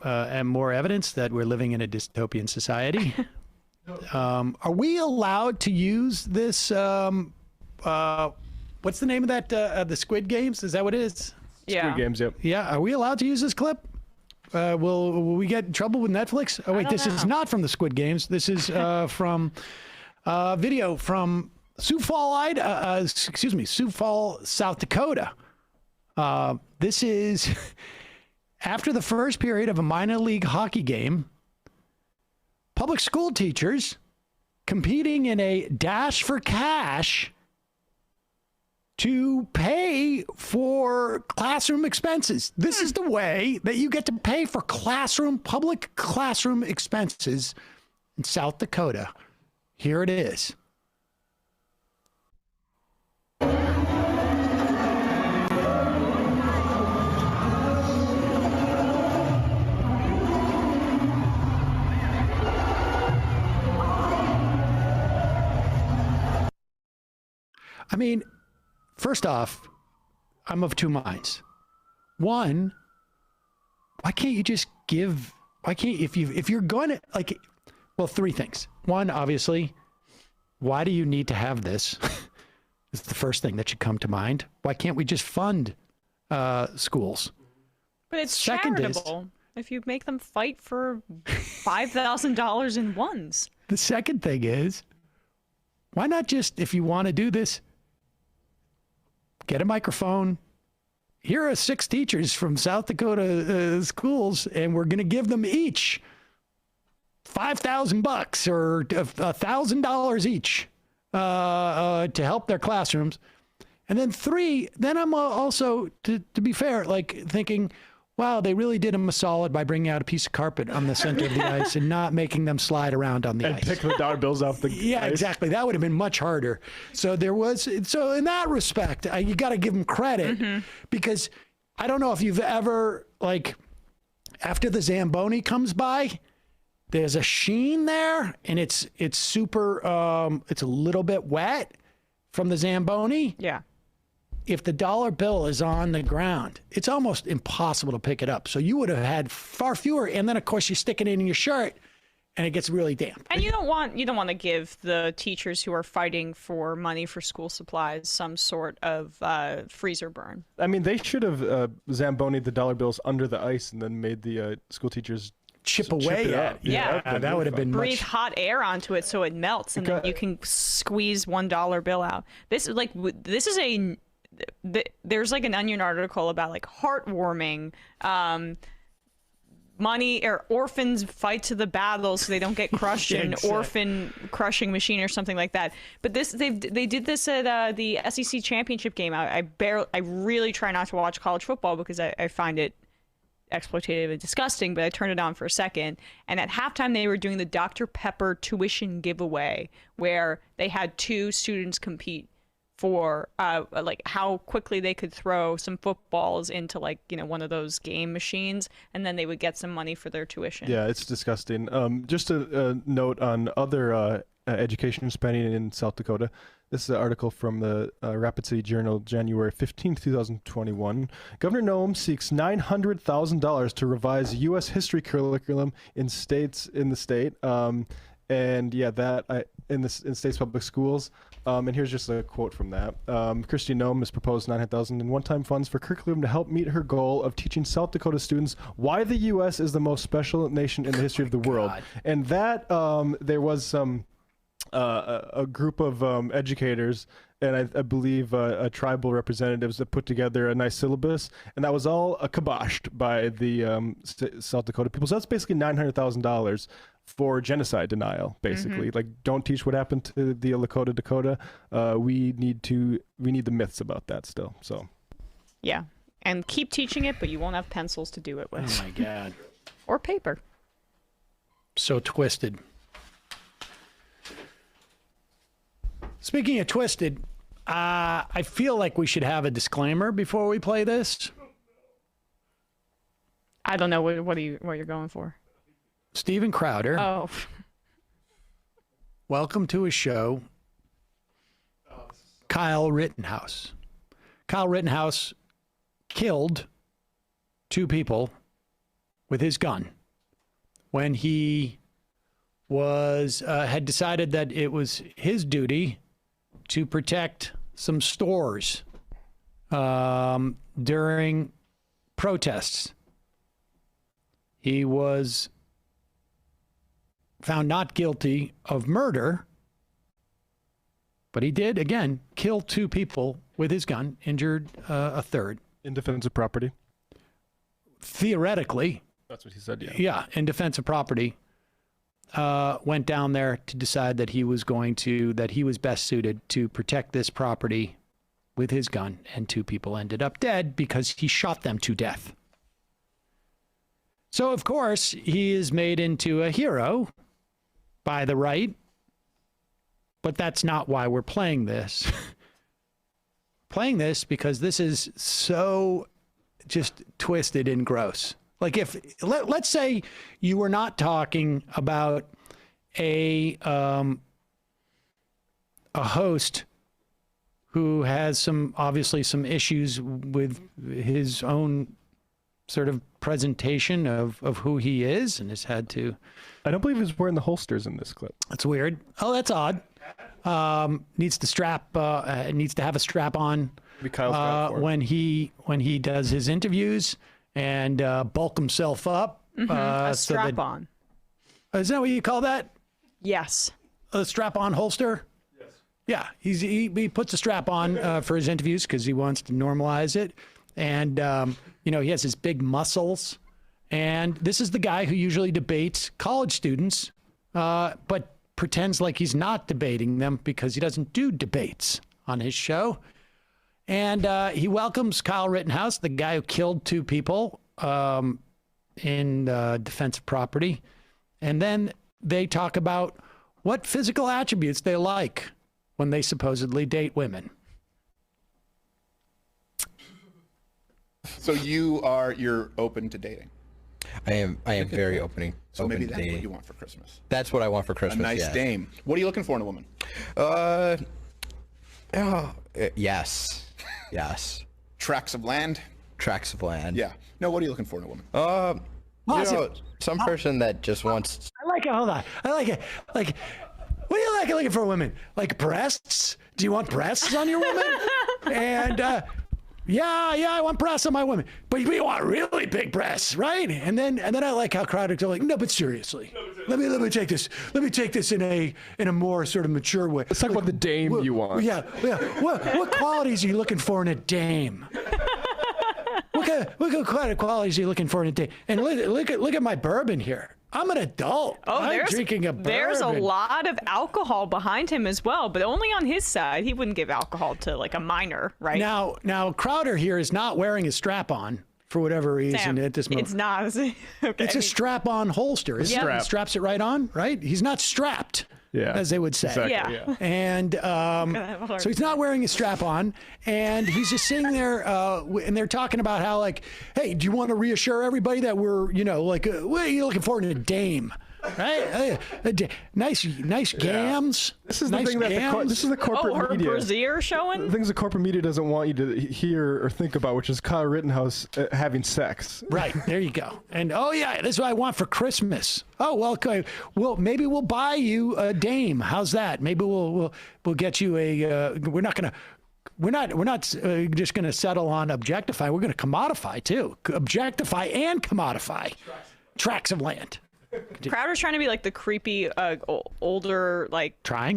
and more evidence that we're living in a dystopian society. Are we allowed to use this? What's the name of that? The Squid Games? Is that what it is? Yeah. Squid Games, yep. Yeah. Are we allowed to use this clip? Will we get in trouble with Netflix? Oh wait, this is not from the Squid Games. This is from video from Sioux Falls, South Dakota. This is after the first period of a minor league hockey game. Public school teachers competing in a dash for cash to pay for classroom expenses. This is the way that you get to pay for public classroom expenses in South Dakota. Here it is. I mean, first off, I'm of two minds. One, why can't you just give? Why can't if you're going to like? Well, three things. One, obviously, why do you need to have this? It's the first thing that should come to mind. Why can't we just fund schools? But it's charitable. If you make them fight for $5,000 in ones. The second thing is, why not just, if you want to do this, get a microphone. Here are 6 teachers from South Dakota schools, and we're going to give them each $5,000 or $1,000 each to help their classrooms. And then 3, then I'm also, to be fair, like thinking, wow, they really did them a solid by bringing out a piece of carpet on the center of the ice and not making them slide around on the ice. And pick the dollar bills off the Yeah, ice. exactly. That would have been much harder. So in that respect, you got to give them credit because I don't know if you've ever, like, after the Zamboni comes by, there's a sheen there and it's super, it's a little bit wet from the Zamboni. Yeah. If the dollar bill is on the ground, it's almost impossible to pick it up. So you would have had far fewer. And then, of course, you stick it in your shirt and it gets really damp. And you don't want to give the teachers who are fighting for money for school supplies some sort of freezer burn. I mean, they should have Zambonied the dollar bills under the ice and then made the school teachers chip away at it. Yeah, that would have been breathe hot air onto it so it melts, and then you can squeeze $1 bill out. This is there's like an Onion article about like heartwarming money or orphans fight to the battle so they don't get crushed in orphan crushing machine or something like that. But they did this at the SEC championship game. I really try not to watch college football because I find it exploitative and disgusting, but I turned it on for a second, and at halftime they were doing the Dr. Pepper tuition giveaway where they had two students compete for like how quickly they could throw some footballs into like one of those game machines, and then they would get some money for their tuition. Yeah, it's disgusting. Just a note on other education spending in South Dakota. This is an article from the Rapid City Journal, January 15th, 2021. Governor Noem seeks $900,000 to revise U.S. history curriculum in the state. And yeah, in states' public schools. And here's just a quote from that. Christy Noem has proposed $900,000 in one-time funds for curriculum to help meet her goal of teaching South Dakota students why the U.S. is the most special nation in the history of the world. And that there was some a group of educators and I believe tribal representatives that put together a nice syllabus, and that was all kiboshed by the South Dakota people. So that's basically $900,000 for genocide denial, basically. Mm-hmm. Like, don't teach what happened to the Lakota Dakota. We need the myths about that still. So yeah, and keep teaching it, but you won't have pencils to do it with. Oh my God. Or paper. So twisted. Speaking of twisted, I feel like we should have a disclaimer before we play this. I don't know what you're going for. Steven Crowder. Oh. Welcome to his show. Kyle Rittenhouse. Kyle Rittenhouse killed 2 people with his gun when he had decided that it was his duty to protect some stores during protests. He was found not guilty of murder, but he did, again, kill 2 people with his gun, injured a third. In defense of property? Theoretically. That's what he said, yeah. Yeah, in defense of property. Went down there to decide that he was best suited to protect this property with his gun, and 2 people ended up dead because he shot them to death. So, of course, he is made into a hero by the right, but that's not why we're playing this. Playing this because this is so just twisted and gross. Like let's say you were not talking about a host who has obviously some issues with his own sort of presentation of who he is and has had to. I don't believe he's wearing the holsters in this clip. That's weird. Oh, that's odd. Needs to have a strap on when he does his interviews. And bulk himself up. A strap on. Is that what you call that? Yes. A strap on holster? Yes. Yeah, he puts a strap on for his interviews because he wants to normalize it. And, he has his big muscles. And this is the guy who usually debates college students, but pretends like he's not debating them because he doesn't do debates on his show. And he welcomes Kyle Rittenhouse, the guy who killed 2 people in defense of property. And then they talk about what physical attributes they like when they supposedly date women. So you're open to dating? I am very open. So maybe that's what you want for Christmas. That's what I want for Christmas. A nice dame. What are you looking for in a woman? Yes. Tracts of land? Tracts of land. Yeah. No, what are you looking for in a woman? Some person that just wants. I like like it. Hold on. I like it. Like, what do you like looking for women? Like breasts? Do you want breasts on your woman? And yeah, I want breasts on my woman. But we want really big breasts, right? And then I like how Crowder's like, no, but seriously, let me take this. Let me take this in a more sort of mature way. Let's talk about the dame you want. Yeah. What qualities are you looking for in a dame? What kind of qualities are you looking for in a dame? And look at my bourbon here. I'm an adult. Oh, I'm drinking a bourbon. There's a lot of alcohol behind him as well, but only on his side. He wouldn't give alcohol to like a minor, right? Now Crowder here is not wearing a strap-on for whatever reason at this moment. It's not. Okay. It's a strap-on holster. He straps it right on, right? He's not strapped. Yeah, as they would say. Exactly, yeah. And so he's not wearing a strap on, and he's just sitting there, and they're talking about how, like, hey, do you want to reassure everybody that we're, what are you looking for in a dame? Right? Nice gams. This is nice the thing that this is the corporate her media. brassiere showing? The things the corporate media doesn't want you to hear or think about, which is Kyle Rittenhouse having sex. Right. There you go. And this is what I want for Christmas. Oh, well, okay. Well, maybe we'll buy you a dame. How's that? Maybe we'll get you a. We're not just gonna settle on objectify. We're gonna commodify too. Objectify and commodify. Tracts of land. Crowder's trying to be like the creepy older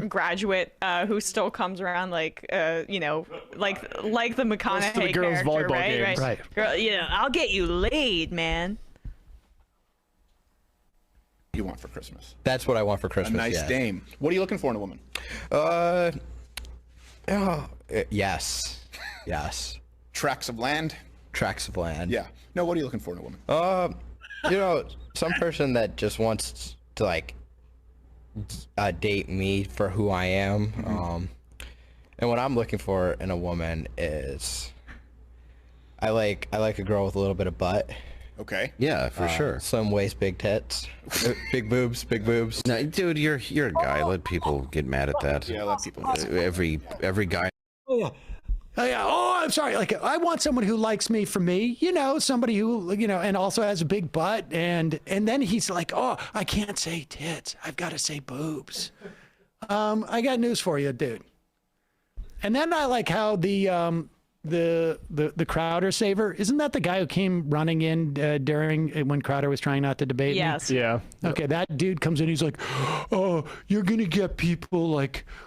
graduate who still comes around like the McConaughey character, right? Right. Girl, I'll get you laid, man. What do you want for Christmas? That's what I want for Christmas. A nice dame. What are you looking for in a woman? Yes. Tracts of land. Tracts of land. Yeah. No. What are you looking for in a woman? Some person that just wants to date me for who I am. Mm-hmm. And what I'm looking for in a woman is I like a girl with a little bit of butt. Okay. Yeah, for sure. Slim waist, big tits, big boobs. No, dude, you're a guy. Let people get mad at that. Yeah, let people. Every guy. Oh, I'm sorry. Like, I want someone who likes me for me, somebody who, and also has a big butt. And then he's like, oh, I can't say tits. I've got to say boobs. I got news for you, dude. And then I like how the Crowder saver, isn't that the guy who came running in when Crowder was trying not to debate Yes. me? Yeah. Okay, that dude comes in, he's like, oh, you're going to get people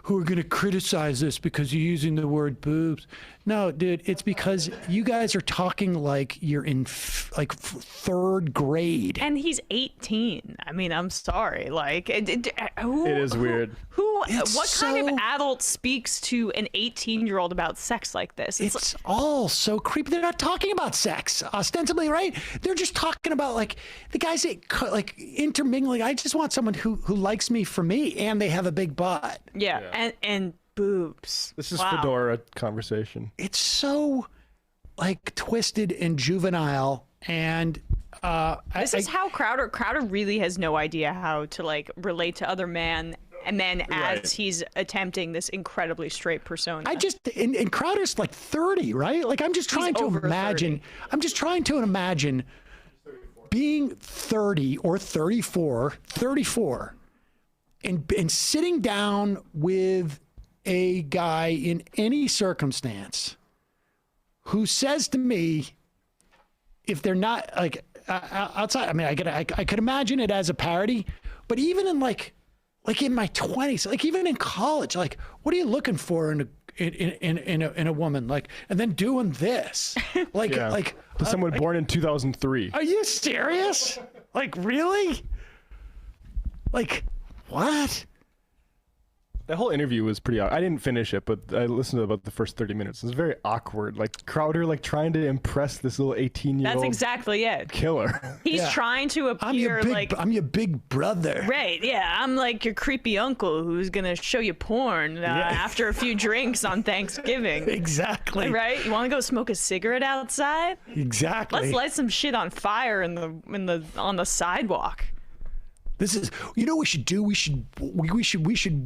who are going to criticize this because you're using the word boobs. No, dude, it's because you guys are talking like you're in third grade. And he's 18. I mean, I'm sorry. Like, It is weird. What kind of adult speaks to an 18-year-old about sex like this? It's all so creepy. They're not talking about sex, ostensibly, right? They're just talking about the guys intermingling. I just want someone who likes me for me, and they have a big butt. Yeah. And boobs. This is Fedora conversation. It's so twisted and juvenile, and this is how Crowder really has no idea how to relate to other men. And then as he's attempting this incredibly straight persona. And Crowder's 30, right? I'm just trying to imagine. 30. I'm just trying to imagine being 30 or 34, and sitting down with a guy in any circumstance who says to me, if they're not outside, I mean, I could imagine it as a parody, but even in in my 20s, even in college, what are you looking for in a woman? And then doing this, someone born in 2003. Are you serious? Really? What? That whole interview was pretty. I didn't finish it, but I listened to about the first 30 minutes. It was very awkward. Crowder, trying to impress this little 18-year-old. That's exactly it. Killer. He's trying to appear I'm your big brother. Right? Yeah, I'm your creepy uncle who's gonna show you porn after a few drinks on Thanksgiving. Exactly. Right? You want to go smoke a cigarette outside? Exactly. Let's light some shit on fire on the sidewalk. This is, what we should do? We should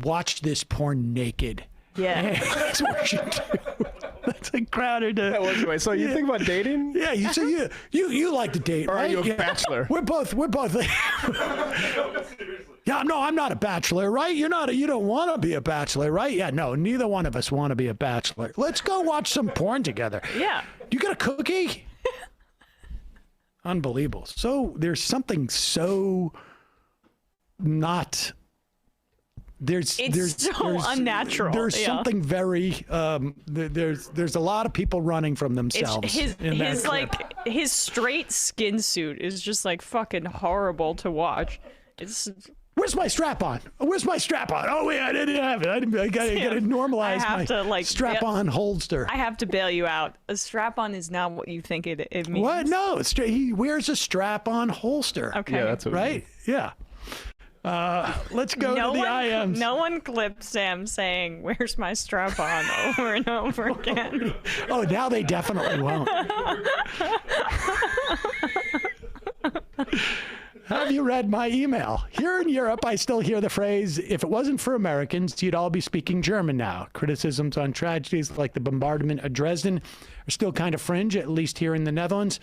watch this porn naked. Yeah. That's what we should do. That's like crowded. Anyway, so you think about dating? Yeah, you like to date, or right? are you a bachelor? We're both. Yeah, no, I'm not a bachelor, right? You don't want to be a bachelor, right? Yeah, no, neither one of us want to be a bachelor. Let's go watch some porn together. Yeah. You got a cookie? Unbelievable. So there's something so not. There's unnatural. There's something very there's a lot of people running from themselves. His straight skin suit is just like fucking horrible to watch. Where's my strap on? Where's my strap on? Oh wait, I didn't have it. I gotta normalize my strap on holster. I have to bail you out. A strap on is not what you think it means. What? No, he wears a strap on holster. Okay. Yeah, that's what right. Yeah. Let's go to the IMs. No one clipped Sam saying, "Where's my strap on?" over and over again. Oh, now they definitely won't. Have you read my email? Here in Europe, I still hear the phrase, if it wasn't for Americans, you'd all be speaking German now. Criticisms on tragedies like the bombardment of Dresden are still kind of fringe, at least here in the Netherlands.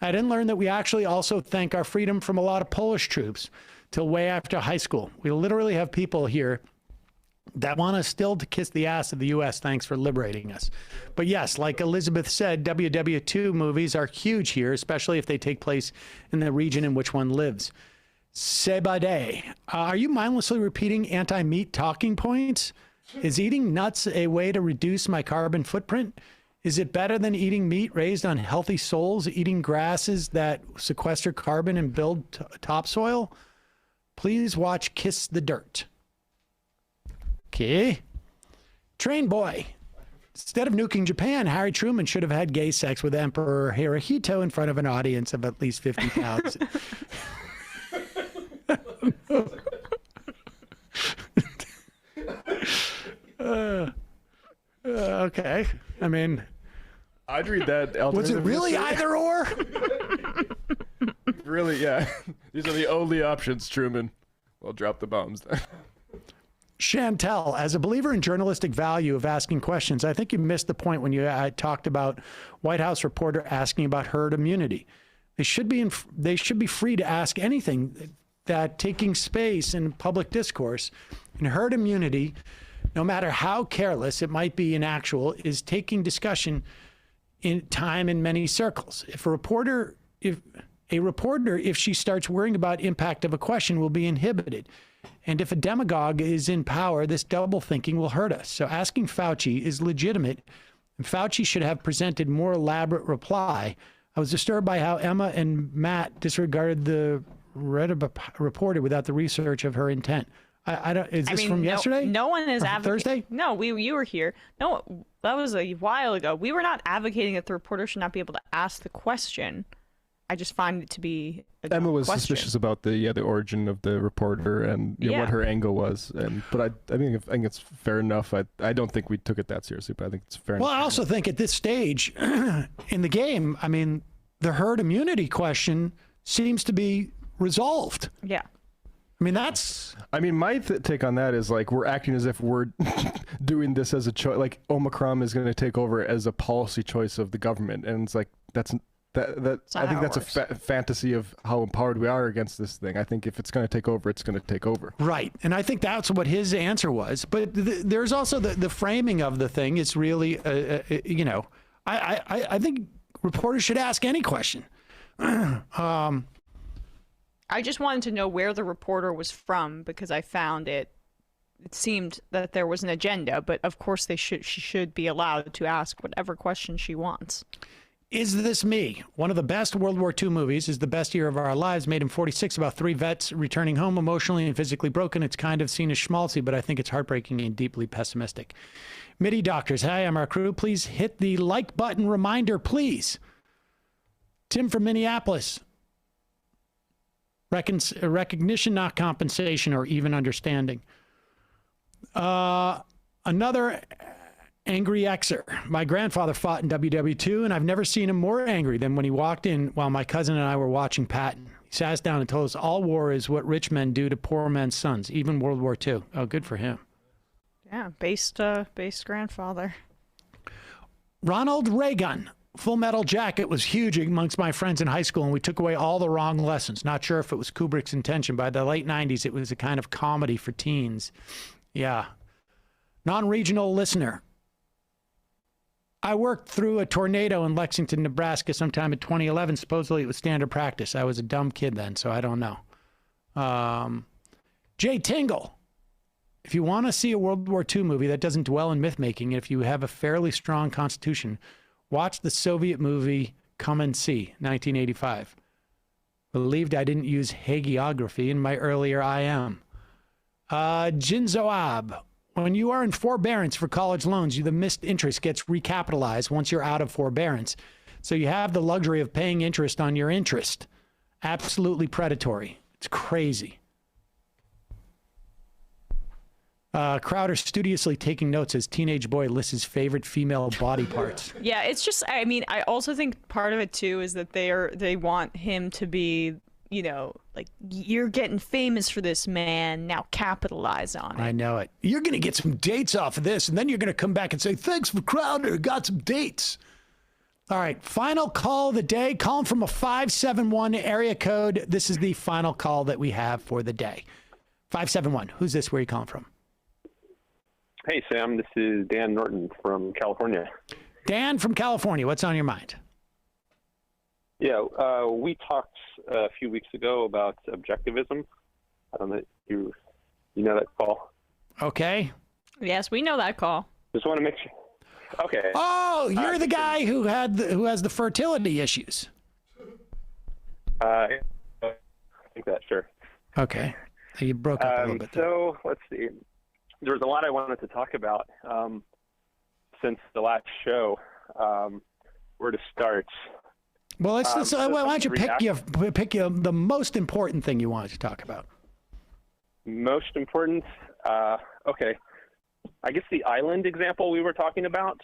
I didn't learn that we actually also thank our freedom from a lot of Polish troops till way after high school. We literally have people here that want us still to kiss the ass of the U.S. Thanks for liberating us. But yes, like Elizabeth said, WW2 movies are huge here, especially if they take place in the region in which one lives. Sebade, are you mindlessly repeating anti-meat talking points? Is eating nuts a way to reduce my carbon footprint? Is it better than eating meat raised on healthy soils, eating grasses that sequester carbon and build topsoil? Please watch Kiss the Dirt. Okay. Train boy. Instead of nuking Japan, Harry Truman should have had gay sex with Emperor Hirohito in front of an audience of at least 50,000. Okay. I mean, I'd read that. Was it really either or? Really, yeah. These are the only options, Truman. Well, drop the bombs then. Chantel, as a believer in journalistic value of asking questions, I think you missed the point when you talked about White House reporter asking about herd immunity. They should be free to ask anything that taking space in public discourse. And herd immunity, no matter how careless it might be in actual, is taking discussion in time in many circles. If a reporter, if she starts worrying about impact of a question, will be inhibited. And if a demagogue is in power, this double thinking will hurt us. So asking Fauci is legitimate, and Fauci should have presented more elaborate reply. I was disturbed by how Emma and Matt disregarded the reporter without the research of her intent. I don't. Is this from yesterday? No one is advocating. Thursday? No, you were here. No, that was a while ago. We were not advocating that the reporter should not be able to ask the question. I just find it to be a Emma was question. suspicious about the origin of the reporter and what her angle was, but I think it's fair enough. I don't think we took it that seriously, but I think it's fair enough. Well, I also think at this stage in the game, I mean, the herd immunity question seems to be resolved. Yeah. I mean, that's. I mean, my take on that is like we're acting as if we're doing this as a choice. Like Omicron is going to take over as a policy choice of the government, and it's like that's. I think that's a fantasy of how empowered we are against this thing. I think if it's going to take over, it's going to take over. Right. And I think that's what his answer was. But there's also the framing of the thing is really, I think reporters should ask any question. I just wanted to know where the reporter was from because I found it seemed that there was an agenda, but of course she should be allowed to ask whatever question she wants. Is This Me? One of the best World War II movies is The Best Year of Our Lives, made in 1946 about 3 vets returning home emotionally and physically broken. It's kind of seen as schmaltzy, but I think it's heartbreaking and deeply pessimistic. MIDI Doctors, hi, I'm our crew. Please hit the like button reminder, please. Tim from Minneapolis. Recognition, not compensation or even understanding. Another angry Xer. My grandfather fought in WW2, and I've never seen him more angry than when he walked in while my cousin and I were watching Patton. He sat us down and told us all war is what rich men do to poor men's sons, even World War II. Oh, good for him. Yeah, based grandfather. Ronald Reagan. Full Metal Jacket was huge amongst my friends in high school, and we took away all the wrong lessons. Not sure if it was Kubrick's intention. By the late 90s, it was a kind of comedy for teens. Yeah. Non-regional listener. I worked through a tornado in Lexington, Nebraska sometime in 2011. Supposedly it was standard practice. I was a dumb kid then, so I don't know. Jay Tingle. If you want to see a World War II movie that doesn't dwell in myth-making, if you have a fairly strong constitution, watch the Soviet movie Come and See, 1985. Believed I didn't use hagiography in my earlier IM. Jinzo Ab. When you are in forbearance for college loans, the missed interest gets recapitalized once you're out of forbearance. So you have the luxury of paying interest on your interest. Absolutely predatory. It's crazy. Crowder studiously taking notes as teenage boy lists his favorite female body parts. Yeah, it's just, I mean, I also think part of it too is that they want him to be, you know, like, you're getting famous for this, man, now capitalize on it. I know it. You're going to get some dates off of this, and then you're going to come back and say, thanks for Crowder, got some dates. All right, final call of the day. Calling from a 571 area code. This is the final call that we have for the day. 571. Who's this? Where are you calling from? Hey, Sam. This is Dan Norton from California. Dan from California. What's on your mind? Yeah, we talked a few weeks ago about objectivism. I don't know, you know that call? Okay. Yes, we know that call. Just want to make sure. Okay. Oh, you're the guy who has the fertility issues. I think that, sure. Okay. You broke up a little bit there. So, let's see. There was a lot I wanted to talk about since the last show. Where to start? Well, why don't you pick the most important thing you wanted to talk about? Most important? Okay. I guess the island example we were talking about.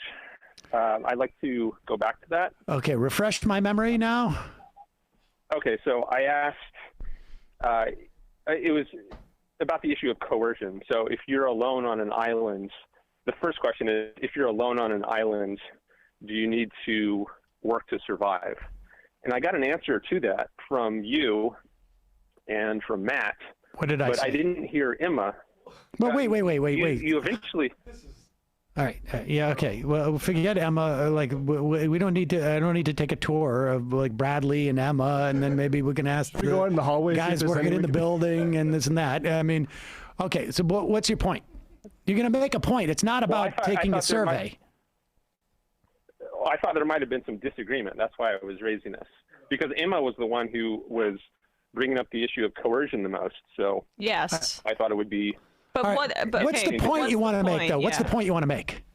I'd like to go back to that. Okay, refresh my memory now. Okay, so I asked, it was about the issue of coercion. So if you're alone on an island, the first question is, if you're alone on an island, do you need to work to survive? And I got an answer to that from you and from Matt. What did I say? But I didn't hear Emma. Well, wait. You eventually... All right. Yeah. Okay. Well, forget Emma. Like, we don't need to. I don't need to take a tour of like Bradley and Emma, and then maybe we can ask the go in the hallway, guys working in the building and this and that. I mean, okay. So, what's your point? You're going to make a point. It's not about taking a survey. I thought there might have been some disagreement. That's why I was raising this, because Emma was the one who was bringing up the issue of coercion the most. So yes, I thought it would be. But what's the point you want to make, though? What's the point you want to make?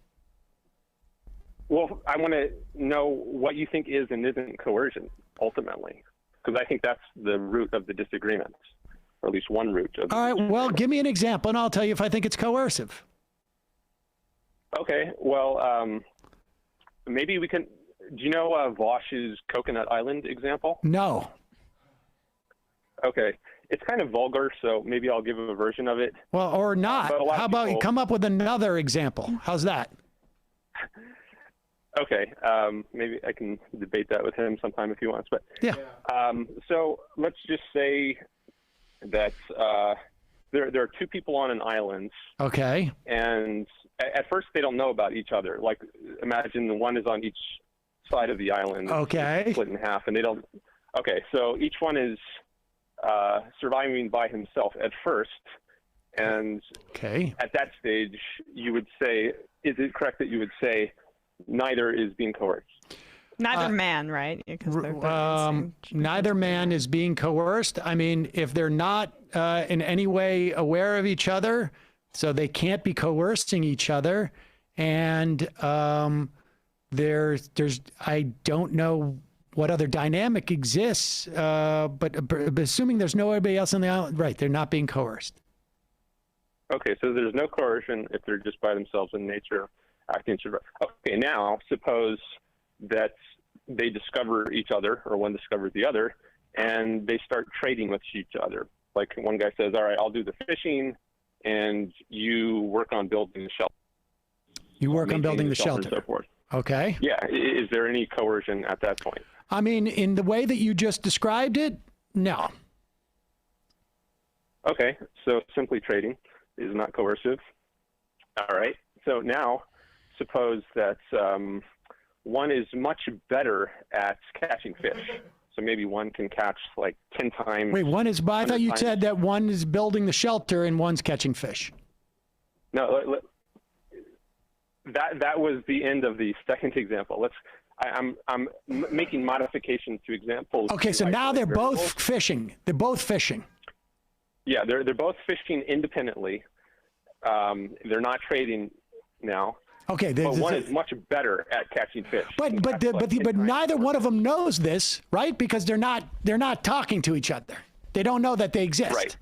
Well, I want to know what you think is and isn't coercion, ultimately, because I think that's the root of the disagreement, or at least one root. All right, well, give me an example, and I'll tell you if I think it's coercive. Okay, well, maybe we can... Do you know Vosh's Coconut Island example? No. Okay. It's kind of vulgar, so maybe I'll give a version of it. Well, or not. How about you come up with another example? How's that? Okay. Maybe I can debate that with him sometime if he wants. But yeah. So let's just say that there are two people on an island. Okay. And at first they don't know about each other. Like, imagine the one is on each side of the island. Okay. Split in half, and they don't. Okay. So each one is surviving by himself at first, and at that stage you would say, is it correct that you would say neither is being coerced? Neither man, right? Neither man is being coerced. I mean, if they're not in any way aware of each other, so they can't be coercing each other, and there's I don't know what other dynamic exists, but assuming there's nobody else on the island, right, they're not being coerced. Okay, so there's no coercion if they're just by themselves in nature, acting. Okay, now suppose that they discover each other, or one discovers the other, and they start trading with each other. Like, one guy says, all right, I'll do the fishing, and you work on building the shelter. You work on building the shelter. And so forth. Okay. Yeah. Is there any coercion at that point? I mean, in the way that you just described it, no. Okay. So simply trading is not coercive. All right. So now suppose that one is much better at catching fish. So maybe one can catch like 10 times. Wait, one is, I thought you times. said that one is building the shelter and one's catching fish. No, that was the end of the second example. I'm making modifications to examples. Okay, so now they're both fishing. They're both fishing. Yeah, they're both fishing independently. They're not trading now. Okay, but one is much better at catching fish. But neither one of them knows this, right? Because they're not talking to each other. They don't know that they exist.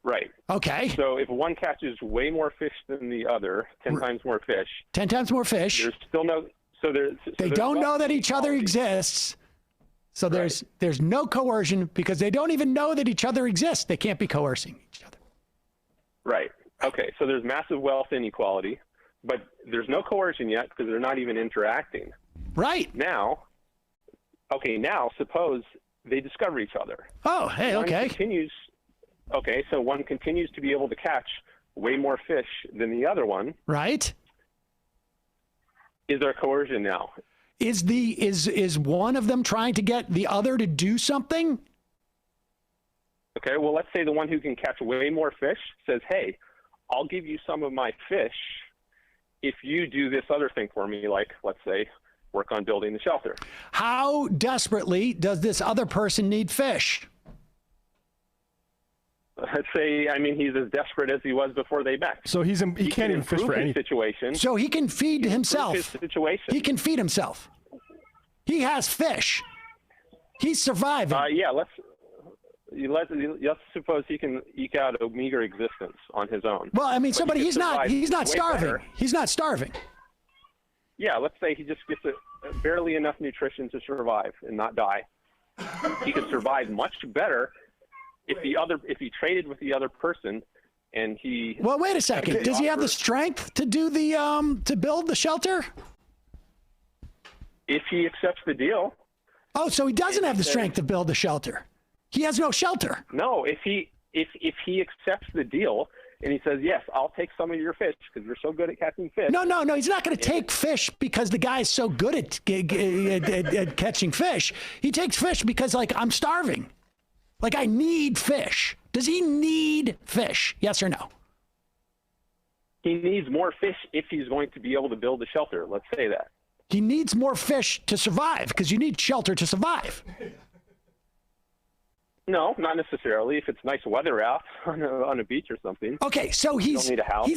Right. Okay. So if one catches way more fish than the other, 10 times more fish. 10 times more fish. There's still no. They don't know that each other exists. So there's no coercion because they don't even know that each other exists. They can't be coercing each other. Right. Okay. So there's massive wealth inequality, but there's no coercion yet because they're not even interacting. Right. Now suppose they discover each other. Oh, hey, okay. So one continues to be able to catch way more fish than the other one. Right. Is there coercion now? Is one of them trying to get the other to do something? Okay, well, let's say the one who can catch way more fish says, hey, I'll give you some of my fish if you do this other thing for me, like, let's say, work on building the shelter. How desperately does this other person need fish? Let's say, he's as desperate as he was before they met. So he can't even fish for any situation. So he can feed himself. His situation. He can feed himself. He has fish. He's surviving. Yeah, let's suppose he can eke out a meager existence on his own. Well, but he's not starving. Better. He's not starving. Yeah, let's say he just gets barely enough nutrition to survive and not die. He could survive much better if he traded with the other person and he. Well, wait a second. Does he have the strength to do to build the shelter? If he accepts the deal. Oh, so he doesn't have the strength to build the shelter. He has no shelter. No, if he accepts the deal and he says, yes, I'll take some of your fish because you're so good at catching fish. No, he's not going to take fish because the guy's so good at catching fish. He takes fish because, I'm starving. I need fish. Does he need fish? Yes or no? He needs more fish if he's going to be able to build a shelter. Let's say that. He needs more fish to survive because you need shelter to survive. No, not necessarily. If it's nice weather out on a beach or something. Okay, so he's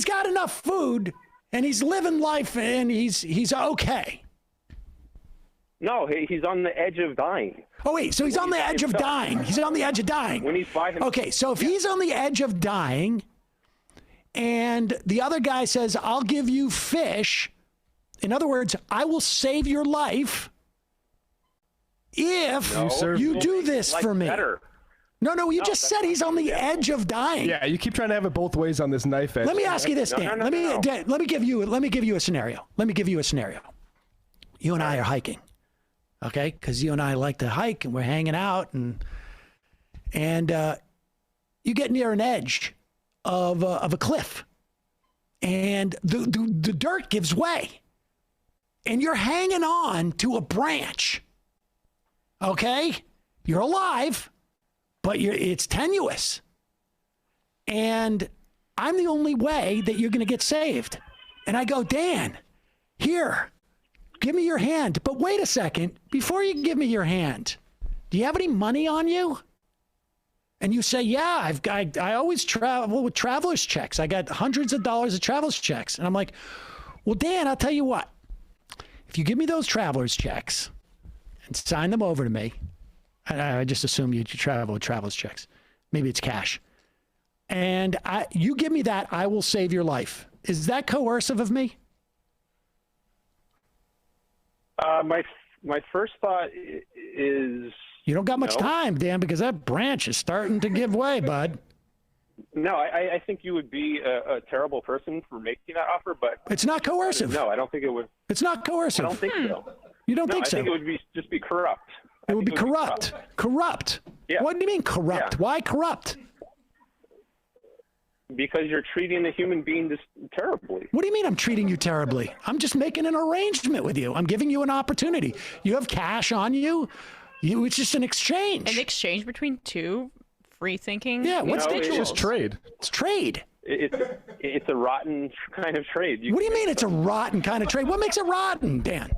got enough food and he's living life and he's okay. No, he's on the edge of dying. Oh, wait, so he's on the edge of dying. He's on the edge of dying. When he's by himself. Okay, so if he's on the edge of dying and the other guy says, I'll give you fish, in other words, I will save your life if you do this for me. Better. No, you just said he's on the edge of dying. Yeah, you keep trying to have it both ways on this knife edge. Let me ask you this, Dan. Let me give you a scenario. You and I are hiking. Okay, because you and I like to hike and we're hanging out and you get near an edge of a cliff and the dirt gives way and you're hanging on to a branch. Okay, you're alive, but it's tenuous and I'm the only way that you're going to get saved. And I go, Dan, here. Give me your hand. But wait a second. Before you give me your hand, do you have any money on you? And you say, yeah, I always travel with traveler's checks. I got hundreds of dollars of traveler's checks. And I'm like, well, Dan, I'll tell you what. If you give me those traveler's checks and sign them over to me, I just assume you travel with traveler's checks. Maybe it's cash. And you give me that, I will save your life. Is that coercive of me? My first thought is you don't got much time, Dan, because that branch is starting to give way, bud. No, I think you would be a terrible person for making that offer, but it's not coercive. No, I don't think it would. It's not coercive. I don't think so. You don't think I so? think it would just be corrupt. It would be corrupt. Corrupt. Yeah. What do you mean corrupt? Yeah. Why corrupt? Because you're treating the human being just terribly. What do you mean I'm treating you terribly? I'm just making an arrangement with you. I'm giving you an opportunity. You have cash on you. It's just an exchange. An exchange between two free-thinking individuals. It's just trade. It's trade. It's a rotten kind of trade. What do you mean it's a rotten kind of trade? What makes it rotten, Dan?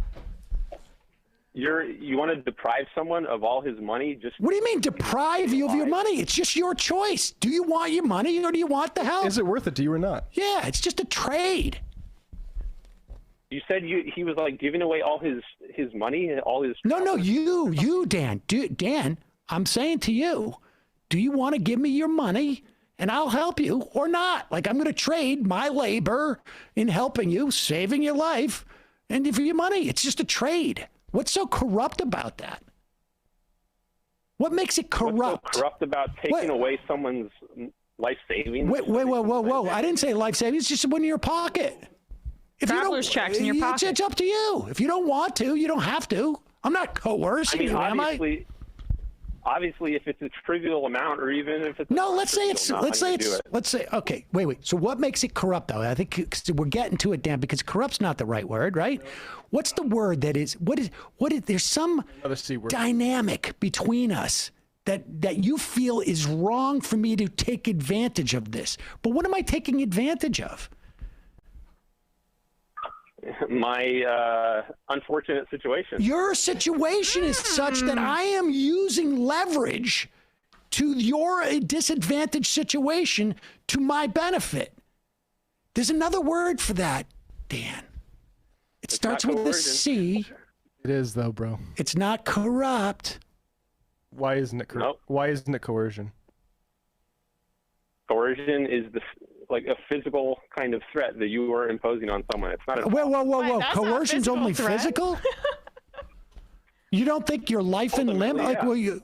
You want to deprive someone of all his money? What do you mean deprive you of your money? It's just your choice. Do you want your money or do you want the help? Is it worth it to you or not? Yeah, it's just a trade. You said he was like giving away all his money and all his. No, you, Dan. Dan, I'm saying to you, do you want to give me your money and I'll help you or not? Like I'm going to trade my labor in helping you, saving your life, and for your money. It's just a trade. What's so corrupt about that? What makes it corrupt? What's so corrupt about taking away someone's life savings? Whoa. I didn't say life savings. It's just one in your pocket. Traveler's checks in your pocket. It's up to you. If you don't want to, you don't have to. I'm not coercing you, am I? Obviously, if it's a trivial amount, or even if it's okay. Wait. So what makes it corrupt, though? I think we're getting to it, Dan, because corrupt's not the right word, right? What's the word that is? What is? There's some dynamic between us that you feel is wrong for me to take advantage of this. But what am I taking advantage of? My unfortunate situation. Your situation is such that I am using leverage to your disadvantaged situation to my benefit. There's another word for that, Dan. It starts with the C. It is, though, bro. It's not corrupt. Why isn't it corrupt? Why isn't it coercion? Coercion is like a physical kind of threat that you are imposing on someone. It's not. Whoa! Coercion's only physical. You don't think your life and limb? Like, well,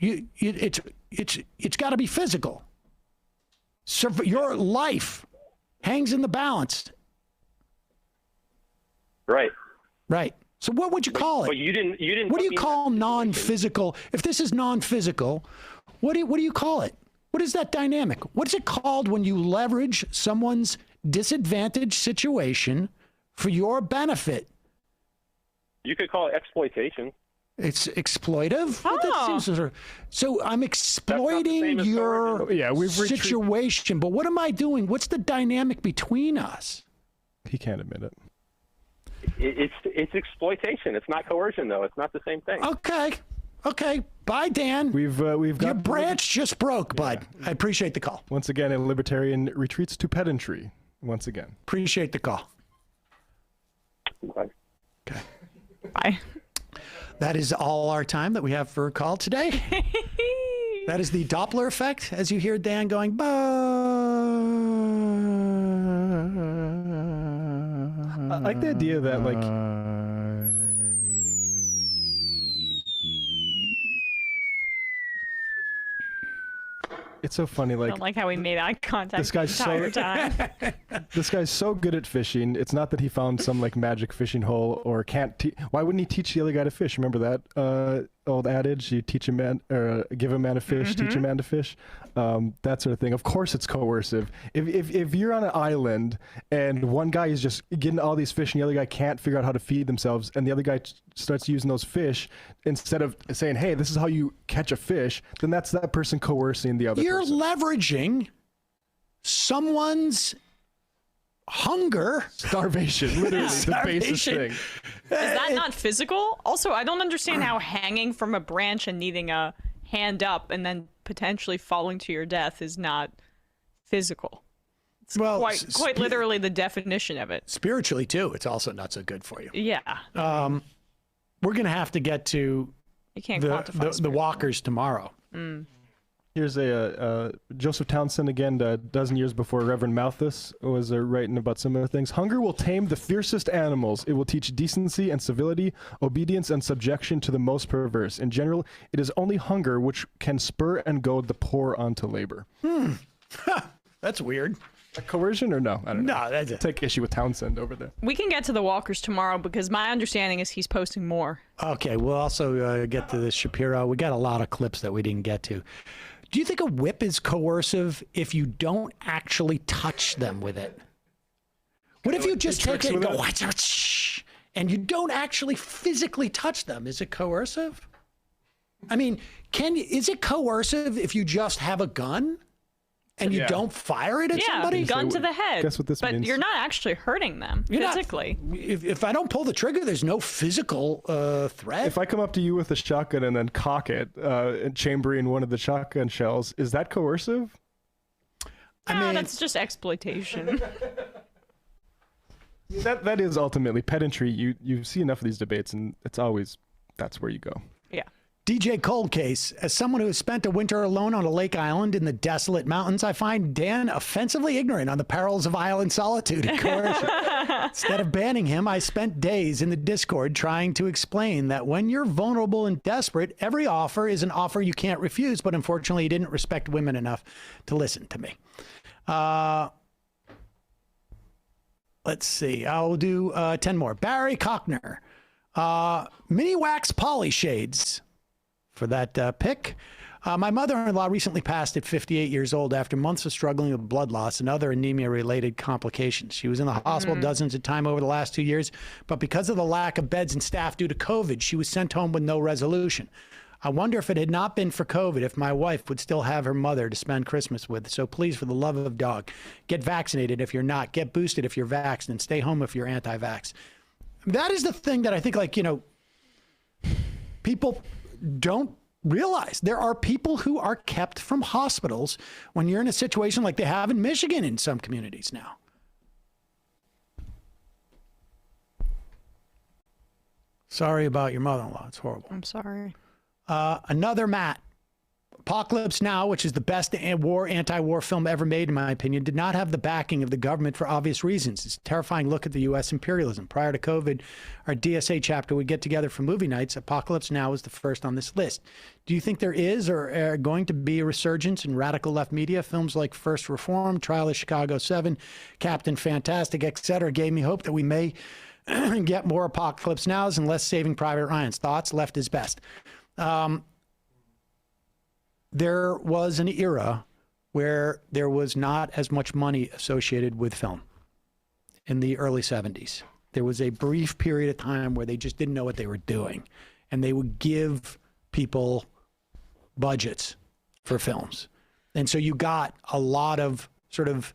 it's got to be physical. So your life hangs in the balance. Right. So what would you call it? But you didn't. What do you call non-physical? If this is non-physical, what do you call it? What is that dynamic? What is it called when you leverage someone's disadvantaged situation for your benefit? You could call it exploitation. It's exploitive? So I'm exploiting your situation, but what am I doing? What's the dynamic between us? He can't admit it. It's exploitation. It's not coercion, though. It's not the same thing. Okay. Bye, Dan. We've got your branch just broke, bud. I appreciate the call. Once again, a libertarian retreats to pedantry. Once again. Appreciate the call. Bye. Okay. Bye. That is all our time that we have for a call today. That is the Doppler effect, as you hear Dan going, bye. I like the idea that, like, it's so funny. Like, I don't like how we made eye contact this guy's the entire time. This guy's so good at fishing. It's not that he found some like magic fishing hole or can't. Why wouldn't he teach the other guy to fish? Remember that old adage? You teach a man or give a man a fish, teach a man to fish. That sort of thing. Of course, it's coercive. If you're on an island and one guy is just getting all these fish and the other guy can't figure out how to feed themselves, and the other guy starts using those fish instead of saying, "Hey, this is how you catch a fish," then that's that person coercing the other. You're leveraging someone's hunger, starvation, literally the basis thing. Is that not physical? Also, I don't understand how hanging from a branch and needing a hand up and then potentially falling to your death is not physical. It's quite literally the definition of it. Spiritually too, it's also not so good for you. Yeah. We're gonna have to get to the walkers tomorrow. Here's a Joseph Townsend again, a dozen years before Reverend Malthus was writing about similar things. Hunger will tame the fiercest animals. It will teach decency and civility, obedience and subjection to the most perverse. In general, it is only hunger which can spur and goad the poor onto labor. That's weird. A coercion or no? I don't know. No, that's it. Take issue with Townsend over there. We can get to the walkers tomorrow because my understanding is he's posting more. Okay, we'll also get to the Shapiro. We got a lot of clips that we didn't get to. Do you think a whip is coercive if you don't actually touch them with it? What if you just take it and go, and you don't actually physically touch them? Is it coercive? I mean, is it coercive if you just have a gun and you don't fire it at somebody? Gun to the head. Guess what this means. But you're not actually hurting them physically. If I don't pull the trigger, there's no physical threat. If I come up to you with a shotgun and then cock it and chamber in one of the shotgun shells, is that coercive? I mean, that's just exploitation. That is ultimately pedantry. You see enough of these debates, and it's always that's where you go. Yeah. DJ Cold Case. As someone who has spent a winter alone on a lake island in the desolate mountains, I find Dan offensively ignorant on the perils of island solitude and coercion. Instead of banning him, I spent days in the Discord trying to explain that when you're vulnerable and desperate, every offer is an offer you can't refuse, but unfortunately he didn't respect women enough to listen to me. Let's see. I'll do 10 more. Barry Cochner. Mini wax poly shades for that pick. My mother-in-law recently passed at 58 years old after months of struggling with blood loss and other anemia-related complications. She was in the hospital dozens of times over the last 2 years, but because of the lack of beds and staff due to COVID, she was sent home with no resolution. I wonder if it had not been for COVID, if my wife would still have her mother to spend Christmas with. So please, for the love of dog, get vaccinated if you're not, get boosted if you're vaxxed, and stay home if you're anti-vax. That is the thing that I think, people don't realize. There are people who are kept from hospitals when you're in a situation like they have in Michigan in some communities now. Sorry about your mother-in-law. It's horrible. I'm sorry. Another Matt. Apocalypse Now, which is the best anti-war film ever made, in my opinion, did not have the backing of the government for obvious reasons. It's a terrifying look at the U.S. imperialism. Prior to COVID, our DSA chapter would get together for movie nights. Apocalypse Now is the first on this list. Do you think there is or are going to be a resurgence in radical left media? Films like First Reform, Trial of Chicago 7, Captain Fantastic, etc. gave me hope that we may get more Apocalypse Nows and less Saving Private Ryan's. Thoughts? Left is best. There was an era where there was not as much money associated with film in the early 70s. There was a brief period of time where they just didn't know what they were doing, and they would give people budgets for films. And so you got a lot of sort of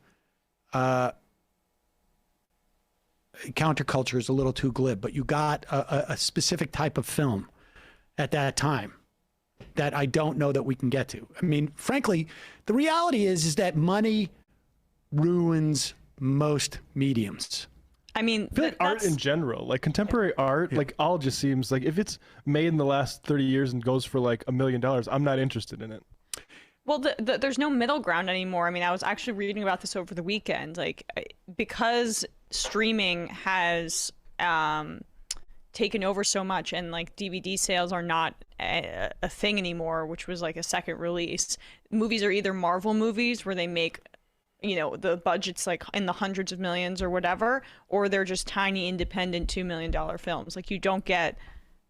counterculture is a little too glib, but you got a specific type of film at that time that I don't know that we can get to. I mean, frankly, the reality is that money ruins most mediums. I mean, I feel like art in general, like contemporary art, like all just seems like if it's made in the last 30 years and goes for like $1 million, I'm not interested in it. Well, there's no middle ground anymore. I mean, I was actually reading about this over the weekend, like because streaming has taken over so much, and like DVD sales are not a thing anymore, which was like a second release. Movies are either Marvel movies where they make, the budget's like in the hundreds of millions or whatever, or they're just tiny independent $2 million films. Like you don't get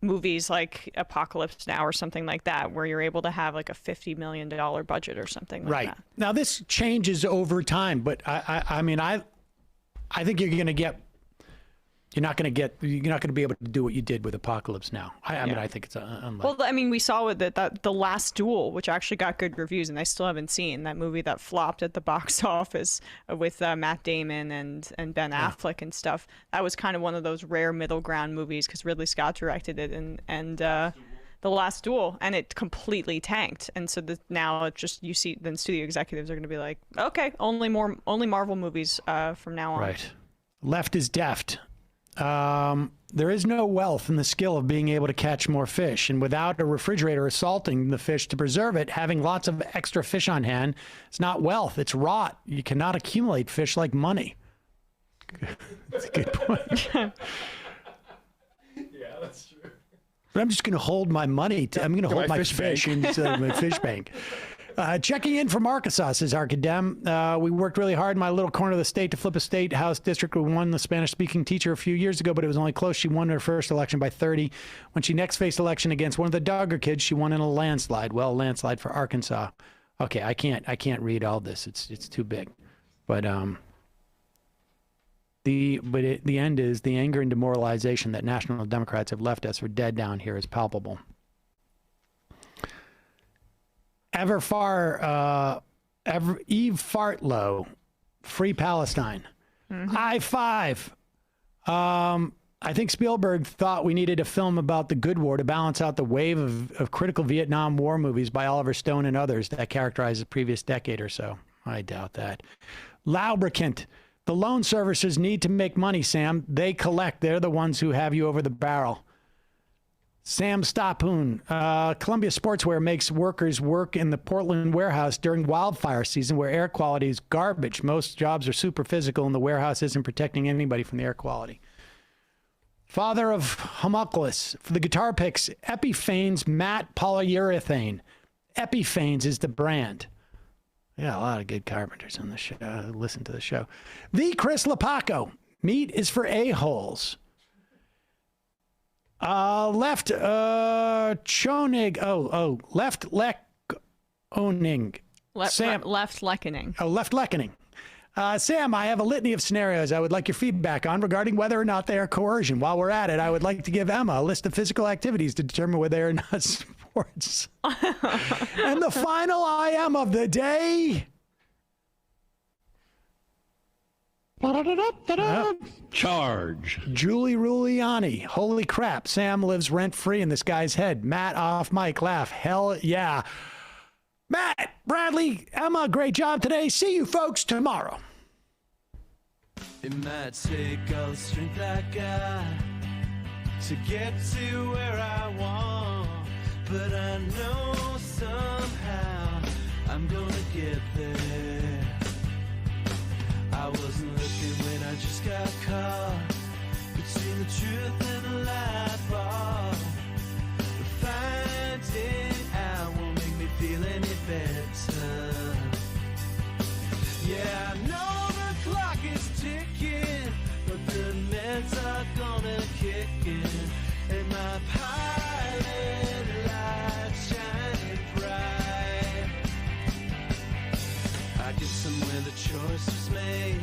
movies like Apocalypse Now or something like that where you're able to have like a $50 million budget or something like that. Now this changes over time, but I mean I think you're not going to be able to do what you did with Apocalypse Now. I mean, I think it's unlikely. Well, I mean, we saw with that The Last Duel, which actually got good reviews, and I still haven't seen that movie that flopped at the box office with Matt Damon and Ben Affleck and stuff. That was kind of one of those rare middle ground movies because Ridley Scott directed it, and The Last Duel, and it completely tanked. And so now it's just, you see, then studio executives are going to be like, okay, only Marvel movies from now on. Right. Left is deft. There is no wealth in the skill of being able to catch more fish, and without a refrigerator assaulting the fish to preserve it, having lots of extra fish on hand, it's not wealth, it's rot. You cannot accumulate fish like money. That's a good point. Yeah, that's true. But I'm just going to hold my money. I'm going to hold my fish inside my fish bank. Checking in from Arkansas, says Arcadem. We worked really hard in my little corner of the state to flip a state house district. We won the Spanish-speaking teacher a few years ago, but it was only close. She won her first election by 30. When she next faced election against one of the Duggar kids, she won in a landslide. Well, landslide for Arkansas. Okay, I can't read all this. It's too big. But the end is the anger and demoralization that National Democrats have left us for dead down here is palpable. Eve Fartlow, Free Palestine. I-5. I think Spielberg thought we needed a film about the good war to balance out the wave of critical Vietnam War movies by Oliver Stone and others that characterized the previous decade or so. I doubt that. Laubricant. The loan servicers need to make money, Sam. They collect. They're the ones who have you over the barrel. Sam Stapoon, Columbia Sportswear makes workers work in the Portland warehouse during wildfire season where air quality is garbage. Most jobs are super physical and the warehouse isn't protecting anybody from the air quality. Father of Homunculus, for the guitar picks, Epiphanes matte polyurethane. Epiphanes is the brand. Yeah, a lot of good carpenters on the show. Listen to the show. The Chris Lapaco, meat is for a-holes. Left Chonig. Left Leck-oning. Sam. Left Leckening. Oh, Left Leckening. Sam, I have a litany of scenarios I would like your feedback on regarding whether or not they are coercion. While we're at it, I would like to give Emma a list of physical activities to determine whether they are not sports. And the final I am of the day. Charge. Julie Ruliani. Holy crap. Sam lives rent-free in this guy's head. Matt off mic. Laugh. Hell yeah. Matt, Bradley, Emma, great job today. See you folks tomorrow. It might take all the strength I got to get to where I want, but I know somehow I'm gonna get there. I wasn't looking when I just got caught between the truth and the lie bar. But finding out won't make me feel any better. Yeah, I know the clock is ticking, but the meds are gonna kick in, and my pilot light's shining bright. I get somewhere the choice was made.